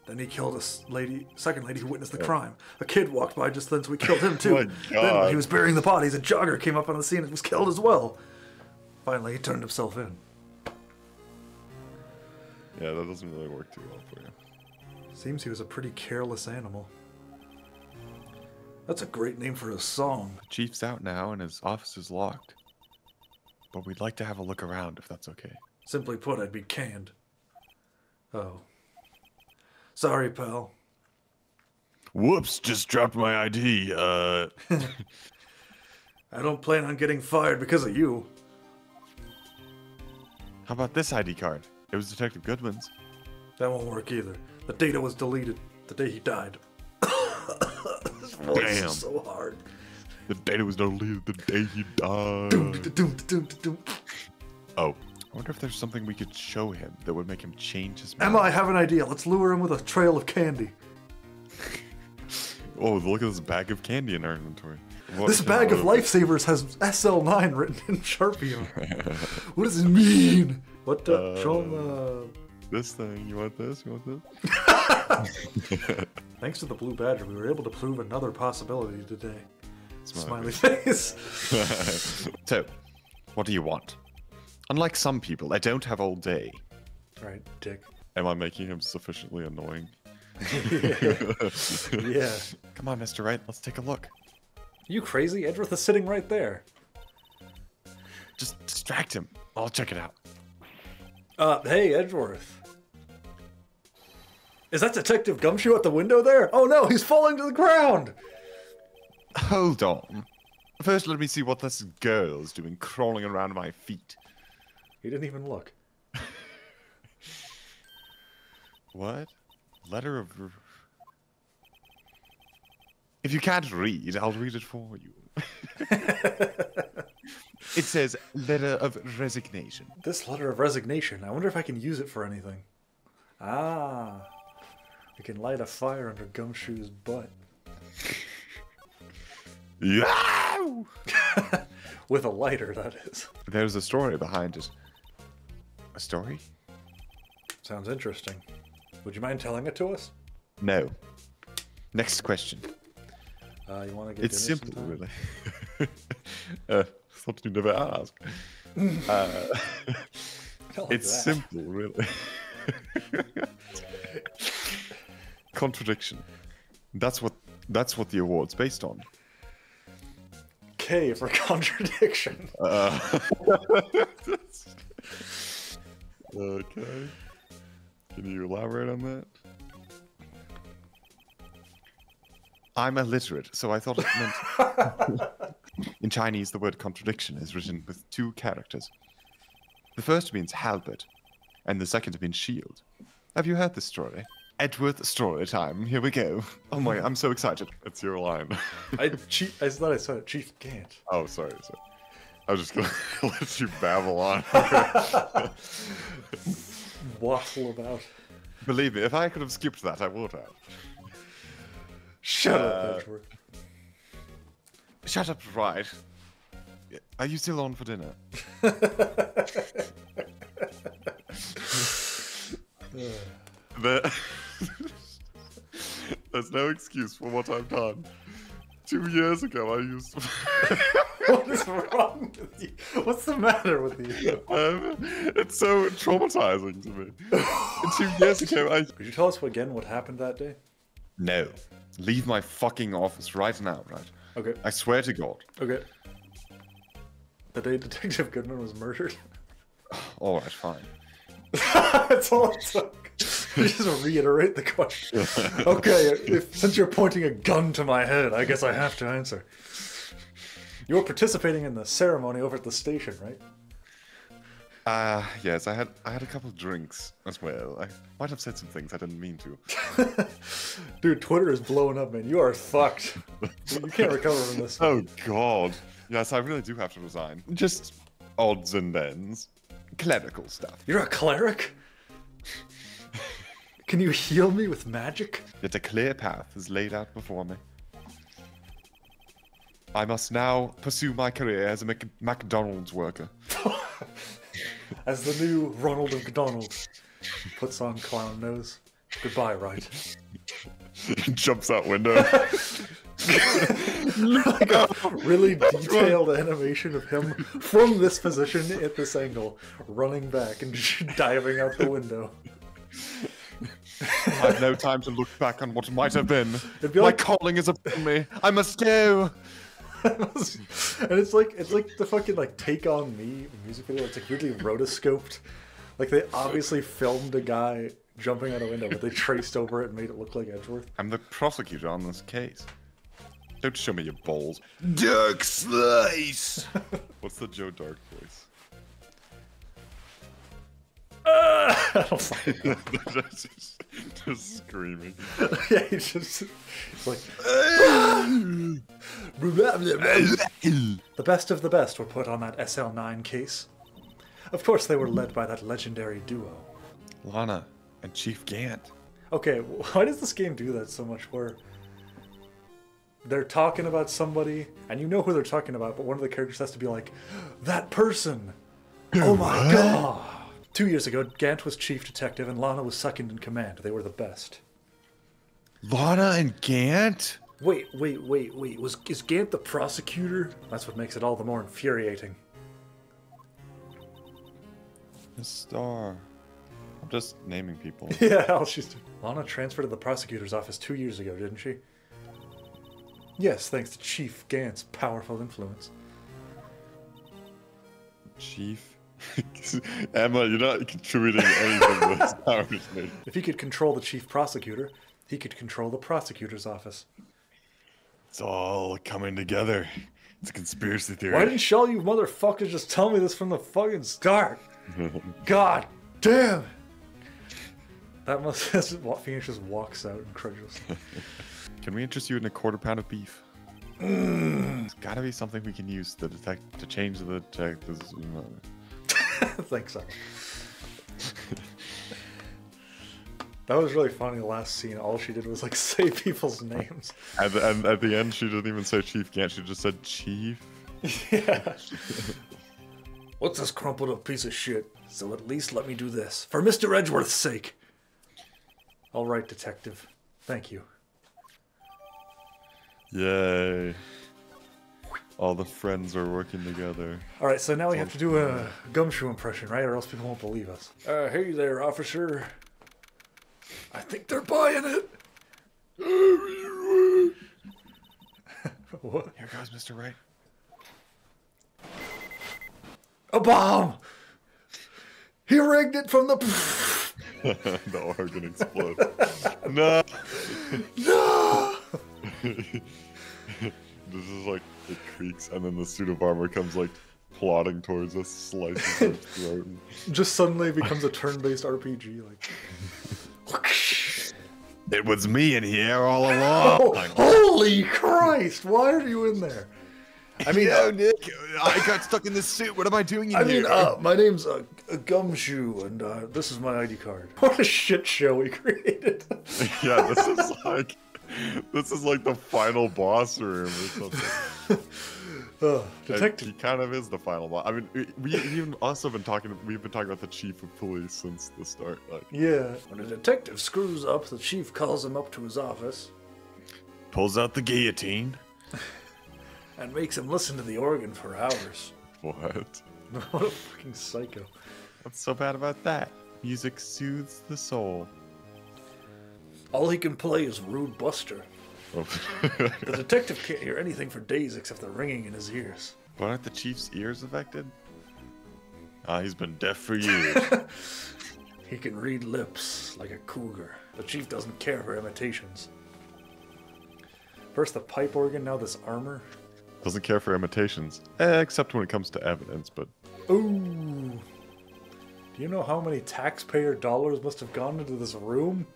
Then he killed a second lady who witnessed the crime. A kid walked by just then, so we killed him too. My God. Then when he was burying the bodies, a jogger came up on the scene and was killed as well. Finally, he turned himself in. Yeah, that doesn't really work too well for you. Seems he was a pretty careless animal. That's a great name for a song. The chief's out now and his office is locked. But we'd like to have a look around if that's okay. Simply put, I'd be canned. Oh. Sorry, pal. Whoops, just dropped my ID. I don't plan on getting fired because of you. How about this ID card? It was Detective Goodman's. That won't work either. The data was deleted the day he died. This voice Damn. is so hard. The data was deleted the day he died. Oh. I wonder if there's something we could show him that would make him change his mind. Emma, I have an idea. Let's lure him with a trail of candy. Oh, look at this bag of candy in our inventory. This bag of lifesavers has SL9 written in Sharpie on it. What does it mean? What? Show him. This thing. You want this? You want this? Thanks to the Blue Badger, we were able to prove another possibility today. Smiley face. So, what do you want? Unlike some people, I don't have all day. Right, dick. Am I making him sufficiently annoying? Yeah. Come on, Mr. Wright, let's take a look. You crazy? Edgeworth is sitting right there. Just distract him. I'll check it out. Hey, Edgeworth. Is that Detective Gumshoe at the window there? Oh no, he's falling to the ground! Hold on. First, let me see what this girl's doing crawling around my feet. He didn't even look. What? Letter of... If you can't read, I'll read it for you. It says, letter of resignation. This letter of resignation, I wonder if I can use it for anything. Ah. We can light a fire under Gumshoe's butt. Yeah! With a lighter, that is. There's a story behind it. A story? Sounds interesting. Would you mind telling it to us? No. Next question. You want to get It's dinner simple, sometime? really. Something you never ask. Not like It's that. simple, really. Contradiction. That's what the award's based on. K for contradiction. Okay. Can you elaborate on that? I'm illiterate, so I thought it meant... In Chinese, the word contradiction is written with 2 characters. The first means halberd, and the second means shield. Have you heard this story? Edgeworth story time. Here we go. Oh my, I'm so excited. It's your line. I thought I saw it. Chief Gant. Oh, sorry. I was just going to let you babble on. Waffle about. Believe me, if I could have skipped that, I would have. Shut up, Edgeworth. Shut up, Wright. Are you still on for dinner? There's no excuse for what I've done. 2 years ago, I used to... What is wrong with you? What's the matter with you? It's so traumatizing to me. 2 years ago, Could you tell us again what happened that day? No. Leave my fucking office right now, right? Okay. I swear to God. Okay. The day Detective Goodman was murdered? Alright, fine. That's all it took. Just reiterate the question. Okay, since you're pointing a gun to my head, I guess I have to answer. You were participating in the ceremony over at the station, right? Yes, I had a couple of drinks as well. I might have said some things I didn't mean to. Dude, Twitter is blowing up, man. You are fucked. You can't recover from this. Oh God. Yes, I really do have to resign. Just odds and ends. Clerical stuff. You're a cleric? Can you heal me with magic? Yet a clear path is laid out before me. I must now pursue my career as a McDonald's worker. As the new Ronald McDonald puts on clown nose. Goodbye, Wright. Jumps out window. Like a really detailed animation of him from this position at this angle, running back and diving out the window. I've no time to look back on what might have been. It'd be My like- calling is upon me. I must go. And it's like the fucking like Take On Me music video. It's like weirdly rotoscoped. Like they obviously filmed a guy jumping out a window, but they traced over it and made it look like Edgeworth. I'm the prosecutor on this case. Don't show me your balls. Dark Slice! What's the Joe Dark voice? I don't fucking know. just screaming. Yeah, it's like the best of the best were put on that SL9 case. Of course, they were led by that legendary duo. Lana and Chief Gant. Okay, why does this game do that so much? Where they're talking about somebody, and you know who they're talking about, but one of the characters has to be like, that person! Oh my god! 2 years ago, Gant was chief detective and Lana was second in command. They were the best. Lana and Gant? Wait. Is Gant the prosecutor? That's what makes it all the more infuriating. The star. I'm just naming people. Yeah, all she's doing. Lana transferred to the prosecutor's office 2 years ago, didn't she? Yes, thanks to Chief Gant's powerful influence. Chief? Emma, you're not contributing anything to this conversation. If he could control the chief prosecutor, he could control the prosecutor's office. It's all coming together. It's a conspiracy theory. Why didn't all you motherfuckers just tell me this from the fucking start? God damn it! That must... Phoenix just walks out incredulously. Can we interest you in a quarter pound of beef? It's gotta be something we can use to change the detective's... I think so. That was really funny. The last scene, all she did was like say people's names. And at the end, she didn't even say Chief Gant. She just said Chief. Yeah. What's this crumpled up piece of shit? So at least let me do this. For Mr. Edgeworth's sake. All right, detective. Thank you. Yay. All the friends are working together. All right, so now we have to do a gumshoe impression, right? Or else people won't believe us. Hey there, officer. I think they're buying it. What? Here goes Mr. Wright. A bomb! He rigged it from the... The organ explodes. No! No! This is like, it creaks, and then the suit of armor comes like plodding towards us, slices her throat. Just suddenly becomes a turn-based RPG, like... It was me in here all along. Oh, holy Christ! Why are you in there? I mean, Nick, I got stuck in this suit. What am I doing in I here? mean, my name's Gumshoe, and this is my ID card. What a shit show we created. Yeah, this is like the final boss room or something. Detective. He kind of is the final boss. I mean, we've been talking about the chief of police since the start. Like, Yeah. When a detective screws up, the chief calls him up to his office pulls out the guillotine. and makes him listen to the organ for hours. What? What a fucking psycho. What's so bad about that? Music soothes the soul. All he can play is Rude Buster. The detective can't hear anything for days except the ringing in his ears. But aren't the chief's ears affected? He's been deaf for years. He can read lips like a cougar. The chief doesn't care for imitations. First the pipe organ, now this armor. Doesn't care for imitations, except when it comes to evidence, but... Ooh. Do you know how many taxpayer dollars must have gone into this room?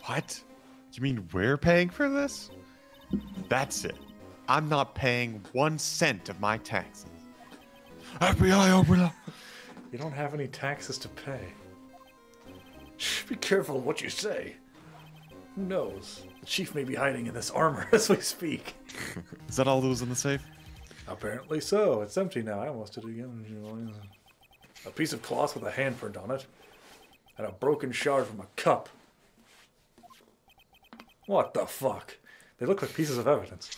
What? You mean we're paying for this? That's it. I'm not paying 1 cent of my taxes. FBI, open up! You don't have any taxes to pay. Shh, be careful what you say. Who knows? The chief may be hiding in this armor as we speak. Is that all that was in the safe? Apparently so. It's empty now. I almost did it again. A piece of cloth with a handprint on it. And a broken shard from a cup. What the fuck? They look like pieces of evidence.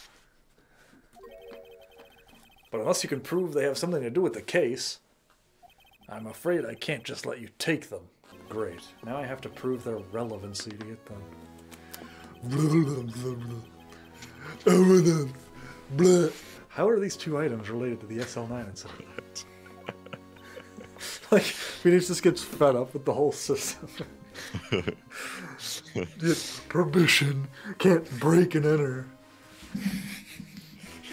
But unless you can prove they have something to do with the case, I'm afraid I can't just let you take them. Great. Now I have to prove their relevancy to get them. How are these two items related to the SL9 incident? Like, Phoenix just gets fed up with the whole system. Permission. Can't break and enter.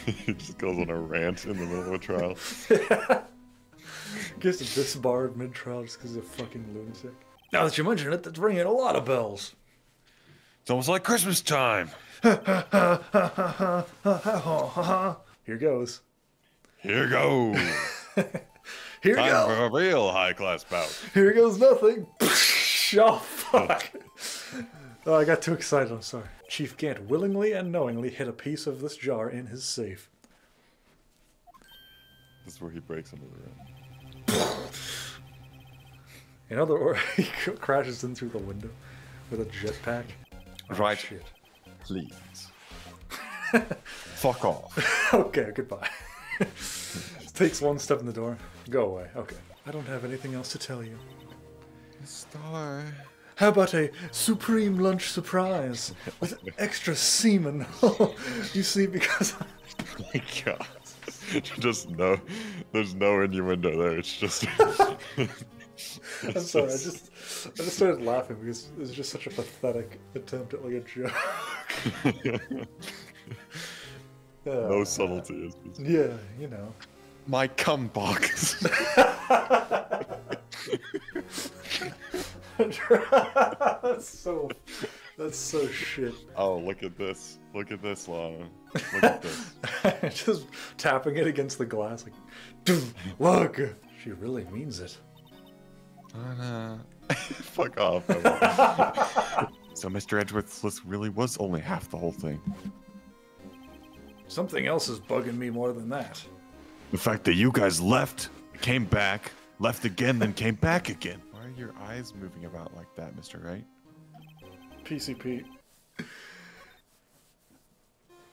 He just goes on a rant in the middle of a trial. Gets disbarred mid-trial just because he's a fucking lunatic. Now that you mention it, that's ringing a lot of bells. It's almost like Christmas time. Here goes. Here goes. Here Time goes. for a real high-class bout. Here goes nothing. Oh, fuck. Oh, I got too excited. I'm sorry. Chief Gant willingly and knowingly hid a piece of this jar in his safe. This is where he breaks into the room. In other words, he crashes in through the window with a jetpack. Oh, Right. shit. Please. Fuck off. Okay, goodbye. Takes one step in the door. Go away. Okay. I don't have anything else to tell you. Star. How about a supreme lunch surprise with extra semen? You see, because... Oh my god. Just no. There's no innuendo there. It's just... I'm sorry, I just started laughing because it was just such a pathetic attempt at like a joke. No subtlety. It's just... Yeah, you know. My cum box. That's so shit. Oh, look at this. Look at this, Lana. Look at this. Just tapping it against the glass like, dude, look. She really means it. Fuck off. So Mr. Edgeworth's list really was only half the whole thing. Something else is bugging me more than that. The fact that you guys left, came back, left again, then came back again. Why are your eyes moving about like that, Mr. Wright? PCP.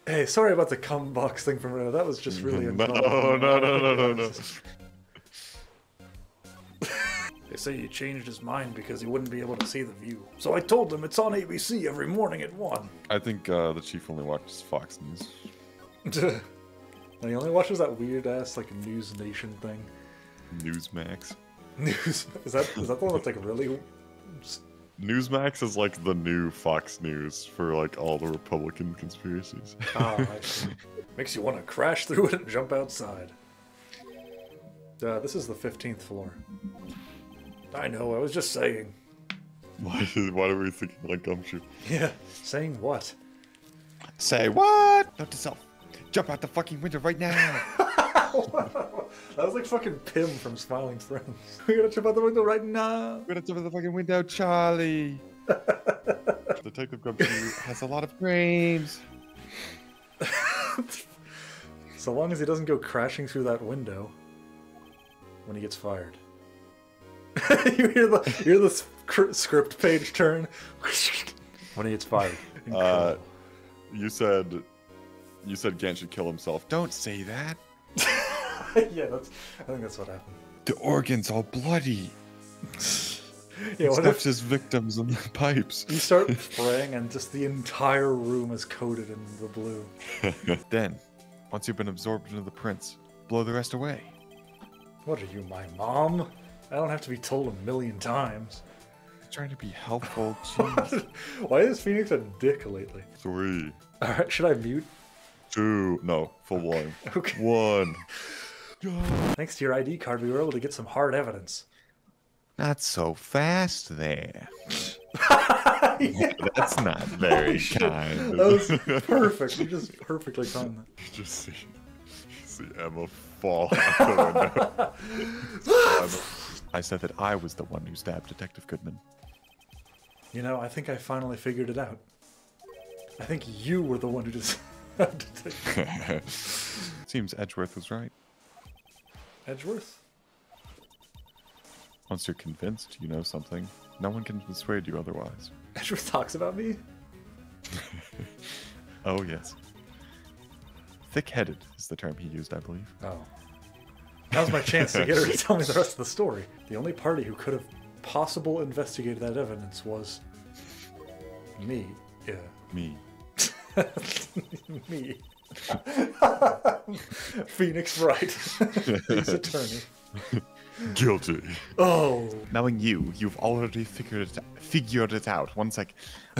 Hey, sorry about the cum box thing from earlier. That was just really No, annoying. no. They say he changed his mind because he wouldn't be able to see the view. So I told him it's on ABC every morning at 1. I think the chief only watches Fox News. And he only watches that weird ass like News Nation thing. Newsmax. News is that the one that's like really? Newsmax is like the new Fox News for like all the Republican conspiracies. Ah, makes you want to crash through it and jump outside. This is the 15th floor. I know. I was just saying. Why are we thinking like Gumshoe? Yeah. Saying what? Say what? Note to self. Jump out the fucking window right now. That was like fucking Pim from Smiling Friends. We gotta jump out the window right now. We're gonna jump out the fucking window, Charlie. Detective Gumshoe. Has a lot of brains. So long as he doesn't go crashing through that window when he gets fired. you hear the script page turn when he gets fired. Incredible. You said Gant should kill himself. Don't say that. Yeah, I think that's what happened. The organ's all bloody. Yeah, what Stuffs if his victims in the pipes. you start spraying and just the entire room is coated in the blue? Then, once you've been absorbed into the prince, blow the rest away. What are you, my mom? I don't have to be told 1,000,000 times. Trying to be helpful. Jeez. Why is Phoenix a dick lately? 3, Alright, should I mute? 2, no, full volume. Okay. 1. Thanks to your ID card, we were able to get some hard evidence. Not so fast there. That's not very kind. That was perfect. You just perfectly timed that. Just see Emma fall out the window. I said that I was the one who stabbed Detective Goodman. You know, I think I finally figured it out. I think you were the one who just had to take Seems Edgeworth was right. Edgeworth? Once you're convinced you know something, no one can persuade you otherwise. Edgeworth talks about me? Oh, yes. Thick-headed is the term he used, I believe. Oh. Now's my chance to get her to tell me the rest of the story. The only party who could have possible investigated that evidence was me. Yeah. Me. Me. Phoenix Wright. His attorney. Guilty. Oh. Knowing you've already figured it out. 1 sec.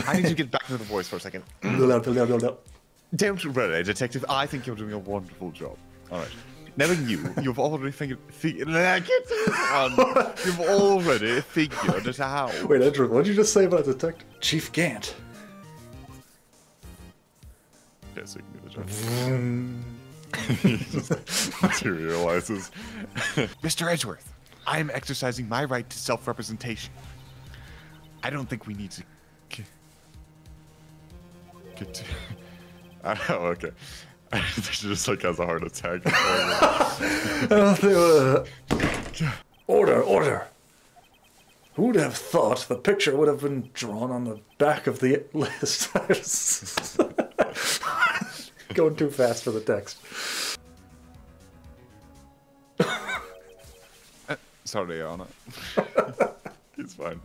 I need to get back to the voice for a second. Don't worry, Detective. I think you're doing a wonderful job. All right. Knowing you've already you've already figured it out. Wait, Edgeworth, what did you just say about Detective Chief Gant? Yes, you can do the job. He just materializes. Mr. Edgeworth, I am exercising my right to self-representation. I don't think we need to get to... Oh, okay. She just like has a heart attack. Order. Who would have thought the picture would have been drawn on the back of the list? Going too fast for the text. Sorry, Anna. It's fine.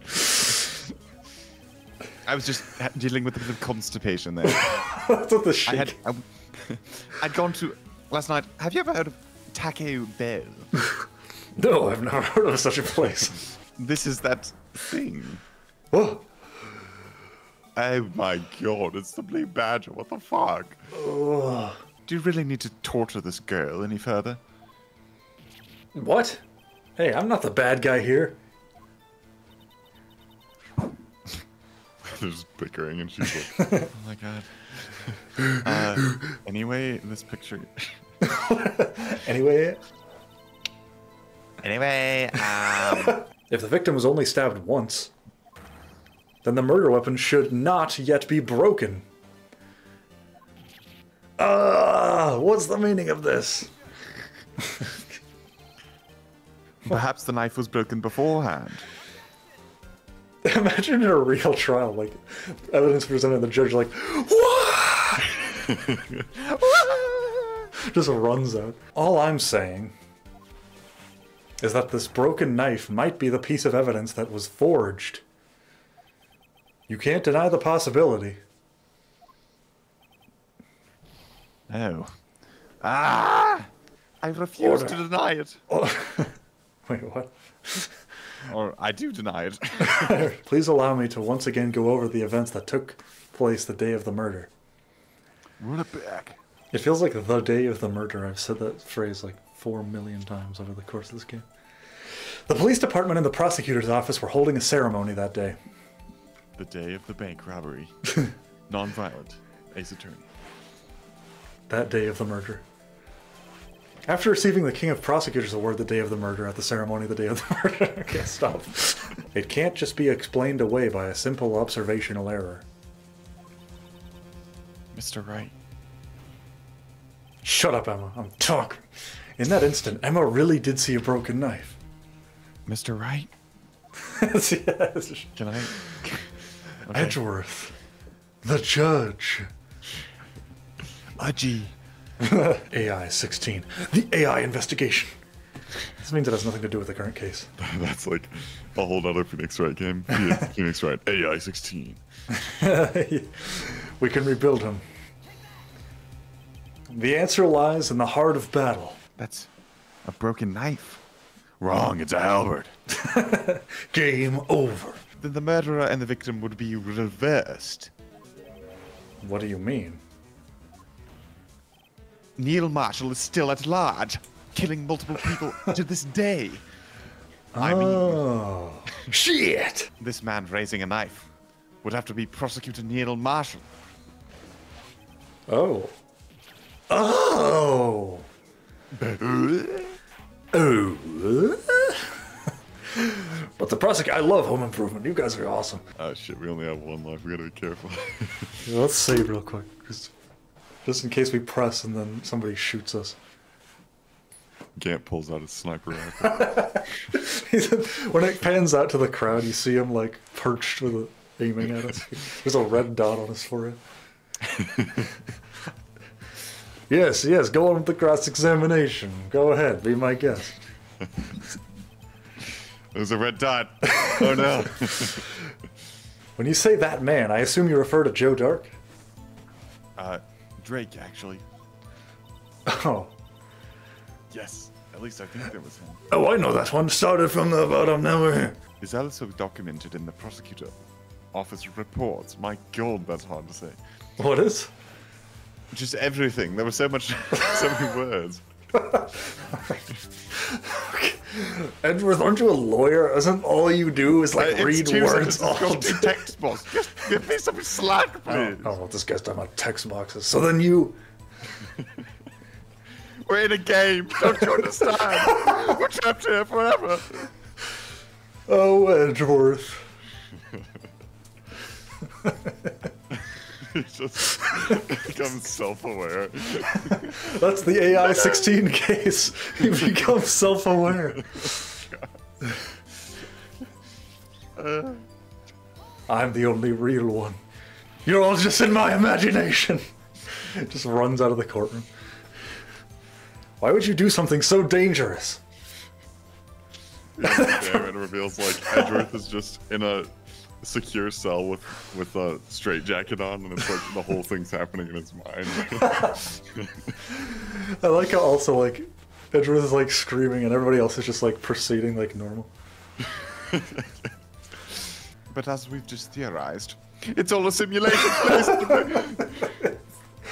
I was just dealing with a bit of constipation there. That's what the shit. I'd gone to last night. Have you ever heard of Taco Bell? No, I've never heard of such a place. This is that thing. Oh. Oh my god, it's the Blue Badger. What the fuck? Oh. Do you really need to torture this girl any further? What? Hey, I'm not the bad guy here. They're just bickering and she's like, oh my god. Anyway, this picture... Anyway, if the victim was only stabbed once, then the murder weapon should not yet be broken. What's the meaning of this? Perhaps the knife was broken beforehand. Imagine in a real trial, like, evidence presented, the judge like, what? Just runs out. All I'm saying is that this broken knife might be the piece of evidence that was forged. You can't deny the possibility. Oh. Ah! I refuse to deny it. Wait, what? Or I do deny it. Please allow me to once again go over the events that took place the day of the murder. Run it back. It feels like the day of the murder. I've said that phrase like 4 million times over the course of this game. The police department and the prosecutor's office were holding a ceremony that day. The day of the bank robbery. Non-violent. Ace Attorney. That day of the murder. After receiving the King of Prosecutors Award the day of the murder at the ceremony the day of the murder. Okay, stop. It can't just be explained away by a simple observational error. Mr. Wright. Shut up, Emma. I'm talking. In that instant, Emma really did see a broken knife. Mr. Wright? Yes. Can I? Okay. Edgeworth. The judge. Udgy. AI 16. The AI investigation. This means it has nothing to do with the current case. That's like a whole other Phoenix Wright game. Phoenix Wright. AI 16. We can rebuild him. The answer lies in the heart of battle. That's a broken knife. Wrong, it's a halberd. Game over. Then the murderer and the victim would be reversed. What do you mean? Neil Marshall is still at large, killing multiple people to this day. I mean, shit! this man raising a knife would have to be Prosecutor Neil Marshall. Oh. Oh! Oh. But the prosecutor, I love Home Improvement. You guys are awesome. Oh shit, we only have one life. We gotta be careful. Let's save real quick. Just in case we press and then somebody shoots us. Gant pulls out his sniper rifle. When it pans out to the crowd, you see him like perched with aiming at us. There's a red dot on his forehead. Yes, go on with the cross-examination. Go ahead, be my guest. There's a red dot. Oh no. When you say that man, I assume you refer to Joe Dark? Drake, actually. Oh. Yes, at least I think that was him. Oh, I know that one. Started from the bottom, now we're here. Is also documented in the prosecutor office reports. My god, that's hard to say. What is? Just everything. There was so much, so many words. Edward, aren't you a lawyer? Isn't all you do is like read words all day? Textbooks. Just give me some slack, please. Oh, this guy's talking about text boxes. So then you... We're in a game. Don't you understand? We're trapped here forever. Oh, Edgeworth. He just becomes self-aware. That's the AI 16 case. He becomes self-aware. I'm the only real one. You're all just in my imagination. Just runs out of the courtroom. Why would you do something so dangerous? Yeah, damn, it reveals like Edgeworth is just in a secure cell with a straitjacket on, and it's like the whole thing's happening in his mind. I like how also like Edgeworth is like screaming and everybody else is just like proceeding like normal. But as we've just theorized, it's all a simulation.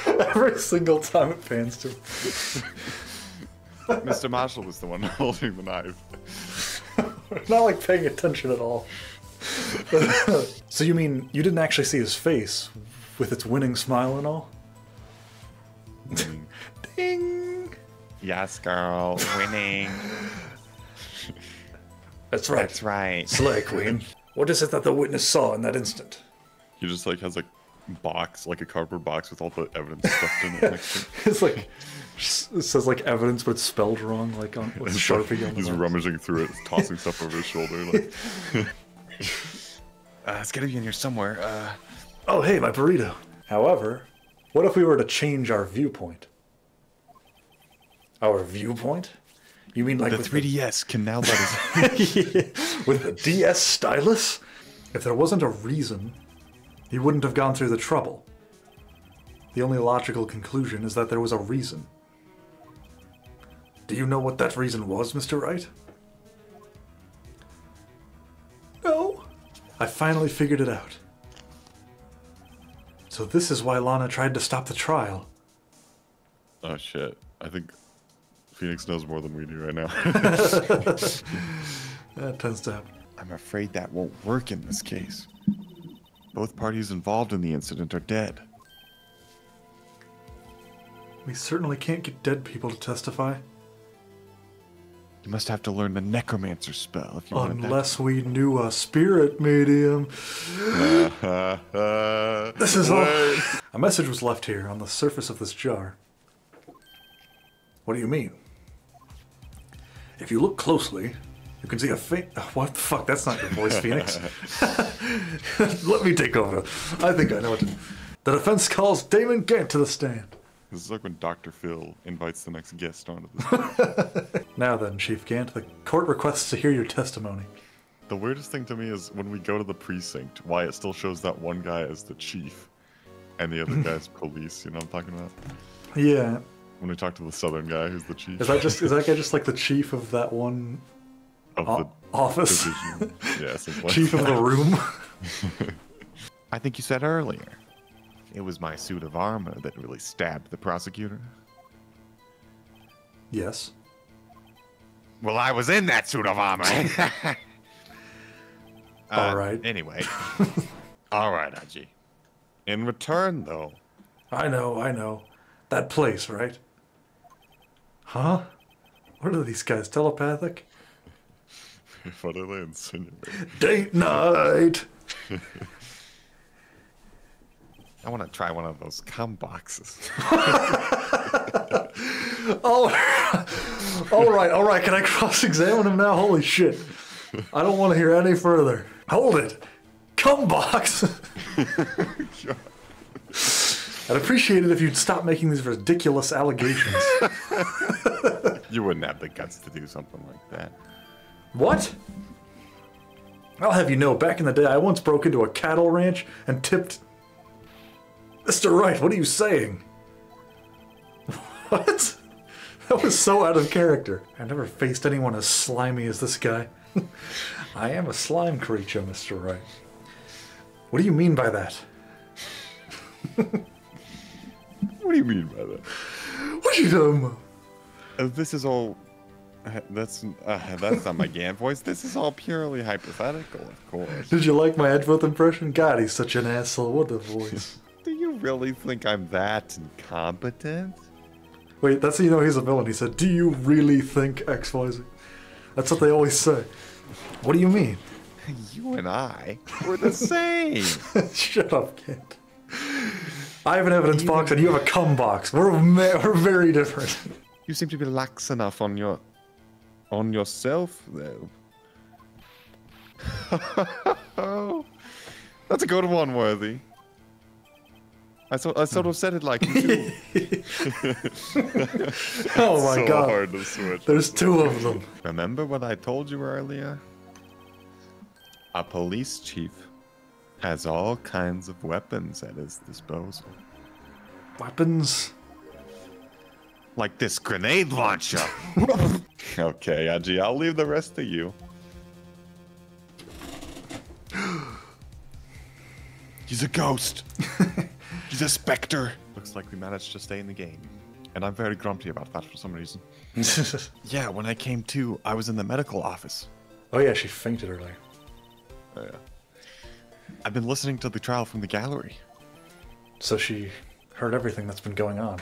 Every single time it pans to him. Mr. Marshall was the one holding the knife. Not like paying attention at all. So you mean you didn't actually see his face with its winning smile and all? Ding! Yes, girl, winning. That's right. That's right. Slay Queen. What is it that the witness saw in that instant? He just like has a box, like a cardboard box with all the evidence stuffed in it next to it. It's like, it says like evidence, but it's spelled wrong, like on with Sharpie on the He's box. rummaging through it, tossing stuff over his shoulder. Like, it's gotta be in here somewhere. Oh, hey, my burrito. However, What if we were to change our viewpoint? Our viewpoint? You mean like The with 3DS can now let us. with the DS stylus? If there wasn't a reason, he wouldn't have gone through the trouble. The only logical conclusion is that there was a reason. Do you know what that reason was, Mr. Wright? No. I finally figured it out. So this is why Lana tried to stop the trial. Oh shit! I think Phoenix knows more than we do right now. That tends to happen. I'm afraid that won't work in this case. Both parties involved in the incident are dead. We certainly can't get dead people to testify. You must have to learn the necromancer spell if you want that. Unless we knew a spirit medium. This is all. A message was left here on the surface of this jar. What do you mean? If you look closely, you can see a faint. What the fuck? That's not your voice, Phoenix. Let me take over. I think I know what to do. The defense calls Damon Gant to the stand. This is like when Dr. Phil invites the next guest onto this. Now then, Chief Gant, the court requests to hear your testimony. The weirdest thing to me is when we go to the precinct, why it still shows that one guy as the chief and the other guy's police. You know what I'm talking about? Yeah. When we talk to the southern guy who's the chief. Is that guy just like the chief of that one of the office? division. Yeah, something like Chief of the room? I think you said earlier. It was my suit of armor that really stabbed the prosecutor. Yes. Well, I was in that suit of armor. All right. Anyway. All right, Aji. In return, though. I know. That place, right? Huh? What are these guys, telepathic? What are they insinuating? Date night! I want to try one of those cum boxes. Oh, all right. Can I cross-examine him now? Holy shit. I don't want to hear any further. Hold it. Cum box. I'd appreciate it if you'd stop making these ridiculous allegations. You wouldn't have the guts to do something like that. What? I'll have you know, back in the day, I once broke into a cattle ranch and tipped... Mr. Wright, what are you saying? What? That was so out of character. I've never faced anyone as slimy as this guy. I am a slime creature, Mr. Wright. What do you mean by that? What do you mean by that? What you doing? This is all... That's not my Gant voice. This is all purely hypothetical, of course. Did you like my Edgeworth impression? God, he's such an asshole. What a voice. Do you really think I'm that incompetent? Wait, that's how you know he's a villain. He said, do you really think XYZ? That's what they always say. What do you mean? You and I, we're the same. Shut up, kid. I have an evidence box and you have a cum box. We're very different. You seem to be lax enough on yourself, though. That's a good one, Worthy. I sort of said it like you too. Oh my god. So hard to switch. There's two of them. Remember what I told you earlier? A police chief has all kinds of weapons at his disposal. Weapons? Like this grenade launcher. Okay, Aji, I'll leave the rest to you. He's a ghost. He's a specter. Looks like we managed to stay in the game. And I'm very grumpy about that for some reason. Yeah, when I came to, I was in the medical office. Oh yeah, she fainted earlier. Oh yeah. I've been listening to the trial from the gallery. So she heard everything that's been going on.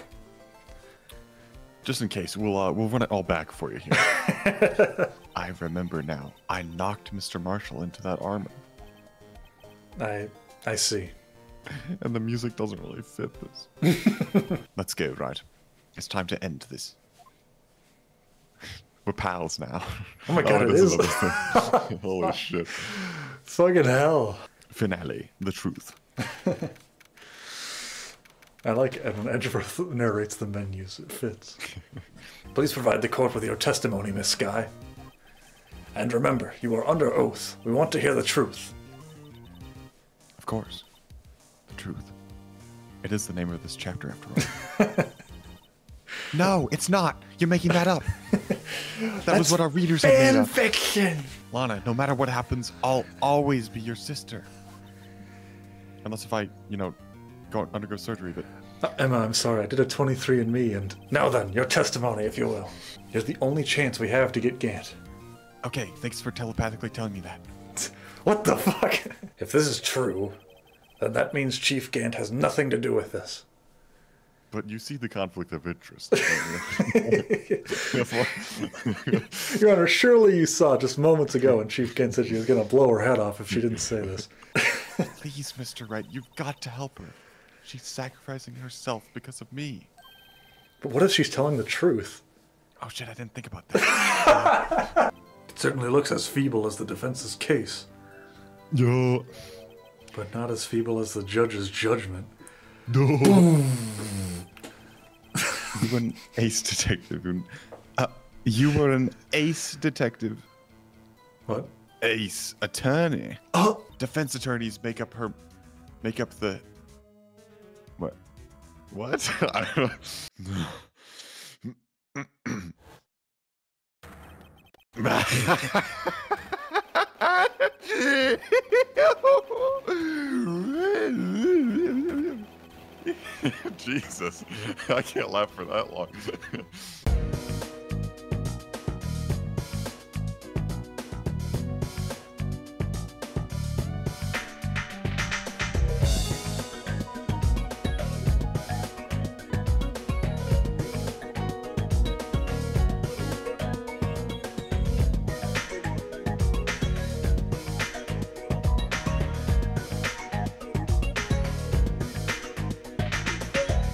Just in case, we'll run it all back for you here. I remember now. I knocked Mr. Marshall into that armor. I see. And the music doesn't really fit this. Let's go, right? It's time to end this. We're pals now. Oh my god, it this is. another thing. Holy shit. Fucking hell. Finale. The truth. I like it when Edgeworth narrates the menus. It fits. Please provide the court with your testimony, Miss Skye. And remember, you are under oath. We want to hear the truth. Of course. The truth. It is the name of this chapter, after all. No, it's not. You're making that up. That was what our readers have made up. Fanfiction! Lana, no matter what happens, I'll always be your sister. Unless if I, undergo surgery, but... Emma, I'm sorry. I did a 23andMe, and now then, your testimony, if you will. You're the only chance we have to get Gant. Okay, thanks for telepathically telling me that. What the fuck? If this is true, then that means Chief Gant has nothing to do with this. But you see the conflict of interest. Your Honor, surely you saw just moments ago when Chief Gant said she was going to blow her head off if she didn't say this. Please, Mr. Wright, you've got to help her. She's sacrificing herself because of me. But what if she's telling the truth? Oh shit, I didn't think about that. It certainly looks as feeble as the defense's case. Yo. But not as feeble as the judge's judgment. No. You were an ace detective. You were an ace detective. What? Ace attorney. Oh! Defense attorneys make up the... What? What? I don't Jesus, I can't laugh for that long.